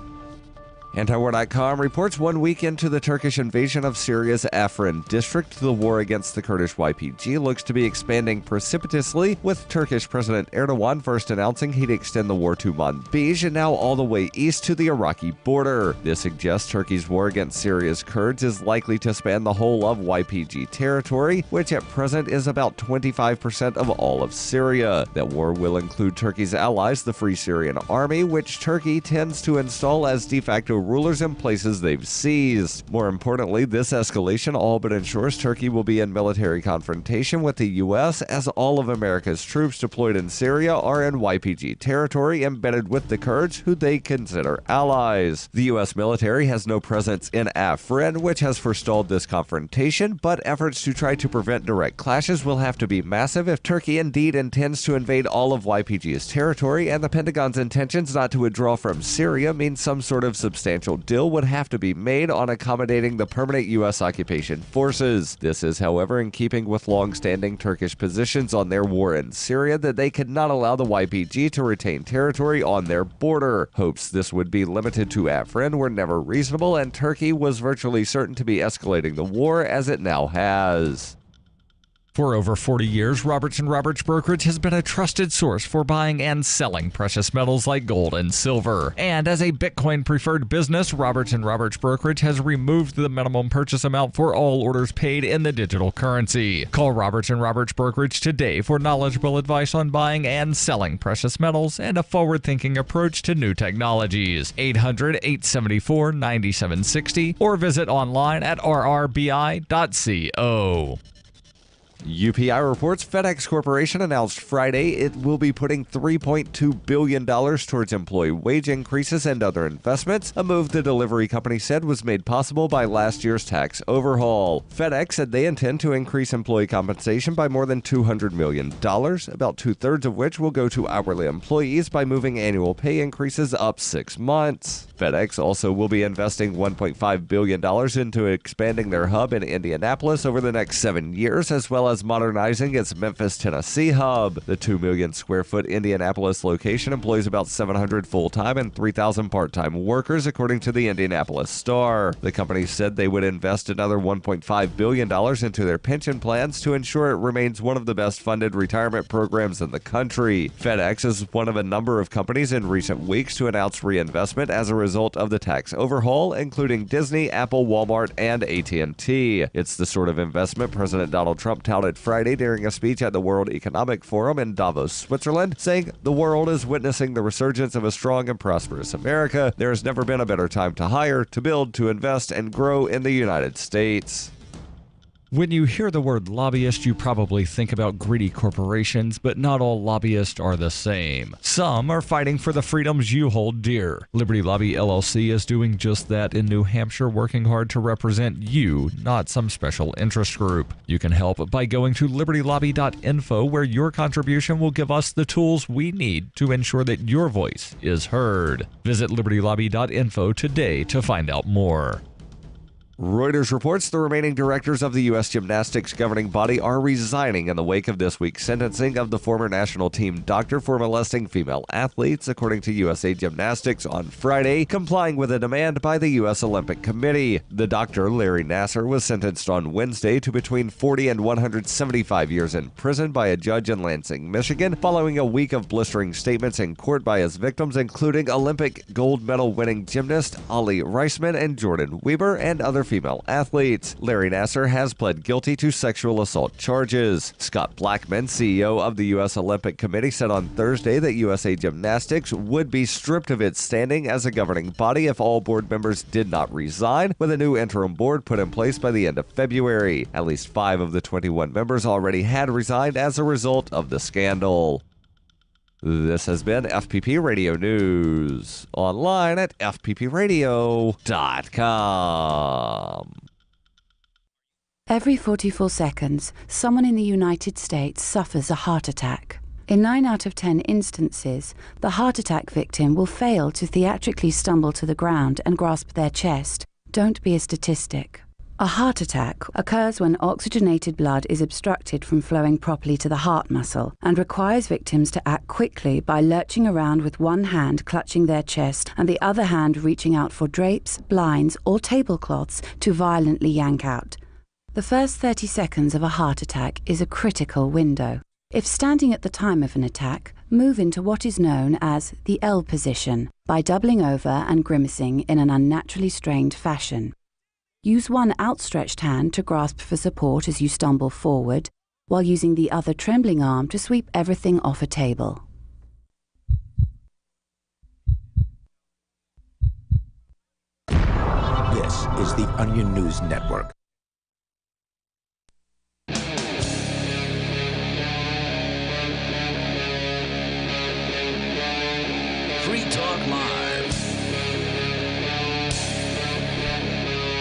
Antiwar.com reports 1 week into the Turkish invasion of Syria's Afrin district, the war against the Kurdish YPG looks to be expanding precipitously, with Turkish President Erdogan first announcing he'd extend the war to Manbij and now all the way east to the Iraqi border. This suggests Turkey's war against Syria's Kurds is likely to span the whole of YPG territory, which at present is about 25% of all of Syria. That war will include Turkey's allies, the Free Syrian Army, which Turkey tends to install as de facto rulers in places they've seized. More importantly, this escalation all but ensures Turkey will be in military confrontation with the U.S., as all of America's troops deployed in Syria are in YPG territory embedded with the Kurds, who they consider allies. The U.S. military has no presence in Afrin, which has forestalled this confrontation, but efforts to try to prevent direct clashes will have to be massive if Turkey indeed intends to invade all of YPG's territory, and the Pentagon's intentions not to withdraw from Syria means some sort of substantial deal would have to be made on accommodating the permanent U.S. occupation forces. This is, however, in keeping with long-standing Turkish positions on their war in Syria that they could not allow the YPG to retain territory on their border. Hopes this would be limited to Afrin were never reasonable, and Turkey was virtually certain to be escalating the war as it now has. For over 40 years, Roberts & Roberts Brokerage has been a trusted source for buying and selling precious metals like gold and silver. And as a Bitcoin-preferred business, Roberts & Roberts Brokerage has removed the minimum purchase amount for all orders paid in the digital currency. Call Roberts & Roberts Brokerage today for knowledgeable advice on buying and selling precious metals and a forward-thinking approach to new technologies. 800-874-9760 or visit online at rrbi.co. UPI reports FedEx Corporation announced Friday it will be putting $3.2 billion towards employee wage increases and other investments, a move the delivery company said was made possible by last year's tax overhaul. FedEx said they intend to increase employee compensation by more than $200 million, about two-thirds of which will go to hourly employees by moving annual pay increases up 6 months. FedEx also will be investing $1.5 billion into expanding their hub in Indianapolis over the next 7 years, as well as modernizing its Memphis, Tennessee hub. The 2 million square foot Indianapolis location employs about 700 full-time and 3,000 part-time workers, according to the Indianapolis Star. The company said they would invest another $1.5 billion into their pension plans to ensure it remains one of the best-funded retirement programs in the country. FedEx is one of a number of companies in recent weeks to announce reinvestment as a result of the tax overhaul, including Disney, Apple, Walmart, and AT&T. It's the sort of investment President Donald Trump touted Friday during a speech at the World Economic Forum in Davos, Switzerland, saying the world is witnessing the resurgence of a strong and prosperous America. There has never been a better time to hire, to build, to invest, and grow in the United States. When you hear the word lobbyist, you probably think about greedy corporations, but not all lobbyists are the same. Some are fighting for the freedoms you hold dear. Liberty Lobby LLC is doing just that in New Hampshire, working hard to represent you, not some special interest group. You can help by going to libertylobby.info, where your contribution will give us the tools we need to ensure that your voice is heard. Visit libertylobby.info today to find out more. Reuters reports the remaining directors of the U.S. gymnastics governing body are resigning in the wake of this week's sentencing of the former national team doctor for molesting female athletes, according to USA Gymnastics on Friday, complying with a demand by the U.S. Olympic Committee. The doctor, Larry Nassar, was sentenced on Wednesday to between 40 and 175 years in prison by a judge in Lansing, Michigan, following a week of blistering statements in court by his victims, including Olympic gold medal winning gymnast Ali Reisman and Jordan Weber, and other female athletes. Larry Nassar has pled guilty to sexual assault charges. Scott Blackman, CEO of the U.S. Olympic Committee, said on Thursday that USA Gymnastics would be stripped of its standing as a governing body if all board members did not resign, with a new interim board put in place by the end of February. At least 5 of the 21 members already had resigned as a result of the scandal. This has been FPP Radio News, online at fppradio.com. Every 44 seconds, someone in the United States suffers a heart attack. In 9 out of 10 instances, the heart attack victim will fail to theatrically stumble to the ground and grasp their chest. Don't be a statistic. A heart attack occurs when oxygenated blood is obstructed from flowing properly to the heart muscle and requires victims to act quickly by lurching around with one hand clutching their chest and the other hand reaching out for drapes, blinds, or tablecloths to violently yank out. The first 30 seconds of a heart attack is a critical window. If standing at the time of an attack, move into what is known as the L position by doubling over and grimacing in an unnaturally strained fashion. Use one outstretched hand to grasp for support as you stumble forward, while using the other trembling arm to sweep everything off a table. This is the Onion News Network. Free Talk Live.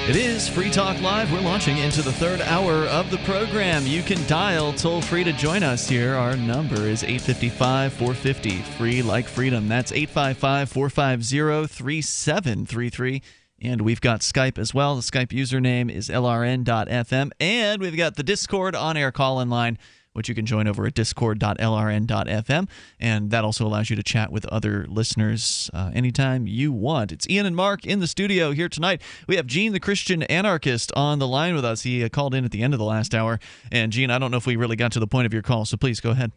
It is Free Talk Live. We're launching into the third hour of the program. You can dial toll-free to join us here. Our number is 855-450, free like freedom. That's 855-450-3733. And we've got Skype as well. The Skype username is lrn.fm. And we've got the Discord on-air call-in line, which you can join over at discord.lrn.fm. And that also allows you to chat with other listeners anytime you want. It's Ian and Mark in the studio here tonight. We have Gene, the Christian anarchist, on the line with us. He called in at the end of the last hour. And, Gene, I don't know if we really got to the point of your call, so please go ahead.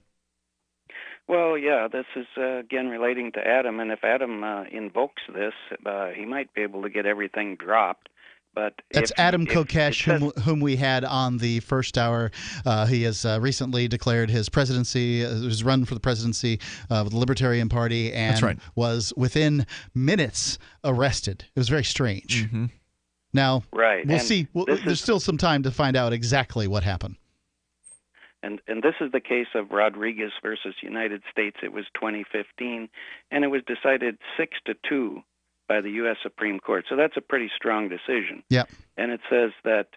Well, yeah, this is, again, relating to Adam. And if Adam invokes this, he might be able to get everything dropped. But that's Adam Kokesh, whom we had on the first hour. He has recently declared his presidency, his run for the presidency of the Libertarian Party, and was within minutes arrested. It was very strange. Mm-hmm. Now, we'll and see. There's still some time to find out exactly what happened. And this is the case of Rodriguez versus United States. It was 2015, and it was decided 6-2. By the U.S. Supreme Court. So that's a pretty strong decision. Yeah. And it says that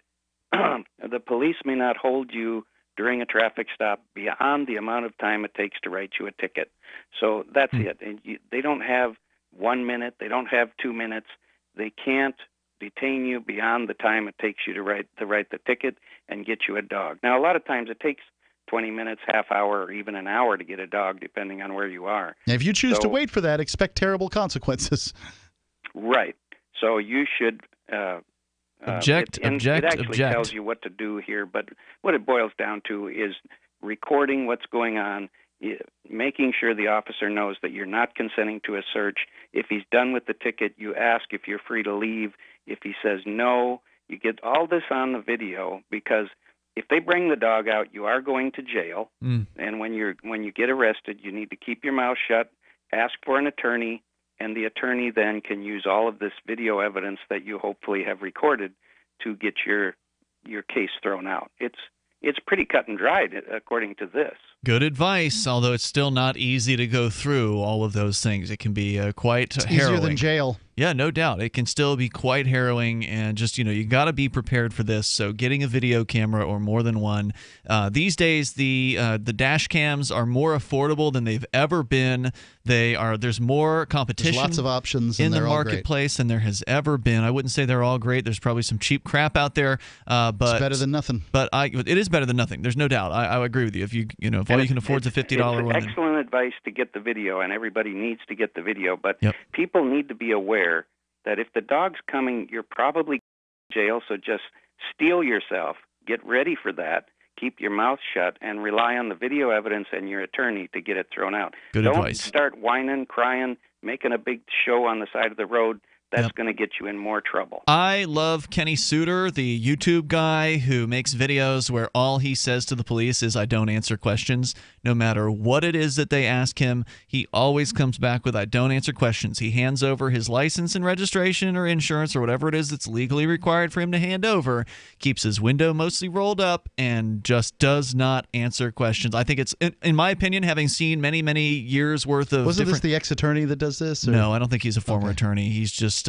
the police may not hold you during a traffic stop beyond the amount of time it takes to write you a ticket. So that's it. And they don't have 1 minute. They don't have 2 minutes. They can't detain you beyond the time it takes you to write the ticket and get you a dog. Now, a lot of times it takes 20 minutes, half hour, or even an hour to get a dog, depending on where you are. Now, if you choose to wait for that, expect terrible consequences. Right. So you should object. It actually tells you what to do here, but what it boils down to is recording what's going on, making sure the officer knows that you're not consenting to a search. If he's done with the ticket, you ask if you're free to leave. If he says no, you get all this on the video, because if they bring the dog out, you are going to jail. And when you get arrested, you need to keep your mouth shut, ask for an attorney, and the attorney then can use all of this video evidence that you hopefully have recorded to get your case thrown out. It's pretty cut and dried, according to this. Good advice, although it's still not easy to go through all of those things. It can be quite harrowing. Easier than jail. Yeah, no doubt. It can still be quite harrowing, and just, you got to be prepared for this. So getting a video camera or more than one. These days, the dash cams are more affordable than they've ever been. There's more competition. There's lots of options in the marketplace than there has ever been. I wouldn't say they're all great. There's probably some cheap crap out there, but it's better than nothing. But it is better than nothing. There's no doubt. I agree with you. If if all you can afford is a $50 one. It's excellent advice to get the video, and everybody needs to get the video. But people need to be aware that if the dog's coming, you're probably in jail. So just steel yourself. Get ready for that. Keep your mouth shut and rely on the video evidence and your attorney to get it thrown out. Good Don't advice. Start whining, crying, making a big show on the side of the road. that's going to get you in more trouble. I love Kenny Suter, the YouTube guy who makes videos where all he says to the police is, I don't answer questions. No matter what it is that they ask him, he always comes back with, I don't answer questions. He hands over his license and registration or insurance or whatever it is that's legally required for him to hand over, keeps his window mostly rolled up, and just does not answer questions. I think it's, in my opinion, having seen many, many years worth of Wasn't this the ex-attorney that does this? Or? No, I don't think he's a former attorney. He's just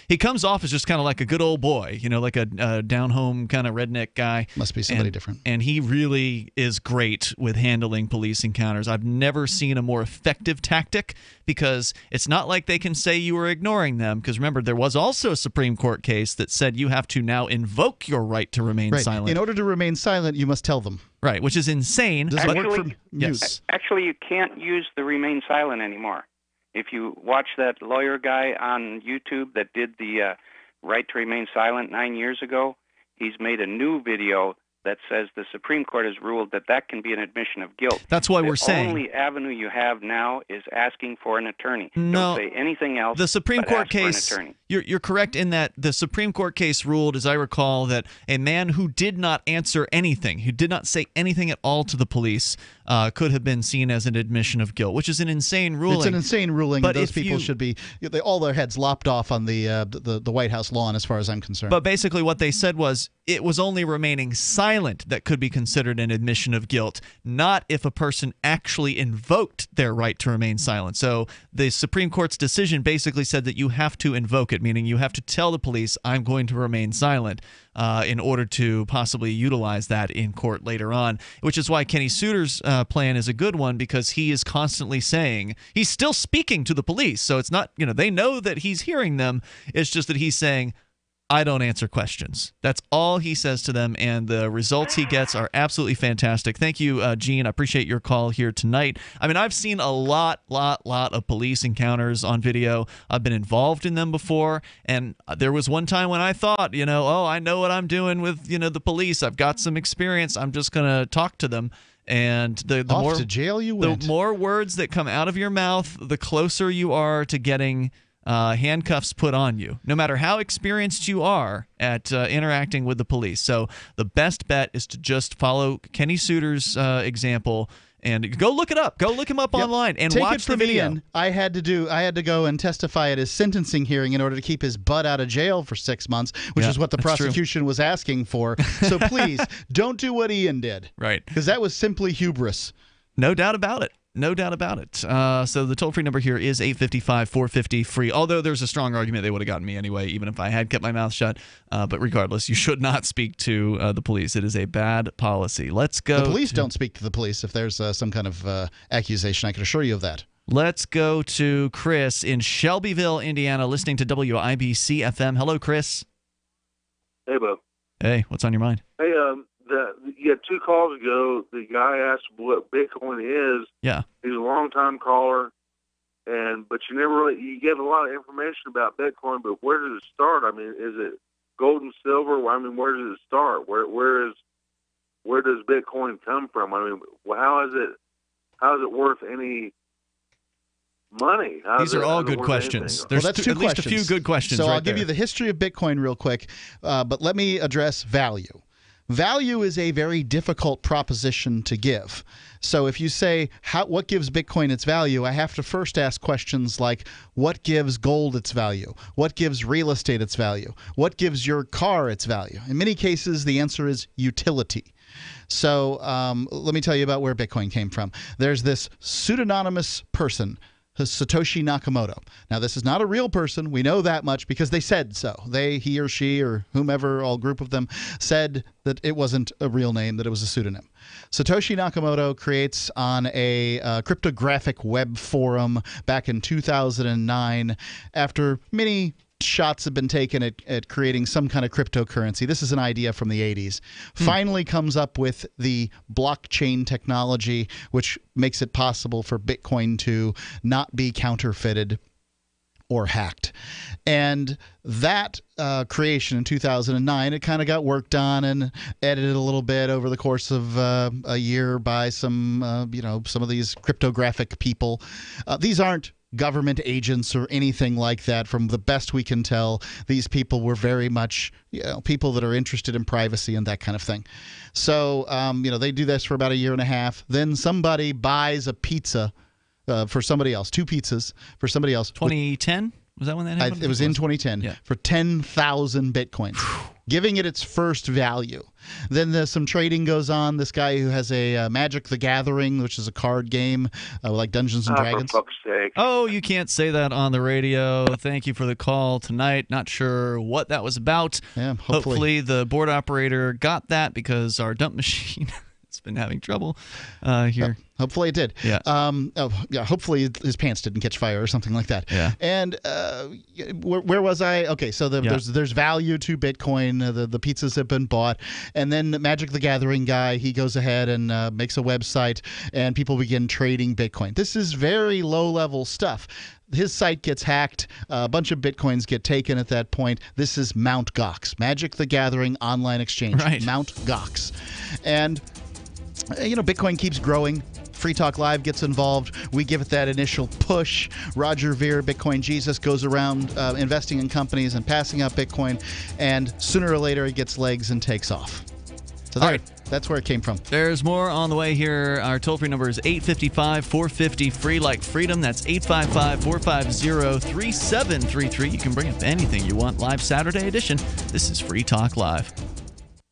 he comes off as just kind of like a good old boy, like a down-home kind of redneck guy. Must be somebody different. And he really is great with handling police encounters. I've never seen a more effective tactic because it's not like they can say you were ignoring them. Because remember, there was also a Supreme Court case that said you have to now invoke your right to remain silent. In order to remain silent, you must tell them. Right, which is insane. Does it work for yes. Actually, you can't use the remain silent anymore. If you watch that lawyer guy on YouTube that did the right to remain silent 9 years ago, he's made a new video that says the Supreme Court has ruled that can be an admission of guilt. That's why we're saying the only avenue you have now is asking for an attorney. No, don't say anything else. The Supreme but Court ask for an case, attorney. You're correct in that the Supreme Court case ruled, as I recall, that a man who did not answer anything, who did not say anything at all to the police, could have been seen as an admission of guilt, which is an insane ruling. It's an insane ruling, but and those people should be all their heads lopped off on the White House lawn, as far as I'm concerned. But basically what they said was it was only remaining silent that could be considered an admission of guilt, not if a person actually invoked their right to remain silent. So the Supreme Court's decision basically said that you have to invoke it, meaning you have to tell the police, I'm going to remain silent, in order to possibly utilize that in court later on, which is why Kenny Suter's plan is a good one, because he is constantly saying, he's still speaking to the police. So it's not, they know that he's hearing them. It's just that he's saying, I don't answer questions. That's all he says to them, and the results he gets are absolutely fantastic. Thank you, Gene. I appreciate your call here tonight. I mean, I've seen a lot of police encounters on video. I've been involved in them before, and there was one time when I thought, I know what I'm doing with, the police. I've got some experience. I'm just going to talk to them. And the Off more to jail you went. The more words that come out of your mouth, the closer you are to getting handcuffs put on you, no matter how experienced you are at interacting with the police. So the best bet is to just follow Kenny Suter's example and go look it up. Go look him up online and watch the video. Ian. I had to go and testify at his sentencing hearing in order to keep his butt out of jail for 6 months, which is what the prosecution was asking for. So please don't do what Ian did. Right. Because that was simply hubris. No doubt about it. No doubt about it. So the toll-free number here is 855-450-FREE, although there's a strong argument they would have gotten me anyway, even if I had kept my mouth shut. But regardless, you should not speak to the police. It is a bad policy. Let's go. The police don't speak to the police if there's some kind of accusation. I can assure you of that. Let's go to Chris in Shelbyville, Indiana, listening to WIBC FM. Hello, Chris. Hey, Bo. Hey, what's on your mind? Hey, you had 2 calls ago. The guy asked what Bitcoin is. Yeah. He's a long-time caller, but you never you get a lot of information about Bitcoin. But where does it start? I mean, is it gold and silver? I mean, where does it start? Where does Bitcoin come from? I mean, how is it worth any money? These are all good questions. There's that's at least a few good questions. So right I'll give there. you the history of Bitcoin real quick, but let me address value. Value is a very difficult proposition to give. So if you say, what gives Bitcoin its value, I have to first ask questions like, what gives gold its value? What gives real estate its value? What gives your car its value? In many cases, the answer is utility. So let me tell you about where Bitcoin came from. There's this pseudonymous person, Satoshi Nakamoto. Now, this is not a real person. We know that much because they said so. He or she or whomever, all group of them, said that it wasn't a real name, that it was a pseudonym. Satoshi Nakamoto creates on a cryptographic web forum back in 2009 after many shots have been taken at creating some kind of cryptocurrency. This is an idea from the 80s. Finally comes up with the blockchain technology, which makes it possible for Bitcoin to not be counterfeited or hacked. And that creation in 2009, it kind of got worked on and edited a little bit over the course of a year by some of these cryptographic people. These aren't government agents or anything like that. From the best we can tell, these people were very much people that are interested in privacy and that kind of thing. So, they do this for about a year and a half. Then somebody buys a pizza for somebody else, 2 pizzas for somebody else. 2010? Was that when that happened? It was in 2010 for 10,000 Bitcoins, giving it its first value. Then some trading goes on. This guy who has a Magic the Gathering, which is a card game like Dungeons and Dragons. For fuck's sake. Oh, you can't say that on the radio. Thank you for the call tonight. Not sure what that was about. Yeah, hopefully the board operator got that because our dump machine has been having trouble here. Hopefully it did. Yeah. Hopefully his pants didn't catch fire or something like that. Yeah. And where was I? Okay, so there's value to Bitcoin. The pizzas have been bought, and then Magic the Gathering guy, he goes ahead and makes a website, and people begin trading Bitcoin. This is very low level stuff. His site gets hacked. A bunch of Bitcoins get taken at that point. This is Mt. Gox, Magic the Gathering online exchange. Right. Mt. Gox, and Bitcoin keeps growing. Free Talk Live gets involved. We give it that initial push. Roger Ver, Bitcoin Jesus, goes around investing in companies and passing out Bitcoin, and sooner or later it gets legs and takes off. So that's where it came from. There's more on the way here. Our toll-free number is 855-450-FREE like freedom. That's 855-450-3733. You can bring up anything you want. Live Saturday edition. This is Free Talk Live.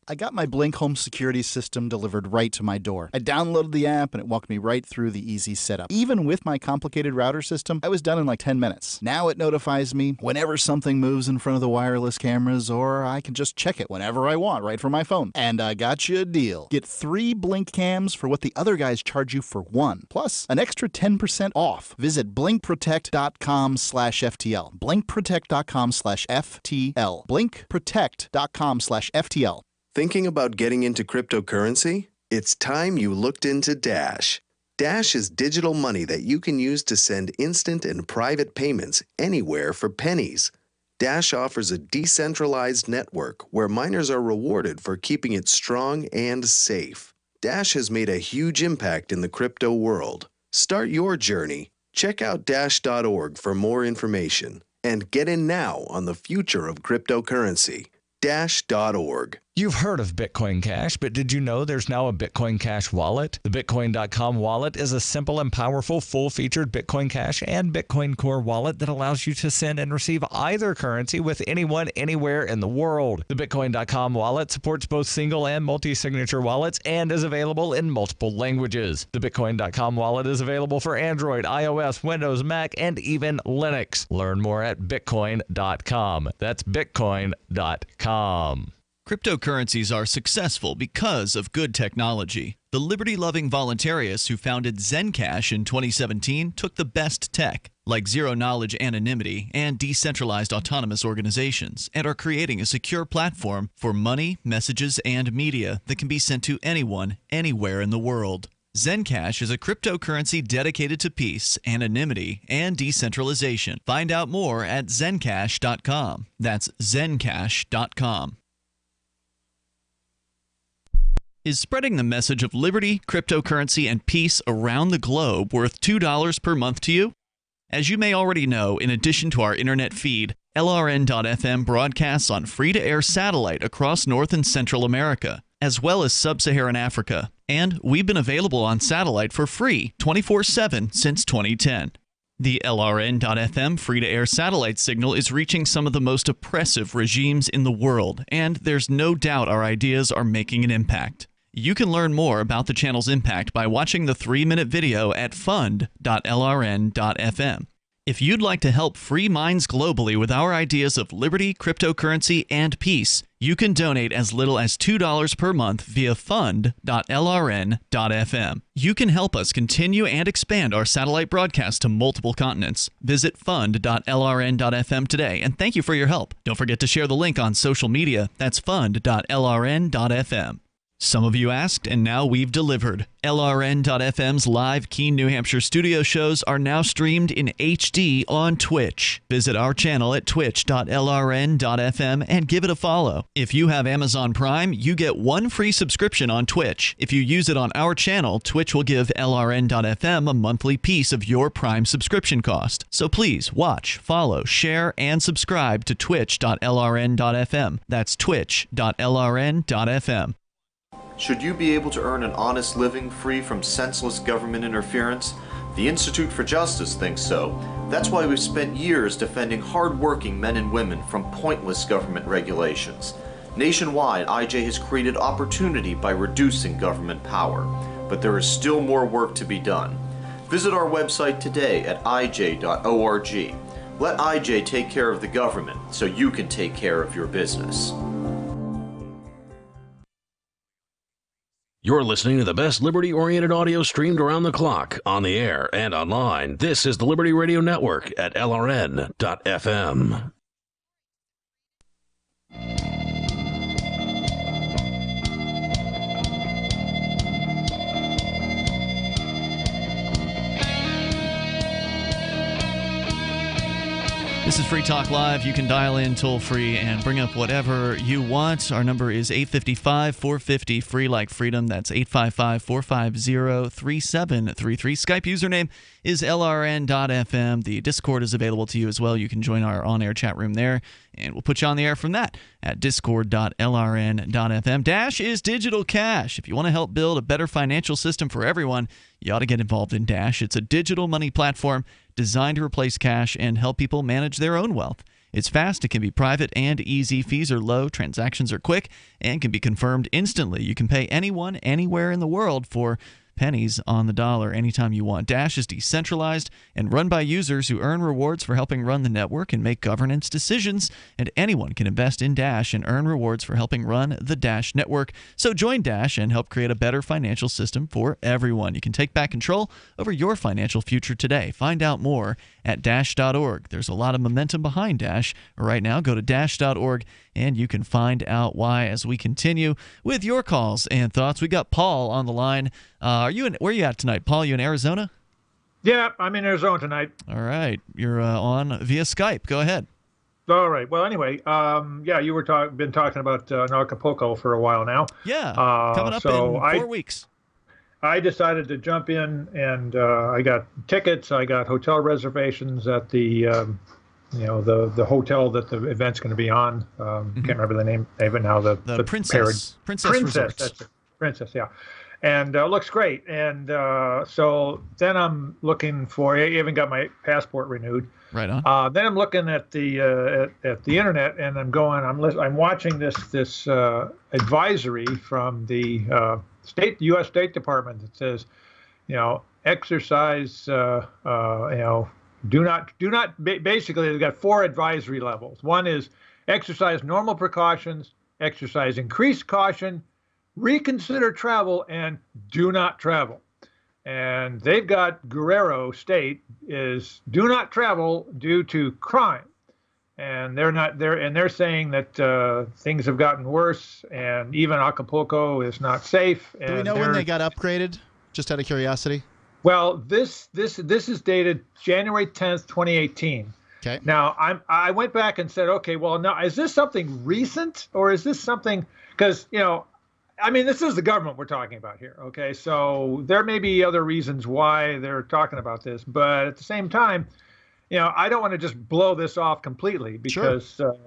I got my Blink home security system delivered right to my door. I downloaded the app and it walked me right through the easy setup. Even with my complicated router system, I was done in like 10 minutes. Now it notifies me whenever something moves in front of the wireless cameras, or I can just check it whenever I want right from my phone. And I got you a deal. Get 3 Blink cams for what the other guys charge you for 1, plus an extra 10% off. Visit blinkprotect.com/FTL. blinkprotect.com/FTL. blinkprotect.com/FTL. Thinking about getting into cryptocurrency? It's time you looked into Dash. Dash is digital money that you can use to send instant and private payments anywhere for pennies. Dash offers a decentralized network where miners are rewarded for keeping it strong and safe. Dash has made a huge impact in the crypto world. Start your journey. Check out dash.org for more information and get in now on the future of cryptocurrency. Dash.org. You've heard of Bitcoin Cash, but did you know there's now a Bitcoin Cash wallet? The Bitcoin.com wallet is a simple and powerful full-featured Bitcoin Cash and Bitcoin Core wallet that allows you to send and receive either currency with anyone, anywhere in the world. The Bitcoin.com wallet supports both single and multi-signature wallets and is available in multiple languages. The Bitcoin.com wallet is available for Android, iOS, Windows, Mac, and even Linux. Learn more at Bitcoin.com. That's Bitcoin.com. Cryptocurrencies are successful because of good technology. The liberty-loving voluntarists who founded Zencash in 2017 took the best tech, like zero-knowledge anonymity and decentralized autonomous organizations, and are creating a secure platform for money, messages, and media that can be sent to anyone, anywhere in the world. Zencash is a cryptocurrency dedicated to peace, anonymity, and decentralization. Find out more at zencash.com. That's zencash.com. Is spreading the message of liberty, cryptocurrency, and peace around the globe worth $2 per month to you? As you may already know, in addition to our internet feed, LRN.FM broadcasts on free-to-air satellite across North and Central America, as well as Sub-Saharan Africa. And we've been available on satellite for free 24/7 since 2010. The LRN.FM free-to-air satellite signal is reaching some of the most oppressive regimes in the world, and there's no doubt our ideas are making an impact. You can learn more about the channel's impact by watching the 3-minute video at fund.lrn.fm. If you'd like to help free minds globally with our ideas of liberty, cryptocurrency, and peace, you can donate as little as $2 per month via fund.lrn.fm. You can help us continue and expand our satellite broadcast to multiple continents. Visit fund.lrn.fm today, and thank you for your help. Don't forget to share the link on social media. That's fund.lrn.fm. Some of you asked, and now we've delivered. LRN.FM's live Keene, New Hampshire studio shows are now streamed in HD on Twitch. Visit our channel at twitch.lrn.fm and give it a follow. If you have Amazon Prime, you get 1 free subscription on Twitch. If you use it on our channel, Twitch will give LRN.FM a monthly piece of your Prime subscription cost. So please watch, follow, share, and subscribe to twitch.lrn.fm. That's twitch.lrn.fm. Should you be able to earn an honest living free from senseless government interference? The Institute for Justice thinks so. That's why we've spent years defending hard-working men and women from pointless government regulations. Nationwide, IJ has created opportunity by reducing government power. But there is still more work to be done. Visit our website today at ij.org. Let IJ take care of the government so you can take care of your business. You're listening to the best liberty-oriented audio streamed around the clock, on the air, and online. This is the Liberty Radio Network at LRN.FM. This is Free Talk Live. You can dial in toll-free and bring up whatever you want. Our number is 855-450, free like freedom. That's 855-450-3733. Skype username is LRN.FM. The Discord is available to you as well. You can join our on-air chat room there, and we'll put you on the air from that at discord.lrn.fm. Dash is digital cash. If you want to help build a better financial system for everyone, you ought to get involved in Dash. It's a digital money platform designed to replace cash and help people manage their own wealth. It's fast, it can be private and easy, fees are low, transactions are quick, and can be confirmed instantly. You can pay anyone, anywhere in the world for pennies on the dollar anytime you want. Dash is decentralized and run by users who earn rewards for helping run the network and make governance decisions. And anyone can invest in Dash and earn rewards for helping run the Dash network. So join Dash and help create a better financial system for everyone. You can take back control over your financial future today. Find out more at dash.org. There's a lot of momentum behind Dash right now. Go to dash.org and you can find out why as we continue with your calls and thoughts. We got Paul on the line. Where are you at tonight, Paul? You in Arizona? Yeah, I'm in Arizona tonight. All right. You're on via Skype. Go ahead. All right. Well, anyway, you were been talking about Acapulco for a while now. Yeah, coming up in 4 weeks. I decided to jump in, and I got tickets. I got hotel reservations at the the hotel that the event's going to be on. Can't remember the name even now. The Princess. Princess. That's it. Princess. Yeah. And it looks great. And so then I'm looking for. I even got my passport renewed. Right on. Then I'm looking at the internet, and I'm watching this advisory from the U.S. State Department that says, exercise. Do not. Basically, they've got 4 advisory levels. One is exercise normal precautions, exercise increased caution, reconsider travel, and do not travel. And they've got Guerrero State is do not travel due to crime. And they're saying that things have gotten worse, and even Acapulco is not safe. Do we know when they got upgraded? Just out of curiosity. Well, this is dated January 10th, 2018. Okay. Now I went back and said, okay, well, now is this something recent, or is this something because this is the government we're talking about here. Okay, so there may be other reasons why they're talking about this, but at the same time, I don't want to just blow this off completely because, so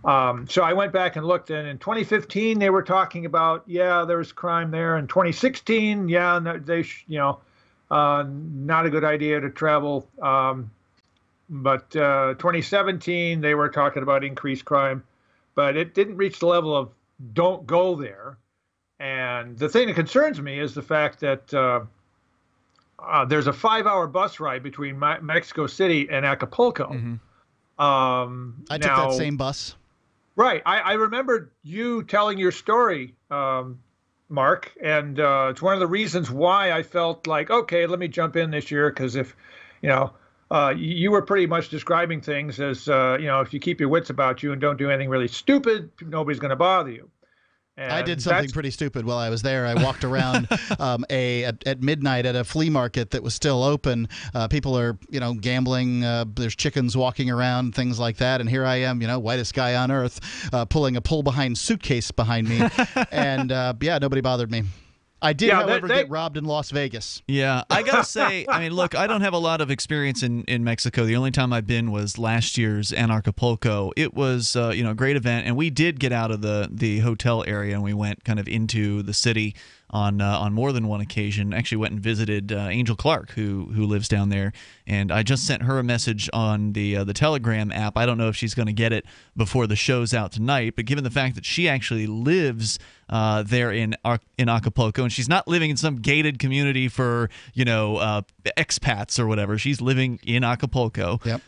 I went back and looked, and in 2015 they were talking about, there was crime there. In 2016, not a good idea to travel. But 2017 they were talking about increased crime, but it didn't reach the level of don't go there. And the thing that concerns me is the fact that there's a 5-hour bus ride between Mexico City and Acapulco. Mm-hmm. I took that same bus. Right. I remember you telling your story, Mark, and it's one of the reasons why I felt like, okay, let me jump in this year, because if, you were pretty much describing things as, if you keep your wits about you and don't do anything really stupid, nobody's going to bother you. And I did something pretty stupid while I was there. I walked around at midnight at a flea market that was still open. People are, gambling. There's chickens walking around, things like that. And here I am, whitest guy on earth, pulling a pull-behind suitcase behind me. And, nobody bothered me. I did, however, get robbed in Las Vegas. Yeah, I got to say, look, I don't have a lot of experience in Mexico. The only time I've been was last year's Acapulco. It was, a great event, and we did get out of the hotel area, and we went kind of into the city on more than one occasion. Actually went and visited Angel Clark, who lives down there, and I just sent her a message on the Telegram app. I don't know if she's going to get it before the show's out tonight, but given the fact that she actually lives there in Acapulco, and she's not living in some gated community for expats or whatever. She's living in Acapulco. Yep.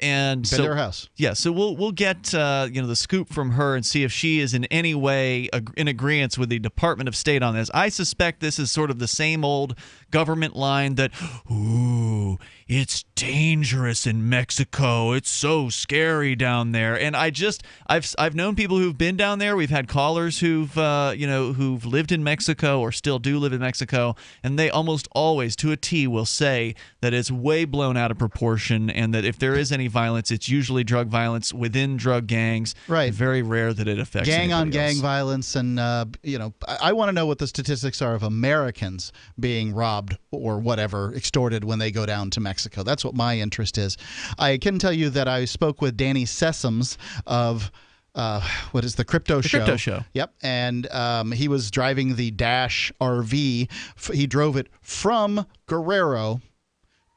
And so their house. Yeah, so we'll get the scoop from her and see if she is in any way in agreement with the Department of State on this. I suspect this is sort of the same old government line that, ooh, it's dangerous in Mexico. It's so scary down there. And I've known people who've been down there. We've had callers who've lived in Mexico or still do live in Mexico, and they almost always, to a T, will say that it's way blown out of proportion, and that if there is any violence, it's usually drug violence within drug gangs. Right. Very rare that it affects gang-on-gang violence, and I want to know what the statistics are of Americans being robbed or whatever, extorted when they go down to Mexico. That's what my interest is. I can tell you that I spoke with Danny Sessoms of what is the Crypto Show? Crypto Show. Yep, and he was driving the Dash RV. He drove it from Guerrero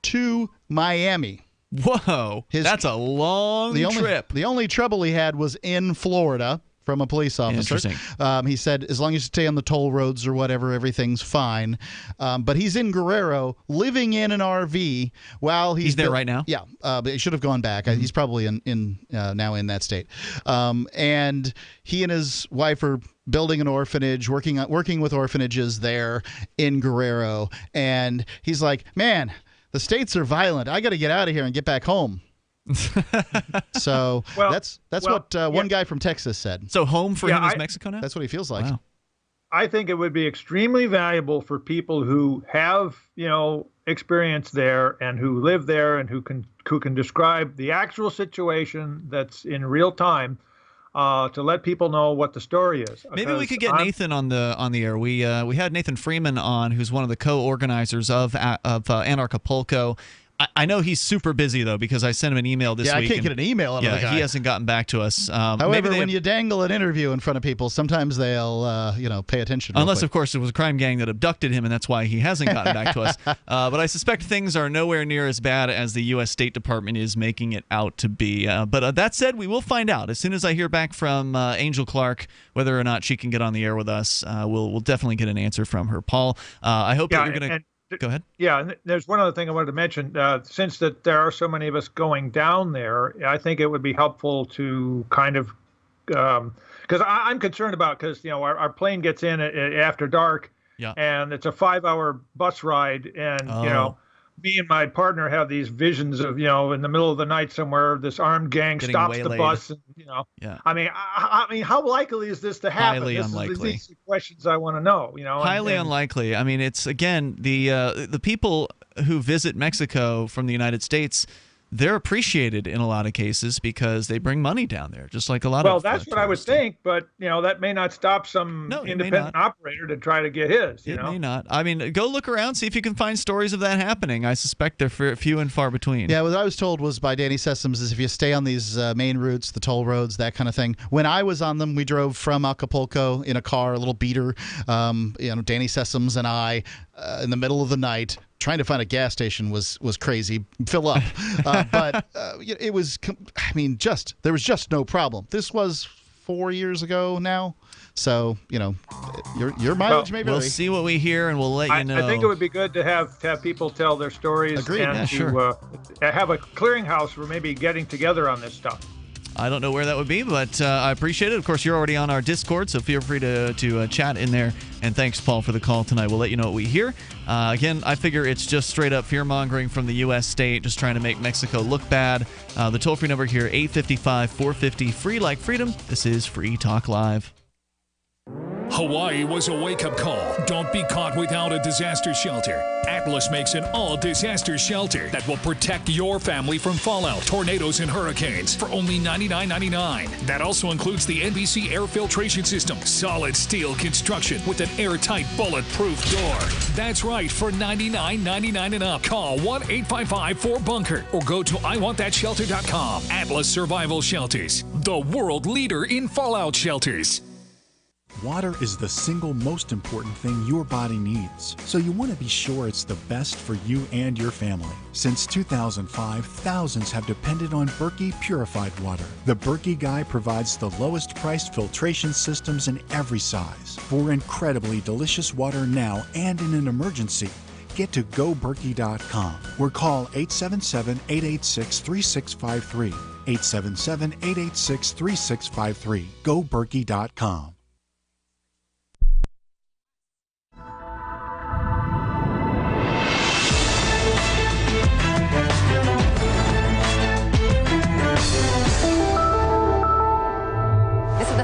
to Miami. Whoa, that's a long trip. The only trouble he had was in Florida from a police officer. Interesting. He said as long as you stay on the toll roads or whatever, everything's fine. But he's in Guerrero, living in an RV while he's there right now? Yeah, but he should have gone back. He's probably now in that state. And he and his wife are building an orphanage, working with orphanages there in Guerrero. And he's like, man, the states are violent. I got to get out of here and get back home. So that's what one guy from Texas said. So home for him is Mexico now? That's what he feels like. Wow. I think it would be extremely valuable for people who have, experience there and who live there and who can describe the actual situation that's in real time. To let people know what the story is. Maybe we could get Nathan on the air. We had Nathan Freeman on, who's one of the co-organizers of Acapulco. I know he's super busy, though, because I sent him an email this week. Yeah, I can't get an email out of the guy. He hasn't gotten back to us. However, when you dangle an interview in front of people, sometimes they'll, pay attention. Unless, of course, it was a crime gang that abducted him, and that's why he hasn't gotten back to us. But I suspect things are nowhere near as bad as the U.S. State Department is making it out to be. But that said, we will find out. As soon as I hear back from Angel Clark, whether or not she can get on the air with us, we'll definitely get an answer from her. Paul, I hope that you're going to... Go ahead. Yeah, and there's one other thing I wanted to mention. Since that there are so many of us going down there, I think it would be helpful to kind of, because I'm concerned about, because our plane gets in after dark, and it's a 5-hour bus ride, and me and my partner have these visions of in the middle of the night somewhere this armed gang stops the bus, and I mean how likely is this to happen? Highly unlikely. These are questions I want to know. Highly unlikely. I mean, it's again the people who visit Mexico from the United States. They're appreciated in a lot of cases because they bring money down there, just like a lot of. Well, that's what I would think, but that may not stop some independent operator to try to get his. It may not. I mean, go look around, see if you can find stories of that happening. I suspect they're few and far between. Yeah, what I was told was by Danny Sessoms is if you stay on these main routes, the toll roads, that kind of thing. When I was on them, we drove from Acapulco in a car, a little beater. Danny Sessoms and I, in the middle of the night. Trying to find a gas station was crazy. Fill up. But it was, there was just no problem. This was 4 years ago now. So, your mileage may vary. We'll see what we hear, and we'll let you know. I think it would be good to have people tell their stories. Agreed. And to have a clearinghouse for maybe getting together on this stuff. I don't know where that would be, but I appreciate it. Of course, you're already on our Discord, so feel free to chat in there. And thanks, Paul, for the call tonight. We'll let you know what we hear. Again, I figure it's just straight-up fear-mongering from the U.S. state, just trying to make Mexico look bad. The toll-free number here, 855-450-FREE like freedom. This is Free Talk Live. Hawaii was a wake-up call. Don't be caught without a disaster shelter. Atlas makes an all-disaster shelter that will protect your family from fallout, tornadoes, and hurricanes for only $99.99. That also includes the NBC air filtration system, solid steel construction with an airtight, bulletproof door. That's right, for $99.99 and up. Call 1-855-4BUNKER or go to iwantthatshelter.com. Atlas Survival Shelters, the world leader in fallout shelters. Water is the single most important thing your body needs, so you want to be sure it's the best for you and your family. Since 2005, thousands have depended on Berkey purified water. The Berkey Guy provides the lowest priced filtration systems in every size. For incredibly delicious water now and in an emergency, get to GoBerkey.com or call 877-886-3653. 877-886-3653. GoBerkey.com.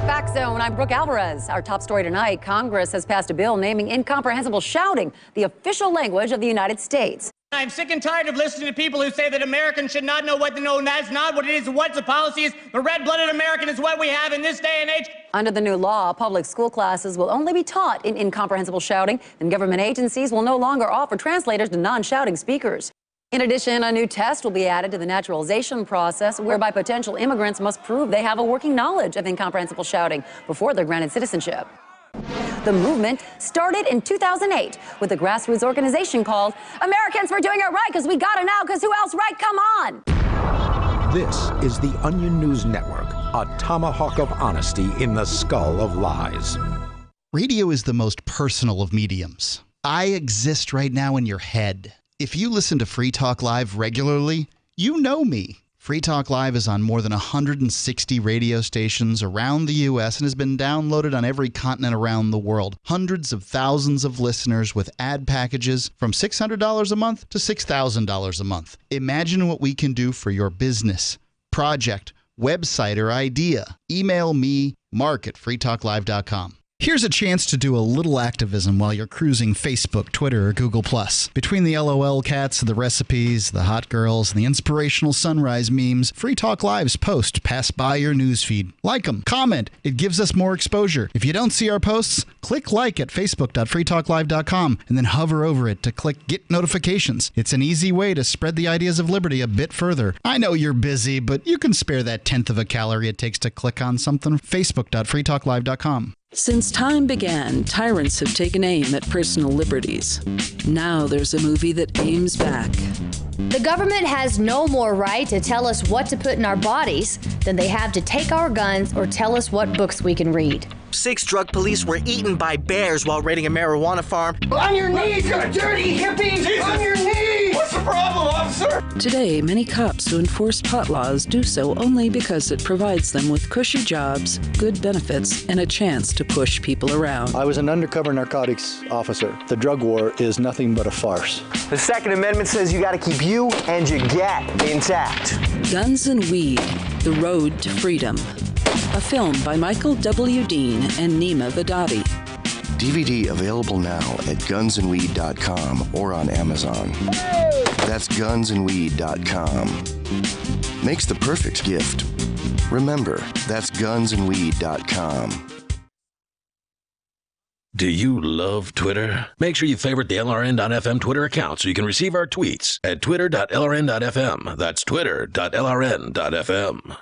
Fact Zone, I'm Brooke Alvarez. Our top story tonight, Congress has passed a bill naming incomprehensible shouting the official language of the United States. I'm sick and tired of listening to people who say that Americans should not know what to know, and that's not what it is. What the policy is, the red-blooded American is what we have in this day and age. Under the new law, public school classes will only be taught in incomprehensible shouting, and government agencies will no longer offer translators to non-shouting speakers. In addition, a new test will be added to the naturalization process, whereby potential immigrants must prove they have a working knowledge of incomprehensible shouting before they're granted citizenship. The movement started in 2008 with a grassroots organization called Americans for Doing It Right, because we gotta know, because who else, right? Come on! This is the Onion News Network, a tomahawk of honesty in the skull of lies. Radio is the most personal of mediums. I exist right now in your head. If you listen to Free Talk Live regularly, you know me. Free Talk Live is on more than 160 radio stations around the U.S. and has been downloaded on every continent around the world. Hundreds of thousands of listeners with ad packages from $600 a month to $6,000 a month. Imagine what we can do for your business, project, website, or idea. Email me, mark@freetalklive.com. Here's a chance to do a little activism while you're cruising Facebook, Twitter, or Google+. Between the LOL cats, the recipes, the hot girls, and the inspirational sunrise memes, Free Talk Live's posts pass by your newsfeed. Like them, comment. It gives us more exposure. If you don't see our posts, click like at facebook.freetalklive.com and then hover over it to click Get Notifications. It's an easy way to spread the ideas of liberty a bit further. I know you're busy, but you can spare that 1/10 of a calorie it takes to click on something. facebook.freetalklive.com. Since time began, tyrants have taken aim at personal liberties. Now there's a movie that aims back. The government has no more right to tell us what to put in our bodies than they have to take our guns or tell us what books we can read. 6 drug police were eaten by bears while raiding a marijuana farm. On your knees, you dirty hippie! Jesus. On your knees! What's the problem, officer? Today, many cops who enforce pot laws do so only because it provides them with cushy jobs, good benefits, and a chance to push people around. I was an undercover narcotics officer. The drug war is nothing but a farce. The Second Amendment says you got to keep you and your gat intact. Guns and Weed, The Road to Freedom. A film by Michael W. Dean and Nima Vadadi. DVD available now at gunsandweed.com or on Amazon. That's gunsandweed.com. Makes the perfect gift. Remember, that's gunsandweed.com. Do you love Twitter? Make sure you favorite the LRN.FM Twitter account so you can receive our tweets at twitter.lrn.fm. That's twitter.lrn.fm.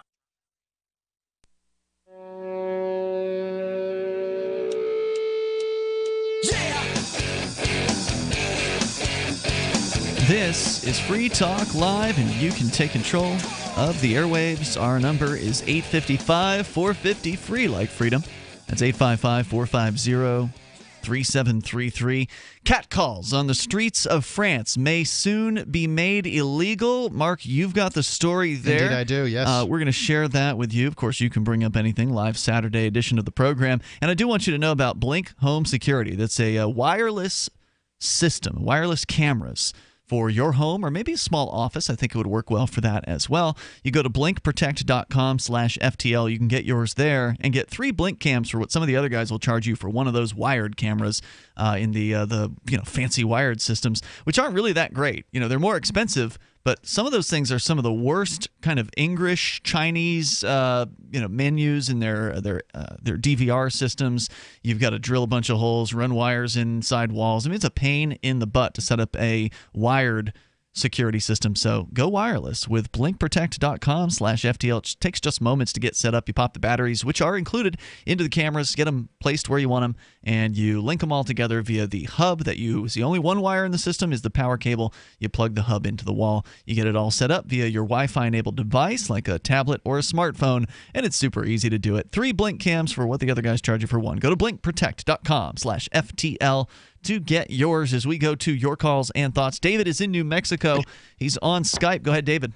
This is Free Talk Live, and you can take control of the airwaves. Our number is 855-450-FREE, like freedom. That's 855-450-3733. Catcalls on the streets of France may soon be made illegal. Mark, you've got the story there. Indeed I do, yes. We're going to share that with you. Of course, you can bring up anything, live Saturday edition of the program. And I do want you to know about Blink Home Security. That's a wireless system, wireless cameras for your home or maybe a small office. I think it would work well for that as well. You go to blinkprotect.com/FTL. You can get yours there and get 3 blink cams for what some of the other guys will charge you for one of those wired cameras in the fancy wired systems, which aren't really that great. They're more expensive, but some of those things are some of the worst kind of English, Chinese, menus in their DVR systems. You've got to drill a bunch of holes, run wires inside walls. I mean, it's a pain in the butt to set up a wired security system. So go wireless with blinkprotect.com/FTL. It takes just moments to get set up. You pop the batteries, which are included, into the cameras, get them placed where you want them, and you link them all together via the hub that is the only one wire in the system is the power cable. You plug the hub into the wall. You get it all set up via your Wi-Fi enabled device like a tablet or a smartphone, and it's super easy to do it. 3 blink cams for what the other guys charge you for one. Go to blinkprotect.com/FTL to get yours as we go to your calls and thoughts. David is in New Mexico. He's on Skype. Go ahead, David.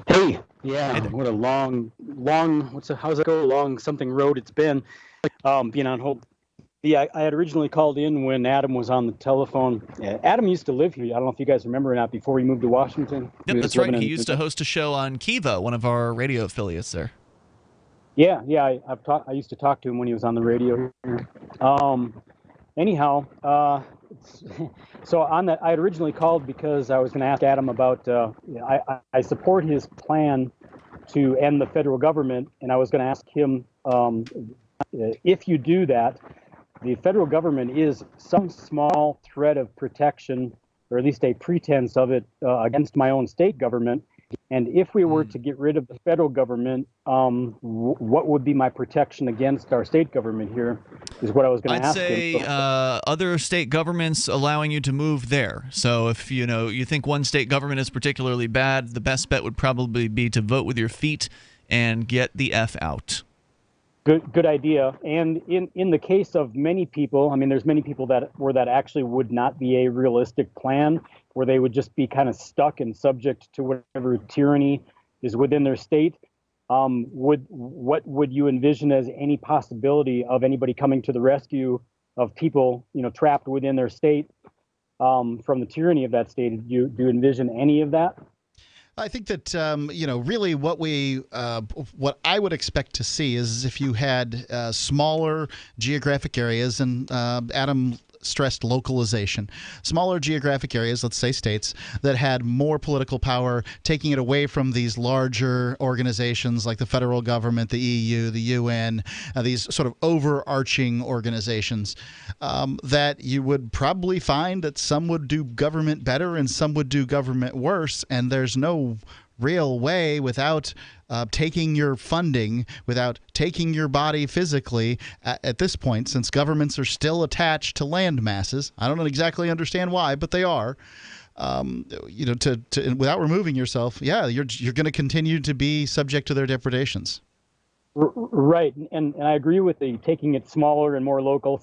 Hey, yeah, what a long, how's it go? Long something road it's been, being on hold. Yeah, I had originally called in when Adam was on the telephone. Adam used to live here. I don't know if you guys remember or not, before he moved to Washington. Yep, that's right. He used to host a show on Kiva, one of our radio affiliates there. Yeah, I used to talk to him when he was on the radio here. Anyhow, so on that, I had originally called because I was going to ask Adam about, I support his plan to end the federal government, and I was going to ask him, if you do that, the federal government is some small thread of protection, or at least a pretense of it, against my own state government. And if we were to get rid of the federal government, what would be my protection against our state government here, is what I was going to ask him. I'd say other state governments allowing you to move there. So if you think one state government is particularly bad, the best bet would probably be to vote with your feet and get the F out. Good idea. And in the case of many people, I mean, there's many people where that actually would not be a realistic plan, where they would just be kind of stuck and subject to whatever tyranny is within their state. What would you envision as any possibility of anybody coming to the rescue of people, trapped within their state from the tyranny of that state? Do you envision any of that? I think that really what I would expect to see is if you had smaller geographic areas, and Adam stressed localization, smaller geographic areas, let's say states, that had more political power, taking it away from these larger organizations like the federal government, the EU, the UN, these sort of overarching organizations, that you would probably find that some would do government better and some would do government worse, and there's no real way without taking your funding, without taking your body physically at this point, since governments are still attached to land masses. I don't exactly understand why, but they are. Without removing yourself, you're going to continue to be subject to their depredations. Right, and I agree with taking it smaller and more local.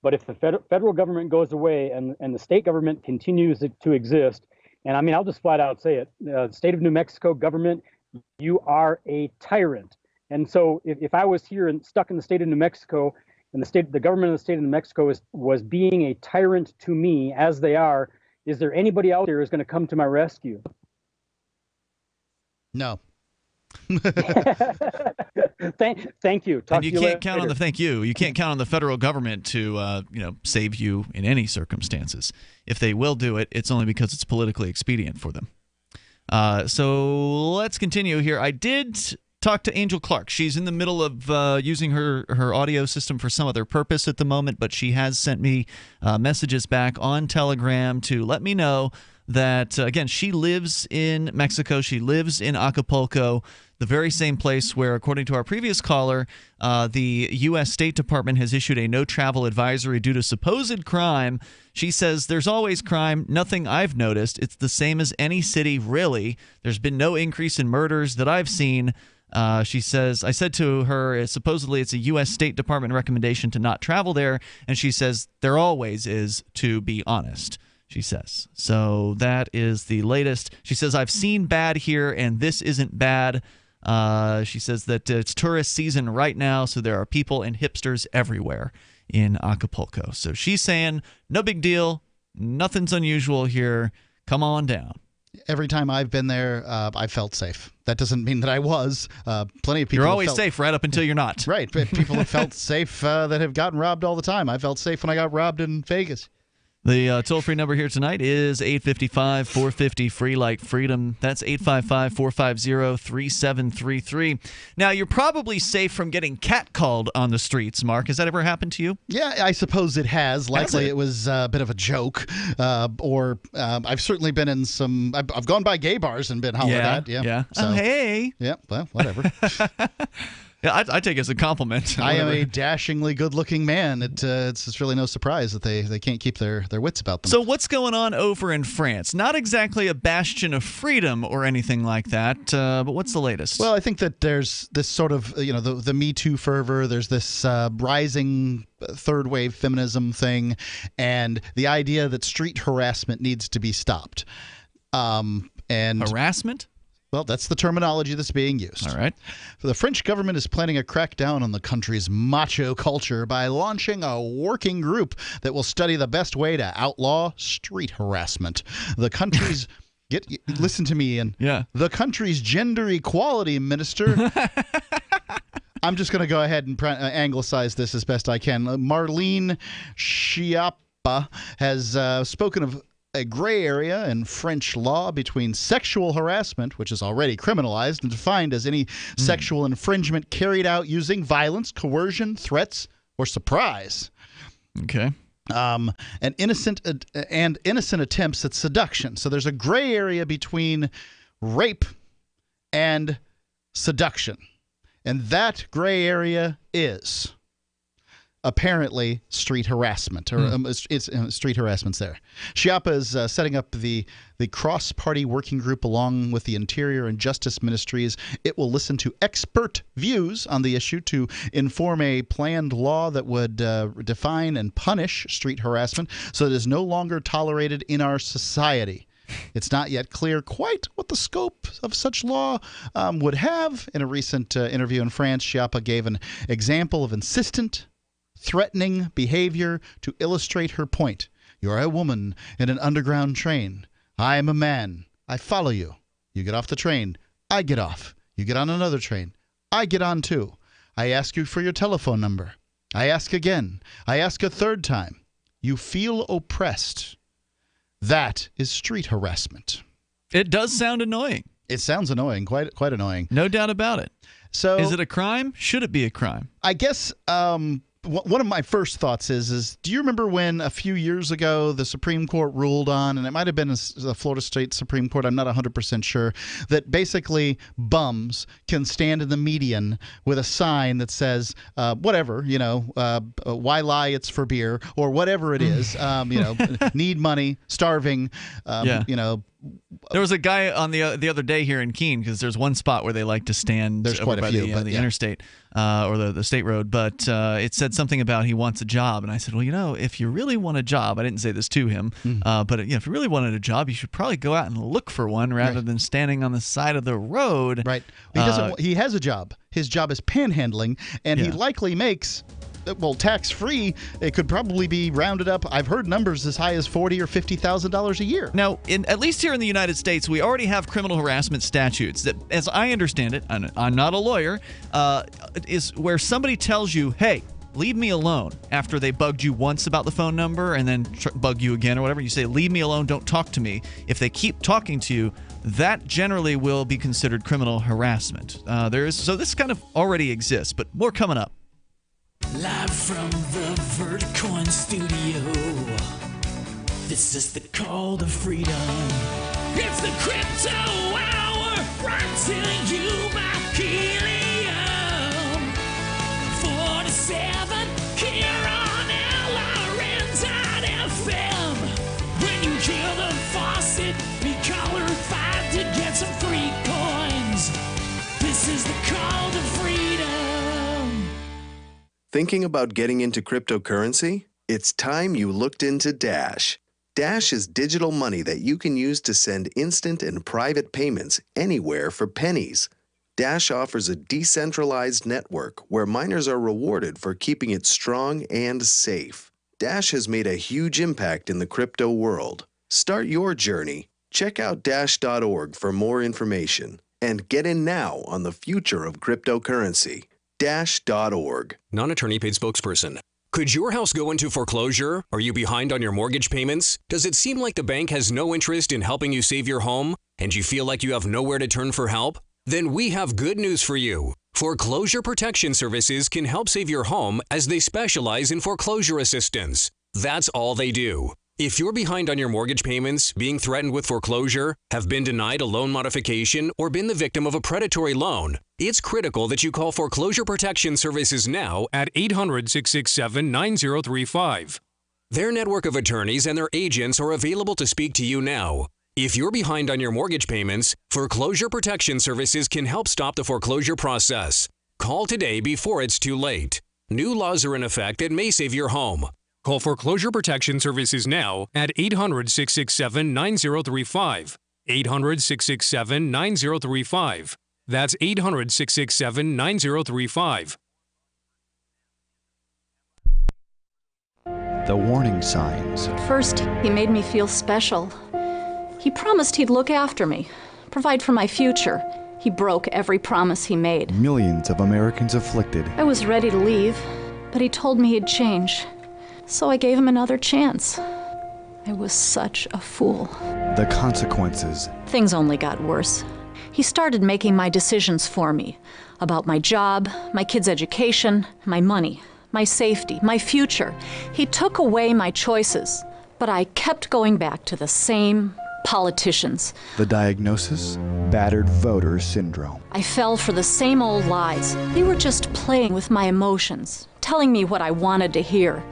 But if the federal government goes away and the state government continues to exist, and I mean, I'll just flat out say it, state of New Mexico government, you are a tyrant. And so if I was here and stuck in the state of New Mexico, and the government of the state of New Mexico was being a tyrant to me, as they are, is there anybody out there who's going to come to my rescue? No. Thank you. And you can't count on You can't count on the federal government to save you in any circumstances. If they will do it, it's only because it's politically expedient for them. So let's continue here. I did talk to Angel Clark. She's in the middle of using her audio system for some other purpose at the moment, but she has sent me messages back on Telegram to let me know that, again, she lives in Mexico. She lives in Acapulco, the very same place where, according to our previous caller, the U.S. State Department has issued a no-travel advisory due to supposed crime. She says, there's always crime, nothing I've noticed. It's the same as any city, really. There's been no increase in murders that I've seen. She says, I said to her, supposedly it's a U.S. State Department recommendation to not travel there, and she says, there always is, to be honest. She says. So that is the latest. She says, I've seen bad here, and this isn't bad. She says that it's tourist season right now, so there are people and hipsters everywhere in Acapulco. So she's saying, no big deal. Nothing's unusual here. Come on down. Every time I've been there, I felt safe. That doesn't mean that I was. Plenty of people. You're always safe right up until you're not. Right. People have felt safe that have gotten robbed all the time. I felt safe when I got robbed in Vegas. The toll-free number here tonight is 855-450-FREE like freedom. That's 855-450-3733. Now, you're probably safe from getting catcalled on the streets, Mark. Has that ever happened to you? Yeah, I suppose it has. Likely it was a bit of a joke. Or I've certainly been in some... I've gone by gay bars and been hollered at. Yeah. So, oh, hey. Yeah, well, whatever. Yeah, I take it as a compliment. I am a dashingly good-looking man. It's really no surprise that they can't keep their wits about them. So what's going on over in France? Not exactly a bastion of freedom or anything like that, but what's the latest? Well, I think that there's this sort of, the Me Too fervor. There's this rising third-wave feminism thing, and the idea that street harassment needs to be stopped. And harassment? Well, that's the terminology that's being used. All right. The French government is planning a crackdown on the country's macho culture by launching a working group that will study the best way to outlaw street harassment. The country's listen to me, Ian. Yeah. The country's gender equality minister. I'm just going to go ahead and anglicize this as best I can. Marlene Schiappa has spoken of a gray area in French law between sexual harassment, which is already criminalized and defined as any sexual infringement carried out using violence, coercion, threats, or surprise. Okay. And innocent attempts at seduction. So there's a gray area between rape and seduction. And that gray area is apparently street harassment, or it's street harassment's there. Schiappa is setting up the cross-party working group along with the Interior and Justice Ministries. It will listen to expert views on the issue to inform a planned law that would define and punish street harassment so that it is no longer tolerated in our society. It's not yet clear quite what the scope of such law would have. In a recent interview in France, Schiappa gave an example of insistent, threatening behavior to illustrate her point. You're a woman in an underground train. I am a man. I follow you. You get off the train. I get off. You get on another train. I get on too. I ask you for your telephone number. I ask again. I ask a third time. You feel oppressed. That is street harassment. It does sound annoying. It sounds annoying, quite annoying. No doubt about it. So, is it a crime? Should it be a crime? I guess one of my first thoughts is do you remember when a few years ago the Supreme Court ruled on, and it might have been the Florida State Supreme Court, I'm not 100% sure, that basically bums can stand in the median with a sign that says whatever, why lie, it's for beer, or whatever it is, need money, starving, There was a guy on the other day here in Keene, because there's one spot where they like to stand over by the interstate or the state road, but it said something about he wants a job. And I said, well, if you really want a job, I didn't say this to him, but if you really wanted a job, you should probably go out and look for one rather than standing on the side of the road. Right. He has a job. His job is panhandling, and he likely makes... Well, tax-free, it could probably be rounded up. I've heard numbers as high as $40,000 or $50,000 a year. Now, at least here in the United States, we already have criminal harassment statutes that, as I understand it, and I'm not a lawyer, is where somebody tells you, hey, leave me alone, after they bugged you once about the phone number and then bug you again or whatever. You say, leave me alone, don't talk to me. If they keep talking to you, that generally will be considered criminal harassment. So this kind of already exists, but more coming up. Live from the Verticoin studio, this is the call to freedom. It's the Crypto Hour, brought to you by Helium 47 here on LRN.FM. When you hear the faucet, be caller 5 to get some free coins. This is the call to freedom. Thinking about getting into cryptocurrency? It's time you looked into Dash. Dash is digital money that you can use to send instant and private payments anywhere for pennies. Dash offers a decentralized network where miners are rewarded for keeping it strong and safe. Dash has made a huge impact in the crypto world. Start your journey. Check out Dash.org for more information. And get in now on the future of cryptocurrency. Dash.org. Non-attorney paid spokesperson. Could your house go into foreclosure? Are you behind on your mortgage payments? Does it seem like the bank has no interest in helping you save your home? And you feel like you have nowhere to turn for help? Then we have good news for you. Foreclosure Protection Services can help save your home as they specialize in foreclosure assistance. That's all they do. If you're behind on your mortgage payments, being threatened with foreclosure, have been denied a loan modification, or been the victim of a predatory loan, it's critical that you call Foreclosure Protection Services now at 800-667-9035. Their network of attorneys and their agents are available to speak to you now. If you're behind on your mortgage payments, Foreclosure Protection Services can help stop the foreclosure process. Call today before it's too late. New laws are in effect that may save your home. Call Foreclosure Protection Services now at 800-667-9035. 800-667-9035. That's 800-667-9035. The warning signs. At first, he made me feel special. He promised he'd look after me, provide for my future. He broke every promise he made. Millions of Americans afflicted. I was ready to leave, but he told me he'd change. So I gave him another chance. I was such a fool. The consequences. Things only got worse. He started making my decisions for me. About my job, my kids' education, my money, my safety, my future. He took away my choices, but I kept going back to the same politicians. The diagnosis? Battered voter syndrome. I fell for the same old lies. They were just playing with my emotions, telling me what I wanted to hear.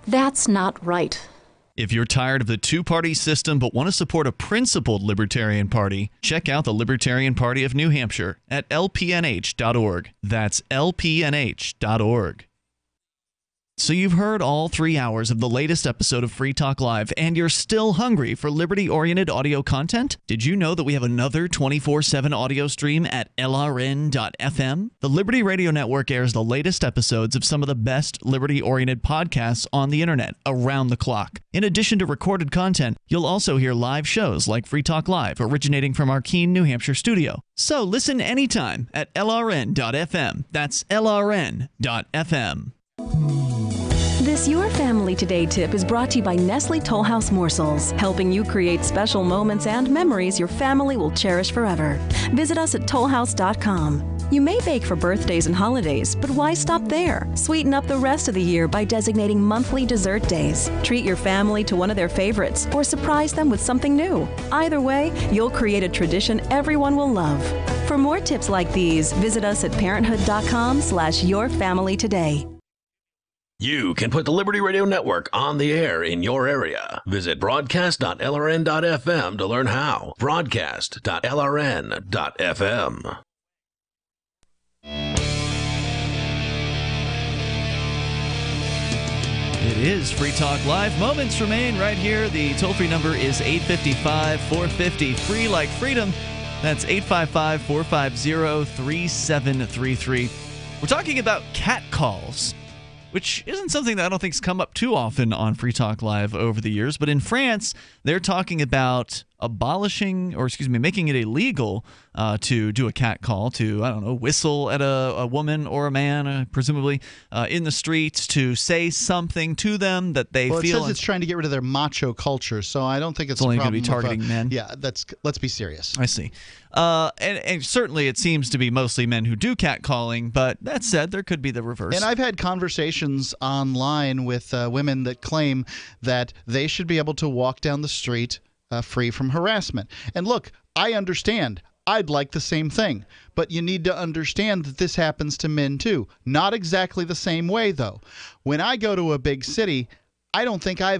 That's not right. If you're tired of the two-party system but want to support a principled Libertarian Party, check out the Libertarian Party of New Hampshire at lpnh.org. That's lpnh.org. So you've heard all 3 hours of the latest episode of Free Talk Live, and you're still hungry for liberty-oriented audio content? Did you know that we have another 24/7 audio stream at lrn.fm? The Liberty Radio Network airs the latest episodes of some of the best liberty-oriented podcasts on the internet around the clock. In addition to recorded content, you'll also hear live shows like Free Talk Live, originating from our Keene, New Hampshire studio. So listen anytime at lrn.fm. That's lrn.fm. This Your Family Today tip is brought to you by Nestle Toll House Morsels, helping you create special moments and memories your family will cherish forever. Visit us at tollhouse.com. You may bake for birthdays and holidays, but why stop there? Sweeten up the rest of the year by designating monthly dessert days. Treat your family to one of their favorites or surprise them with something new. Either way, you'll create a tradition everyone will love. For more tips like these, visit us at parenthood.com/yourfamilytoday. You can put the Liberty Radio Network on the air in your area. Visit broadcast.lrn.fm to learn how. Broadcast.lrn.fm. It is Free Talk Live. Moments remain right here. The toll-free number is 855-450. Free like freedom. That's 855-450-3733. We're talking about catcalls, which isn't something that I don't think has come up too often on Free Talk Live over the years. But in France, they're talking about making it illegal to do a catcall, to, I don't know, whistle at a woman or a man, presumably, in the streets, to say something to them that they feel. It says it's trying to get rid of their macho culture, so I don't think it's only a going to problem be targeting men. Yeah, let's be serious. I see. And certainly it seems to be mostly men who do catcalling, but that said, there could be the reverse. And I've had conversations online with women that claim that they should be able to walk down the street free from harassment. And look, I understand. I'd like the same thing. But you need to understand that this happens to men too. Not exactly the same way, though. When I go to a big city, I don't think I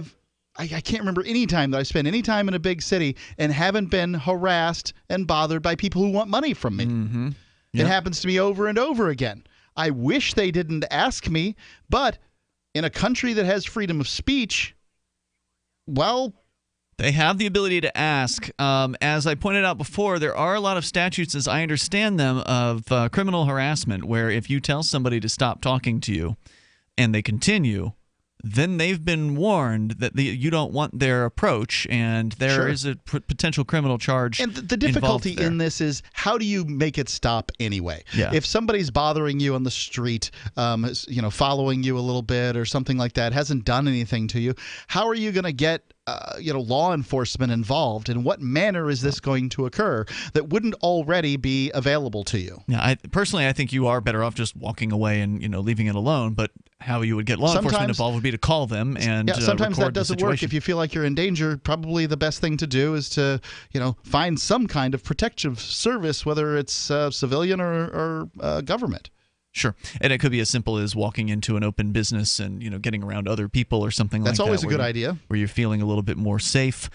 can't remember any time that I spent any time in a big city and haven't been harassed and bothered by people who want money from me. Mm-hmm. It happens to me over and over again. I wish they didn't ask me, but in a country that has freedom of speech, well, they have the ability to ask. As I pointed out before, there are a lot of statutes, as I understand them, of criminal harassment, where if you tell somebody to stop talking to you and they continue, then they've been warned that you don't want their approach, and there is a potential criminal charge. And the difficulty in this is, how do you make it stop anyway? Yeah. If somebody's bothering you on the street, following you a little bit or something like that, hasn't done anything to you, how are you going to get law enforcement involved? In what manner is this going to occur that wouldn't already be available to you? Yeah, I think you are better off just walking away and leaving it alone. But how you would get law enforcement involved would be to call them and sometimes record that doesn't work. If you feel like you're in danger, probably the best thing to do is to find some kind of protective service, whether it's civilian or government. Sure. And it could be as simple as walking into an open business and, getting around other people or something like that. That's always a good idea. Where you're feeling a little bit more safe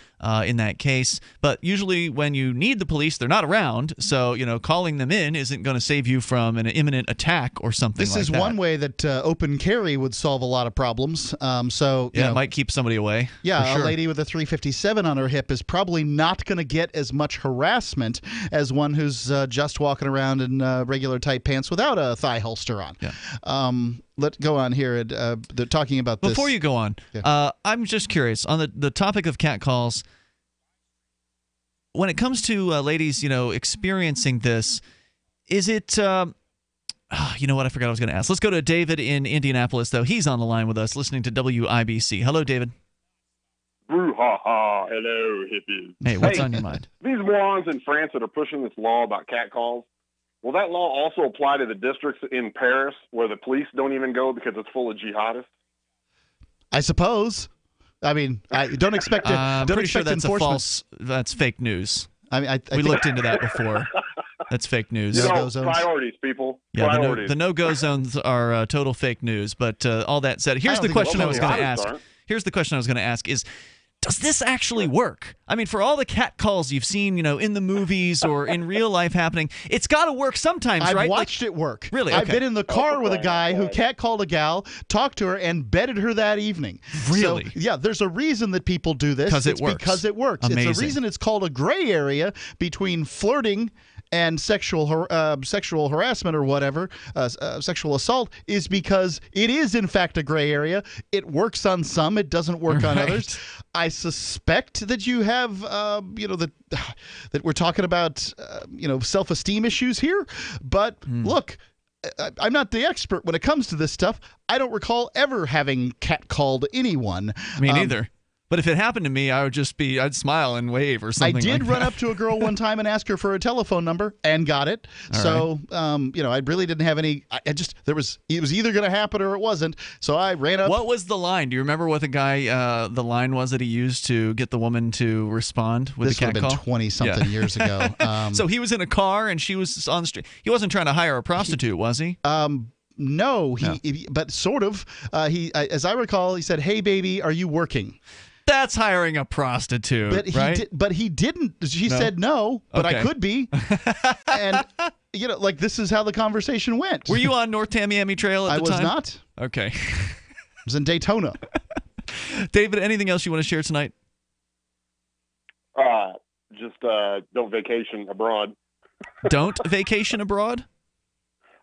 in that case. But usually when you need the police, they're not around. So, calling them in isn't going to save you from an imminent attack or something like that. This is one way that open carry would solve a lot of problems. It might keep somebody away. Yeah, a lady with a 357 on her hip is probably not going to get as much harassment as one who's just walking around in regular tight pants without a thigh holster on. Yeah. Let's go on here. They're talking about this. Before you go on, I'm just curious on the topic of catcalls. When it comes to ladies, experiencing this, is it? You know what? I forgot I was going to ask. Let's go to David in Indianapolis, though. He's on the line with us, listening to WIBC. Hello, David. Brouhaha. Hello, hippies. Hey, what's on your mind? These morons in France that are pushing this law about catcalls, will that law also apply to the districts in Paris where the police don't even go because it's full of jihadists? I suppose. I mean, I don't expect it. I'm don't pretty sure expect that's that's fake news. I we looked into that before. That's fake news. Priorities, people. Yeah, priorities. The no-go zones are total fake news. But all that said, here's the question I was going to ask. Here's the question I was going to ask is, does this actually work? I mean, for all the catcalls you've seen, in the movies or in real life happening, it's got to work sometimes, right? I've watched it work. Really? I've Okay. been in the car with a guy who catcalled a gal, talked to her, and bedded her that evening. Really? So, yeah, there's a reason that people do this. Because it works. Because it works. Amazing. It's a reason it's called a gray area between flirting and sexual harassment or whatever, sexual assault, is because it is in fact a gray area. It works on some, it doesn't work on others. I suspect that you have, that we're talking about, self-esteem issues here. But look, I'm not the expert when it comes to this stuff. I don't recall ever having catcalled anyone. Me neither. But if it happened to me, I'd smile and wave or something. I did like run that. up to a girl one time and ask her for a telephone number and got it. I really didn't have any. It was either going to happen or it wasn't. So I ran up. What was the line? Do you remember what the line was that he used to get the woman to respond with the catcall? This would have been 20-something years ago. So he was in a car and she was on the street. He wasn't trying to hire a prostitute, was he? No, but sort of. As I recall, he said, "Hey, baby, are you working?" That's hiring a prostitute, right? But he didn't. She said no, but I could be. And, this is how the conversation went. Were you on North Tamiami Trail at the time? I was not. Okay. I was in Daytona. David, anything else you want to share tonight? Don't vacation abroad. Don't vacation abroad?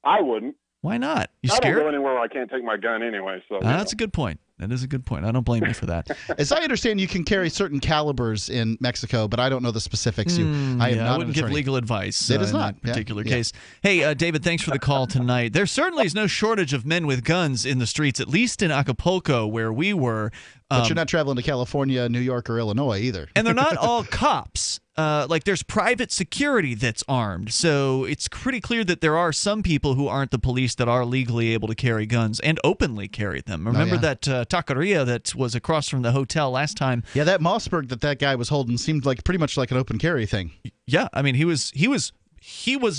I wouldn't. Why not? You I scared? don't go anywhere where I can't take my gun anyway. So that's a good point. That is a good point. I don't blame you for that. As I understand, you can carry certain calibers in Mexico, but I don't know the specifics. I wouldn't give legal advice in that particular case. Hey, David, thanks for the call tonight. There certainly is no shortage of men with guns in the streets, at least in Acapulco, where we were. But you're not traveling to California, New York, or Illinois either. And they're not all cops. There's private security that's armed. So it's pretty clear that there are some people who aren't the police that are legally able to carry guns and openly carry them. Remember that taqueria that was across from the hotel last time? Yeah, that Mossberg that guy was holding seemed like pretty much like an open carry thing. Yeah, I mean, he was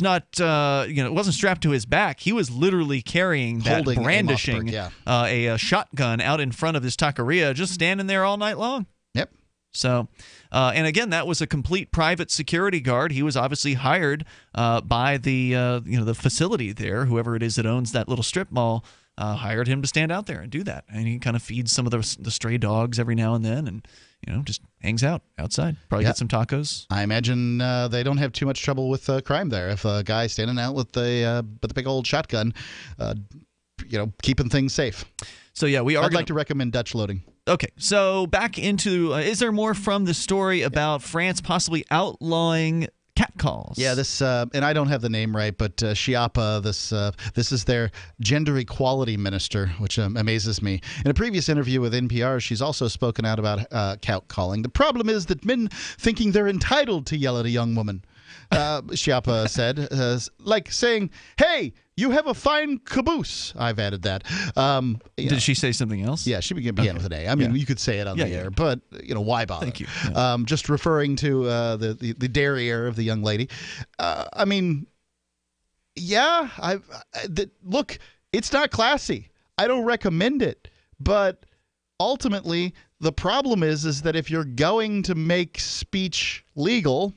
not, it wasn't strapped to his back. He was literally carrying brandishing a shotgun out in front of his taqueria, just standing there all night long. Yep. So, and again, that was a complete private security guard. He was obviously hired by the facility there, whoever it is that owns that little strip mall. Hired him to stand out there and do that, and he kind of feeds some of the stray dogs every now and then, and just hangs out outside. Probably get some tacos. I imagine they don't have too much trouble with crime there. If a guy standing out with the big old shotgun, keeping things safe. So, yeah, I'd like to recommend Dutch loading. Okay, so back into is there more from the story about France possibly outlawing catcalls? Yeah, this and I don't have the name right, but Chiappa, this is their gender equality minister, which amazes me. In a previous interview with NPR, she's also spoken out about catcalling. The problem is that men thinking they're entitled to yell at a young woman. Chiappa said, like saying, "Hey, you have a fine caboose." I've added that. Did she say something else? Yeah, she began with an A. I mean, you could say it on the air, but why bother? Thank you. Just referring to the derriere of the young lady. I mean, yeah. Look, it's not classy. I don't recommend it, but ultimately, the problem is that if you're going to make speech legal,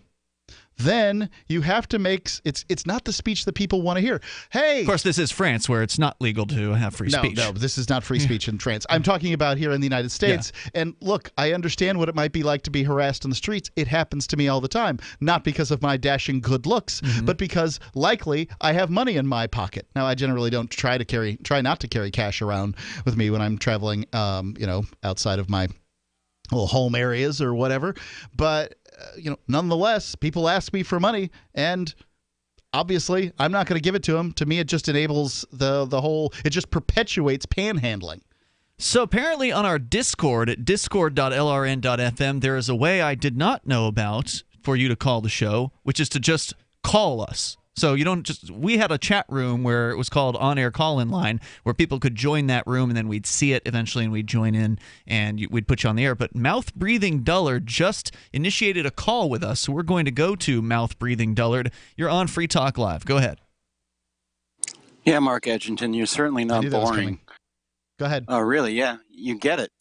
then you have to make it's not the speech that people want to hear. Hey, of course, this is France, where it's not legal to have free speech. No, this is not free speech in France. I'm talking about here in the United States. Yeah. And look, I understand what it might be like to be harassed in the streets. It happens to me all the time, not because of my dashing good looks, but because likely I have money in my pocket. Now, I generally don't try not to carry cash around with me when I'm traveling, outside of my little home areas or whatever, but nonetheless, people ask me for money, and obviously, I'm not going to give it to them. To me, it just enables the whole. It just perpetuates panhandling. So apparently, on our Discord at discord.lrn.fm, there is a way I did not know about for you to call the show, which is to just call us. So you don't just. We had a chat room where it was called On-Air Call-In Line, where people could join that room, and then we'd see it eventually, and we'd join in, and we'd put you on the air. But Mouth Breathing Dullard just initiated a call with us, so we're going to go to Mouth Breathing Dullard. You're on Free Talk Live. Go ahead. Yeah, Mark Edgington, you're certainly not boring. Go ahead. Oh, really? Yeah, you get it.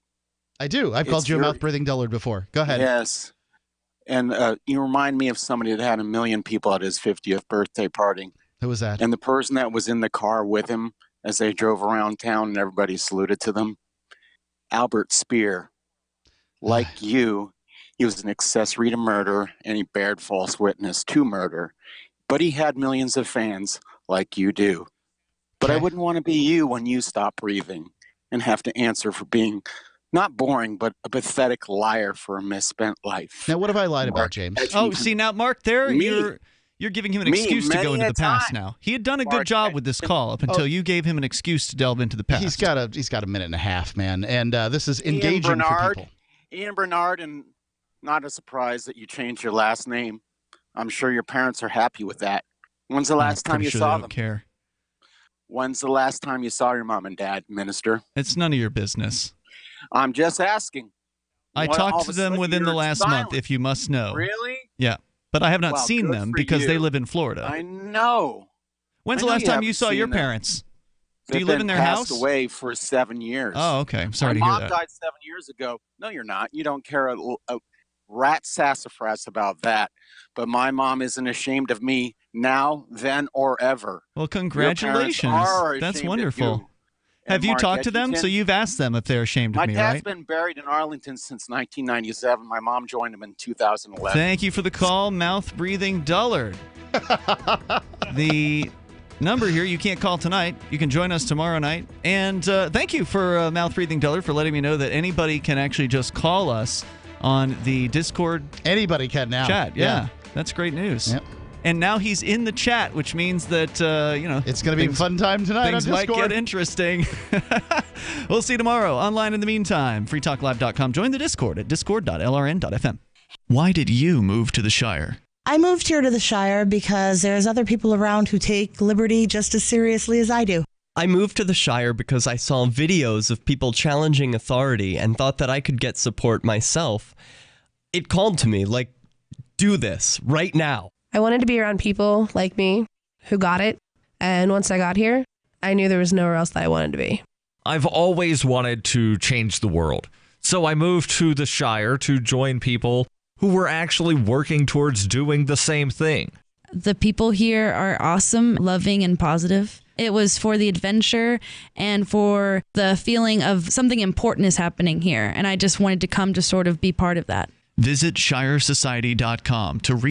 I do. I've called you a Mouth Breathing Dullard before. Go ahead. Yes. And you remind me of somebody that had 1 million people at his 50th birthday party. Who was that? And the person that was in the car with him as they drove around town and everybody saluted to them, Albert Speer. Like you, he was an accessory to murder, and he bared false witness to murder. But he had millions of fans like you do. But I wouldn't want to be you when you stop breathing and have to answer for being not boring, but a pathetic liar for a misspent life. Now, what have I lied about, James? Oh, see, now, Mark, you're giving him an excuse to go into the past now. He had done a good job with this call up until you gave him an excuse to delve into the past. He's got a minute and a half, man, and this is engaging for people. Ian Bernard, and not a surprise that you changed your last name. I'm sure your parents are happy with that. When's the last time you saw them? Care. When's the last time you saw your mom and dad, Minister? It's none of your business. I'm just asking. I talked to them within the last month, if you must know. Really? Yeah. But I have not seen them because they live in Florida. I know. When's the last time you saw your parents? Do you live in their house? Passed away for 7 years. Oh, okay. I'm sorry to hear that. My mom died 7 years ago. No, you're not. You don't care a rat sassafras about that. But my mom isn't ashamed of me now, then, or ever. Well, congratulations. That's wonderful. Have you talked to them? So you've asked them if they're ashamed of me, right? My dad's been buried in Arlington since 1997. My mom joined him in 2011. Thank you for the call, Mouth Breathing Dullard. The number here, you can't call tonight. You can join us tomorrow night. And thank you for Mouth Breathing Dullard for letting me know that anybody can actually just call us on the Discord. Anybody can now. Chat, yeah. That's great news. Yep. And now he's in the chat, which means that, it's going to be a fun time tonight on Discord. Things might get interesting. We'll see you tomorrow. Online in the meantime, freetalklive.com. Join the Discord at discord.lrn.fm. Why did you move to the Shire? I moved here to the Shire because there's other people around who take liberty just as seriously as I do. I moved to the Shire because I saw videos of people challenging authority and thought that I could get support myself. It called to me, like, do this right now. I wanted to be around people like me who got it. And once I got here, I knew there was nowhere else that I wanted to be. I've always wanted to change the world. So I moved to the Shire to join people who were actually working towards doing the same thing. The people here are awesome, loving, and positive. It was for the adventure and for the feeling of something important is happening here. And I just wanted to come to sort of be part of that. Visit ShireSociety.com to read